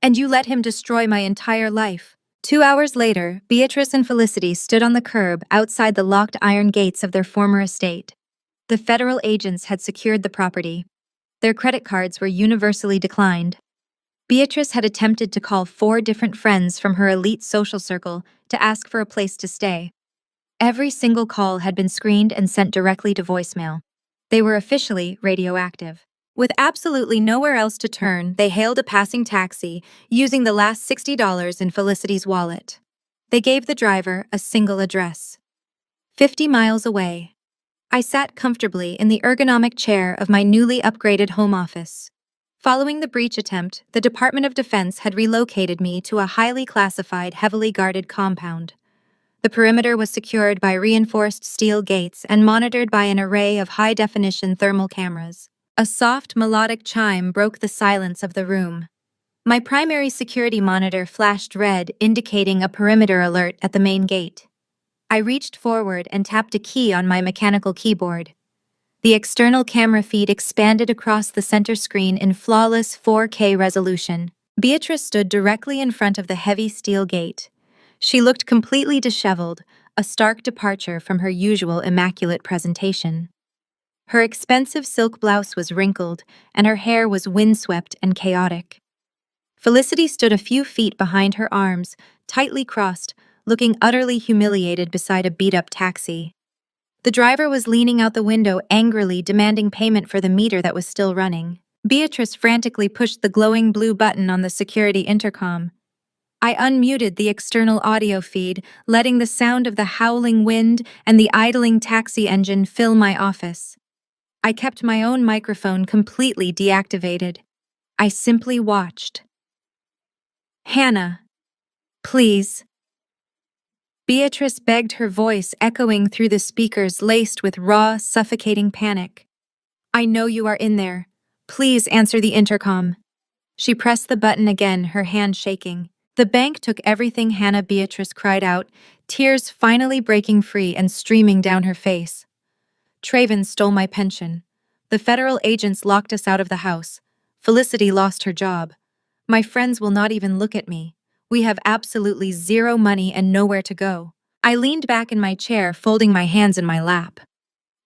"And you let him destroy my entire life." 2 hours later, Beatrice and Felicity stood on the curb outside the locked iron gates of their former estate. The federal agents had secured the property. Their credit cards were universally declined. Beatrice had attempted to call 4 different friends from her elite social circle to ask for a place to stay. Every single call had been screened and sent directly to voicemail. They were officially radioactive. With absolutely nowhere else to turn, they hailed a passing taxi, using the last $60 in Felicity's wallet. They gave the driver a single address. 50 miles away. I sat comfortably in the ergonomic chair of my newly upgraded home office. Following the breach attempt, the Department of Defense had relocated me to a highly classified, heavily guarded compound. The perimeter was secured by reinforced steel gates and monitored by an array of high-definition thermal cameras. A soft, melodic chime broke the silence of the room. My primary security monitor flashed red, indicating a perimeter alert at the main gate. I reached forward and tapped a key on my mechanical keyboard. The external camera feed expanded across the center screen in flawless 4K resolution. Beatrice stood directly in front of the heavy steel gate. She looked completely disheveled, a stark departure from her usual immaculate presentation. Her expensive silk blouse was wrinkled, and her hair was windswept and chaotic. Felicity stood a few feet behind her arms, tightly crossed, looking utterly humiliated beside a beat-up taxi. The driver was leaning out the window angrily, demanding payment for the meter that was still running. Beatrice frantically pushed the glowing blue button on the security intercom. I unmuted the external audio feed, letting the sound of the howling wind and the idling taxi engine fill my office. I kept my own microphone completely deactivated. I simply watched. "Hannah, please." Beatrice begged, her voice echoing through the speakers laced with raw, suffocating panic. "I know you are in there. Please answer the intercom." She pressed the button again, her hand shaking. "The bank took everything," Hannah, Beatrice cried out, tears finally breaking free and streaming down her face. "Traven stole my pension. The federal agents locked us out of the house. Felicity lost her job. My friends will not even look at me. We have absolutely zero money and nowhere to go." I leaned back in my chair, folding my hands in my lap.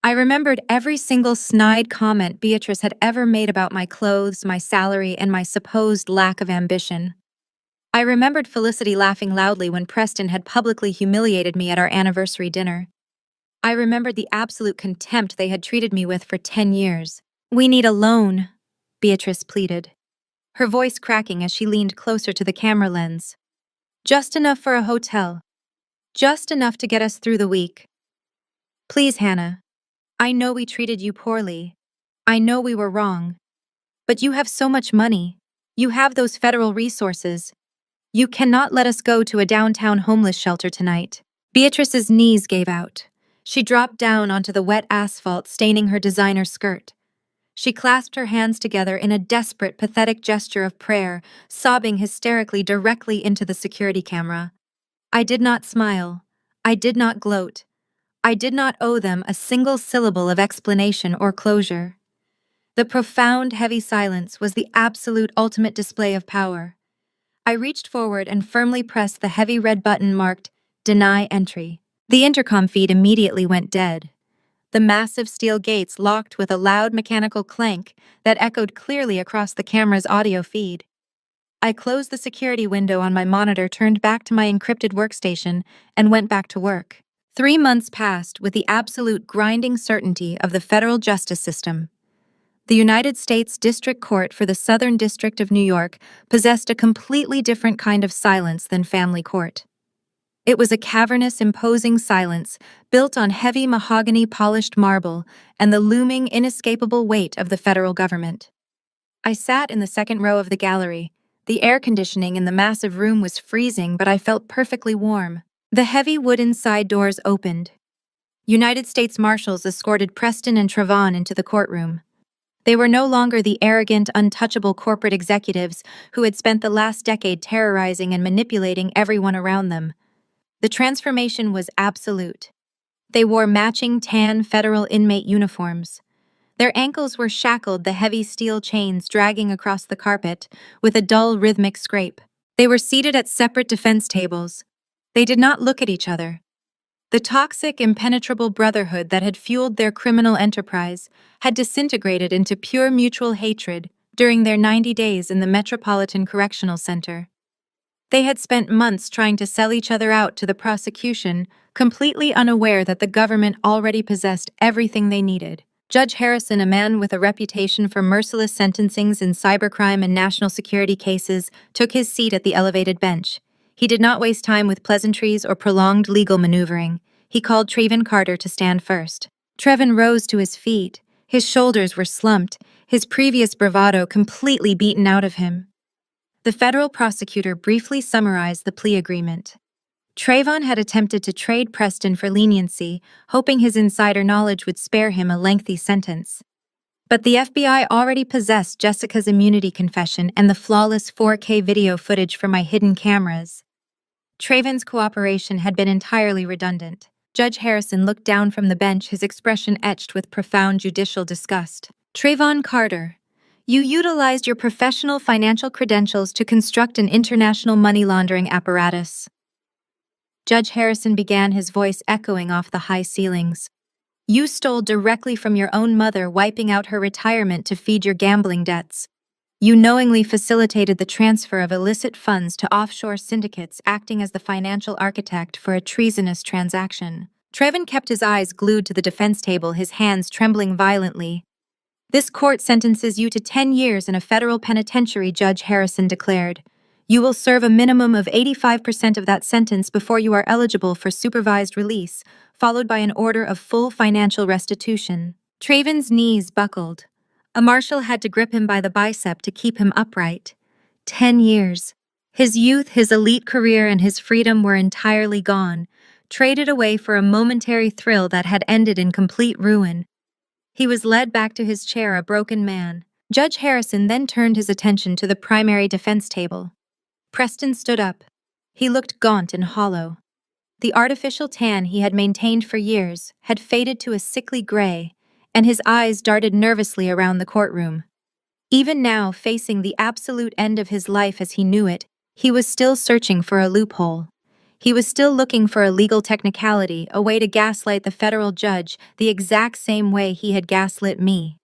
I remembered every single snide comment Beatrice had ever made about my clothes, my salary, and my supposed lack of ambition. I remembered Felicity laughing loudly when Preston had publicly humiliated me at our anniversary dinner. I remembered the absolute contempt they had treated me with for 10 years. "We need a loan," Beatrice pleaded, her voice cracking as she leaned closer to the camera lens. "Just enough for a hotel. Just enough to get us through the week. Please, Hannah. I know we treated you poorly. I know we were wrong. But you have so much money. You have those federal resources. You cannot let us go to a downtown homeless shelter tonight." Beatrice's knees gave out. She dropped down onto the wet asphalt, staining her designer skirt. She clasped her hands together in a desperate, pathetic gesture of prayer, sobbing hysterically directly into the security camera. I did not smile. I did not gloat. I did not owe them a single syllable of explanation or closure. The profound, heavy silence was the absolute ultimate display of power. I reached forward and firmly pressed the heavy red button marked "Deny Entry." The intercom feed immediately went dead. The massive steel gates locked with a loud mechanical clank that echoed clearly across the camera's audio feed. I closed the security window on my monitor, turned back to my encrypted workstation, and went back to work. 3 months passed with the absolute grinding certainty of the federal justice system. The United States District Court for the Southern District of New York possessed a completely different kind of silence than family court. It was a cavernous, imposing silence built on heavy mahogany polished marble and the looming, inescapable weight of the federal government. I sat in the second row of the gallery. The air conditioning in the massive room was freezing, but I felt perfectly warm. The heavy wooden side doors opened. United States Marshals escorted Preston and Trevon into the courtroom. They were no longer the arrogant, untouchable corporate executives who had spent the last decade terrorizing and manipulating everyone around them. The transformation was absolute. They wore matching tan federal inmate uniforms. Their ankles were shackled, the heavy steel chains dragging across the carpet with a dull, rhythmic scrape. They were seated at separate defense tables. They did not look at each other. The toxic, impenetrable brotherhood that had fueled their criminal enterprise had disintegrated into pure mutual hatred during their 90 days in the Metropolitan Correctional Center. They had spent months trying to sell each other out to the prosecution, completely unaware that the government already possessed everything they needed. Judge Harrison, a man with a reputation for merciless sentencings in cybercrime and national security cases, took his seat at the elevated bench. He did not waste time with pleasantries or prolonged legal maneuvering. He called Trayvon Carter to stand first. Trevin rose to his feet. His shoulders were slumped, his previous bravado completely beaten out of him. The federal prosecutor briefly summarized the plea agreement. Trayvon had attempted to trade Preston for leniency, hoping his insider knowledge would spare him a lengthy sentence. But the FBI already possessed Jessica's immunity confession and the flawless 4K video footage from my hidden cameras. Trayvon's cooperation had been entirely redundant. Judge Harrison looked down from the bench, his expression etched with profound judicial disgust. Trayvon Carter, you utilized your professional financial credentials to construct an international money laundering apparatus. Judge Harrison began, his voice echoing off the high ceilings. You stole directly from your own mother, wiping out her retirement to feed your gambling debts. You knowingly facilitated the transfer of illicit funds to offshore syndicates, acting as the financial architect for a treasonous transaction. Trevin kept his eyes glued to the defense table, his hands trembling violently. This court sentences you to 10 years in a federal penitentiary, Judge Harrison declared. You will serve a minimum of 85% of that sentence before you are eligible for supervised release, followed by an order of full financial restitution. Trayvon's knees buckled. A marshal had to grip him by the bicep to keep him upright. 10 years. His youth, his elite career, and his freedom were entirely gone, traded away for a momentary thrill that had ended in complete ruin. He was led back to his chair, a broken man. Judge Harrison then turned his attention to the primary defense table. Preston stood up. He looked gaunt and hollow. The artificial tan he had maintained for years had faded to a sickly gray, and his eyes darted nervously around the courtroom. Even now, facing the absolute end of his life as he knew it, he was still searching for a loophole. He was still looking for a legal technicality, a way to gaslight the federal judge the exact same way he had gaslit me.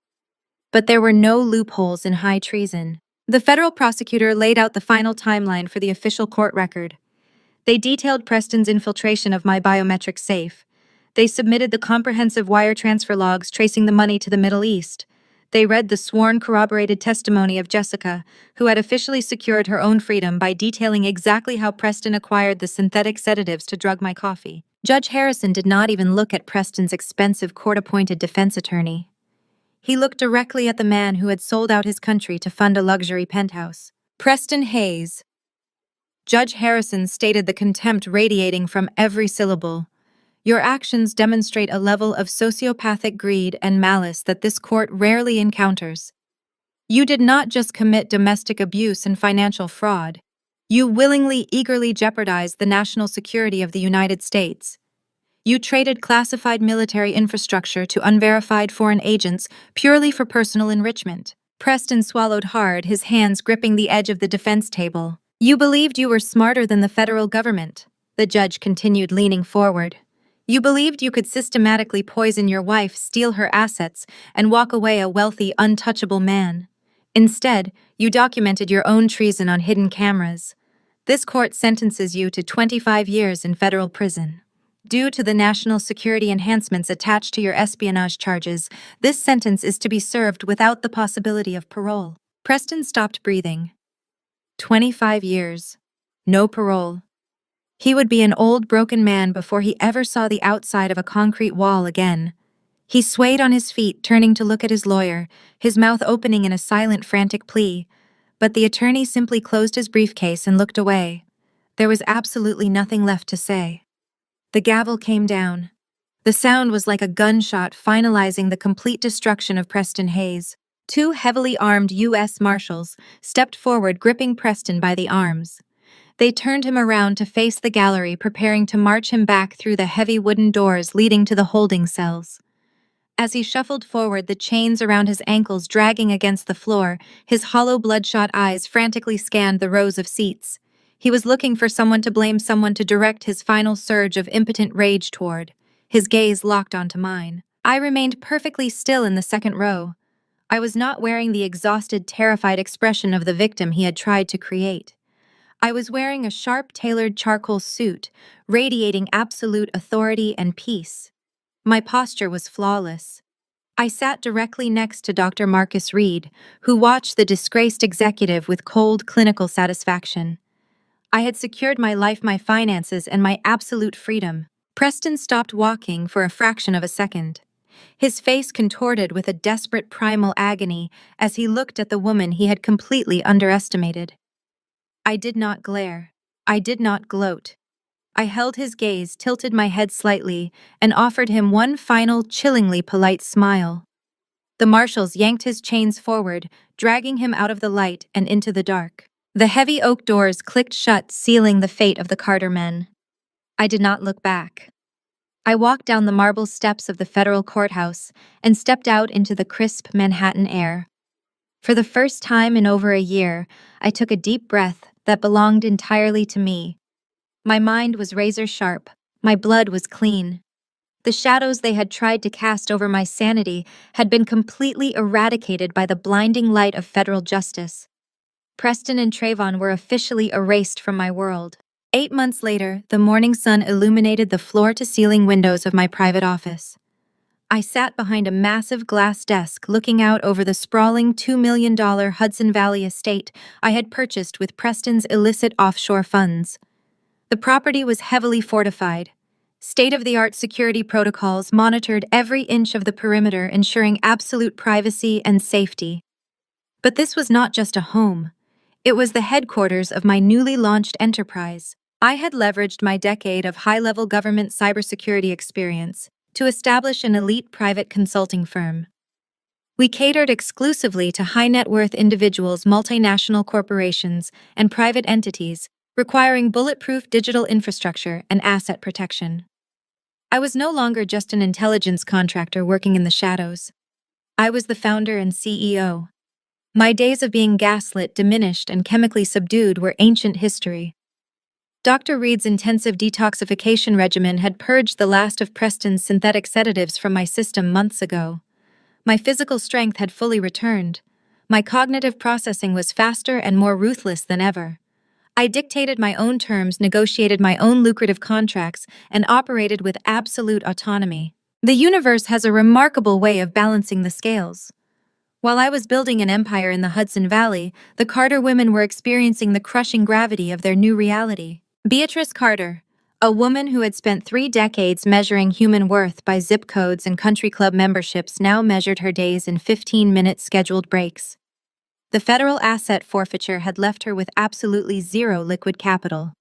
But there were no loopholes in high treason. The federal prosecutor laid out the final timeline for the official court record. They detailed Preston's infiltration of my biometric safe. They submitted the comprehensive wire transfer logs tracing the money to the Middle East. They read the sworn corroborated testimony of Jessica, who had officially secured her own freedom by detailing exactly how Preston acquired the synthetic sedatives to drug my coffee. Judge Harrison did not even look at Preston's expensive court-appointed defense attorney. He looked directly at the man who had sold out his country to fund a luxury penthouse. Preston Hayes. Judge Harrison stated, the contempt radiating from every syllable. Your actions demonstrate a level of sociopathic greed and malice that this court rarely encounters. You did not just commit domestic abuse and financial fraud. You willingly, eagerly jeopardized the national security of the United States. You traded classified military infrastructure to unverified foreign agents purely for personal enrichment. Preston swallowed hard, his hands gripping the edge of the defense table. You believed you were smarter than the federal government, the judge continued, leaning forward. You believed you could systematically poison your wife, steal her assets, and walk away a wealthy, untouchable man. Instead, you documented your own treason on hidden cameras. This court sentences you to 25 years in federal prison. Due to the national security enhancements attached to your espionage charges, this sentence is to be served without the possibility of parole. Preston stopped breathing. 25 years. No parole. He would be an old, broken man before he ever saw the outside of a concrete wall again. He swayed on his feet, turning to look at his lawyer, his mouth opening in a silent, frantic plea. But the attorney simply closed his briefcase and looked away. There was absolutely nothing left to say. The gavel came down. The sound was like a gunshot, finalizing the complete destruction of Preston Hayes. Two heavily armed U.S. Marshals stepped forward, gripping Preston by the arms. They turned him around to face the gallery, preparing to march him back through the heavy wooden doors leading to the holding cells. As he shuffled forward, the chains around his ankles dragging against the floor, his hollow, bloodshot eyes frantically scanned the rows of seats. He was looking for someone to blame, someone to direct his final surge of impotent rage toward. His gaze locked onto mine. I remained perfectly still in the second row. I was not wearing the exhausted, terrified expression of the victim he had tried to create. I was wearing a sharp, tailored charcoal suit, radiating absolute authority and peace. My posture was flawless. I sat directly next to Dr. Marcus Reed, who watched the disgraced executive with cold clinical satisfaction. I had secured my life, my finances, and my absolute freedom. Preston stopped walking for a fraction of a second. His face contorted with a desperate primal agony as he looked at the woman he had completely underestimated. I did not glare. I did not gloat. I held his gaze, tilted my head slightly, and offered him one final, chillingly polite smile. The marshals yanked his chains forward, dragging him out of the light and into the dark. The heavy oak doors clicked shut, sealing the fate of the Carter men. I did not look back. I walked down the marble steps of the federal courthouse and stepped out into the crisp Manhattan air. For the first time in over a year, I took a deep breath that belonged entirely to me. My mind was razor sharp, my blood was clean. The shadows they had tried to cast over my sanity had been completely eradicated by the blinding light of federal justice. Preston and Trayvon were officially erased from my world. 8 months later, the morning sun illuminated the floor-to-ceiling windows of my private office. I sat behind a massive glass desk looking out over the sprawling $2 million Hudson Valley estate I had purchased with Preston's illicit offshore funds. The property was heavily fortified. State-of-the-art security protocols monitored every inch of the perimeter, ensuring absolute privacy and safety. But this was not just a home. It was the headquarters of my newly launched enterprise. I had leveraged my decade of high-level government cybersecurity experience to establish an elite private consulting firm. We catered exclusively to high-net-worth individuals, multinational corporations, and private entities requiring bulletproof digital infrastructure and asset protection. I was no longer just an intelligence contractor working in the shadows. I was the founder and CEO. My days of being gaslit, diminished, and chemically subdued were ancient history. Dr. Reed's intensive detoxification regimen had purged the last of Preston's synthetic sedatives from my system months ago. My physical strength had fully returned. My cognitive processing was faster and more ruthless than ever. I dictated my own terms, negotiated my own lucrative contracts, and operated with absolute autonomy. The universe has a remarkable way of balancing the scales. While I was building an empire in the Hudson Valley, the Carter women were experiencing the crushing gravity of their new reality. Beatrice Carter, a woman who had spent 3 decades measuring human worth by zip codes and country club memberships, now measured her days in 15-minute scheduled breaks. The federal asset forfeiture had left her with absolutely zero liquid capital.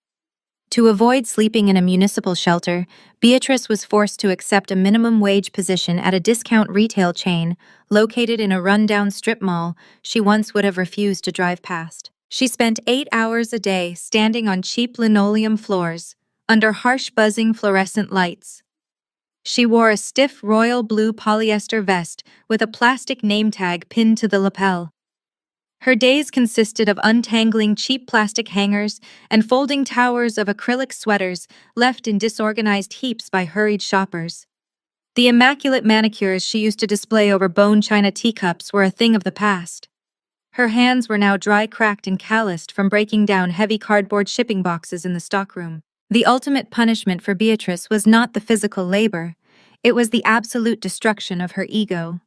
To avoid sleeping in a municipal shelter, Beatrice was forced to accept a minimum wage position at a discount retail chain located in a rundown strip mall she once would have refused to drive past. She spent 8 hours a day standing on cheap linoleum floors, under harsh buzzing fluorescent lights. She wore a stiff royal blue polyester vest with a plastic name tag pinned to the lapel. Her days consisted of untangling cheap plastic hangers and folding towers of acrylic sweaters left in disorganized heaps by hurried shoppers. The immaculate manicures she used to display over bone china teacups were a thing of the past. Her hands were now dry, cracked, and calloused from breaking down heavy cardboard shipping boxes in the stockroom. The ultimate punishment for Beatrice was not the physical labor, it was the absolute destruction of her ego.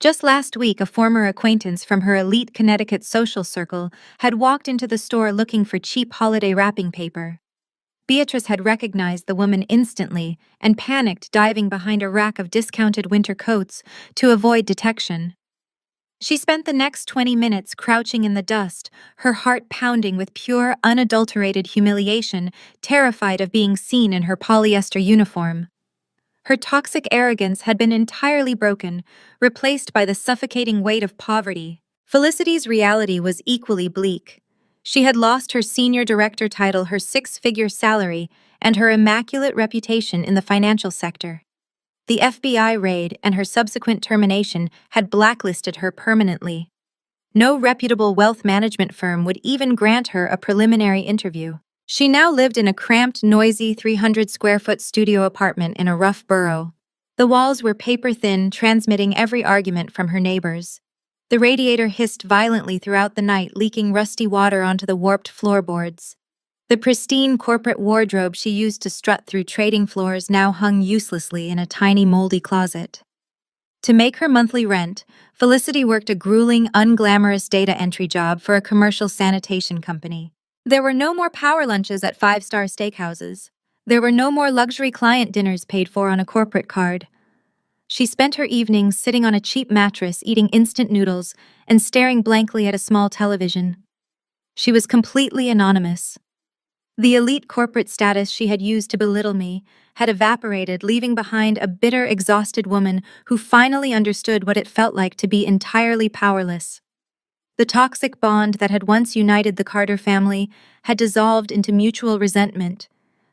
Just last week, a former acquaintance from her elite Connecticut social circle had walked into the store looking for cheap holiday wrapping paper. Beatrice had recognized the woman instantly and panicked, diving behind a rack of discounted winter coats to avoid detection. She spent the next 20 minutes crouching in the dust, her heart pounding with pure, unadulterated humiliation, terrified of being seen in her polyester uniform. Her toxic arrogance had been entirely broken, replaced by the suffocating weight of poverty. Felicity's reality was equally bleak. She had lost her senior director title, her 6-figure salary, and her immaculate reputation in the financial sector. The FBI raid and her subsequent termination had blacklisted her permanently. No reputable wealth management firm would even grant her a preliminary interview. She now lived in a cramped, noisy 300-square-foot studio apartment in a rough borough. The walls were paper-thin, transmitting every argument from her neighbors. The radiator hissed violently throughout the night, leaking rusty water onto the warped floorboards. The pristine corporate wardrobe she used to strut through trading floors now hung uselessly in a tiny moldy closet. To make her monthly rent, Felicity worked a grueling, unglamorous data entry job for a commercial sanitation company. There were no more power lunches at five-star steakhouses. There were no more luxury client dinners paid for on a corporate card. She spent her evenings sitting on a cheap mattress eating instant noodles and staring blankly at a small television. She was completely anonymous. The elite corporate status she had used to belittle me had evaporated, leaving behind a bitter, exhausted woman who finally understood what it felt like to be entirely powerless. The toxic bond that had once united the Carter family had dissolved into mutual resentment.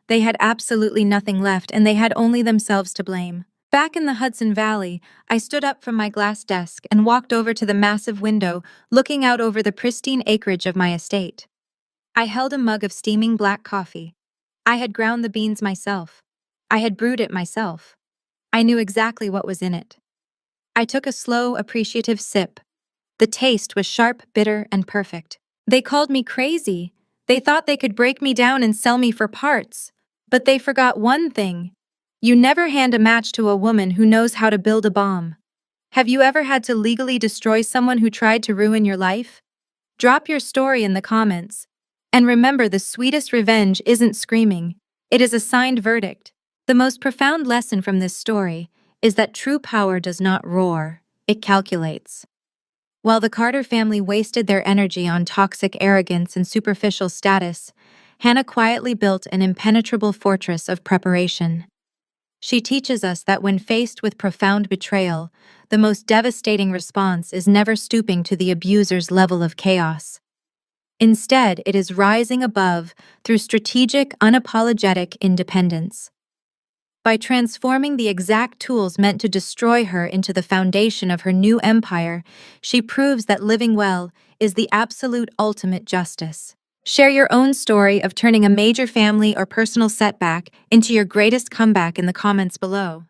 They had absolutely nothing left, and they had only themselves to blame. Back in the Hudson Valley, I stood up from my glass desk and walked over to the massive window, looking out over the pristine acreage of my estate. I held a mug of steaming black coffee. I had ground the beans myself. I had brewed it myself. I knew exactly what was in it. I took a slow, appreciative sip. The taste was sharp, bitter, and perfect. They called me crazy. They thought they could break me down and sell me for parts. But they forgot one thing. You never hand a match to a woman who knows how to build a bomb. Have you ever had to legally destroy someone who tried to ruin your life? Drop your story in the comments. And remember, the sweetest revenge isn't screaming. It is a signed verdict. The most profound lesson from this story is that true power does not roar, it calculates. While the Carter family wasted their energy on toxic arrogance and superficial status, Hannah quietly built an impenetrable fortress of preparation. She teaches us that when faced with profound betrayal, the most devastating response is never stooping to the abuser's level of chaos. Instead, it is rising above through strategic, unapologetic independence. By transforming the exact tools meant to destroy her into the foundation of her new empire, she proves that living well is the absolute ultimate justice. Share your own story of turning a major family or personal setback into your greatest comeback in the comments below.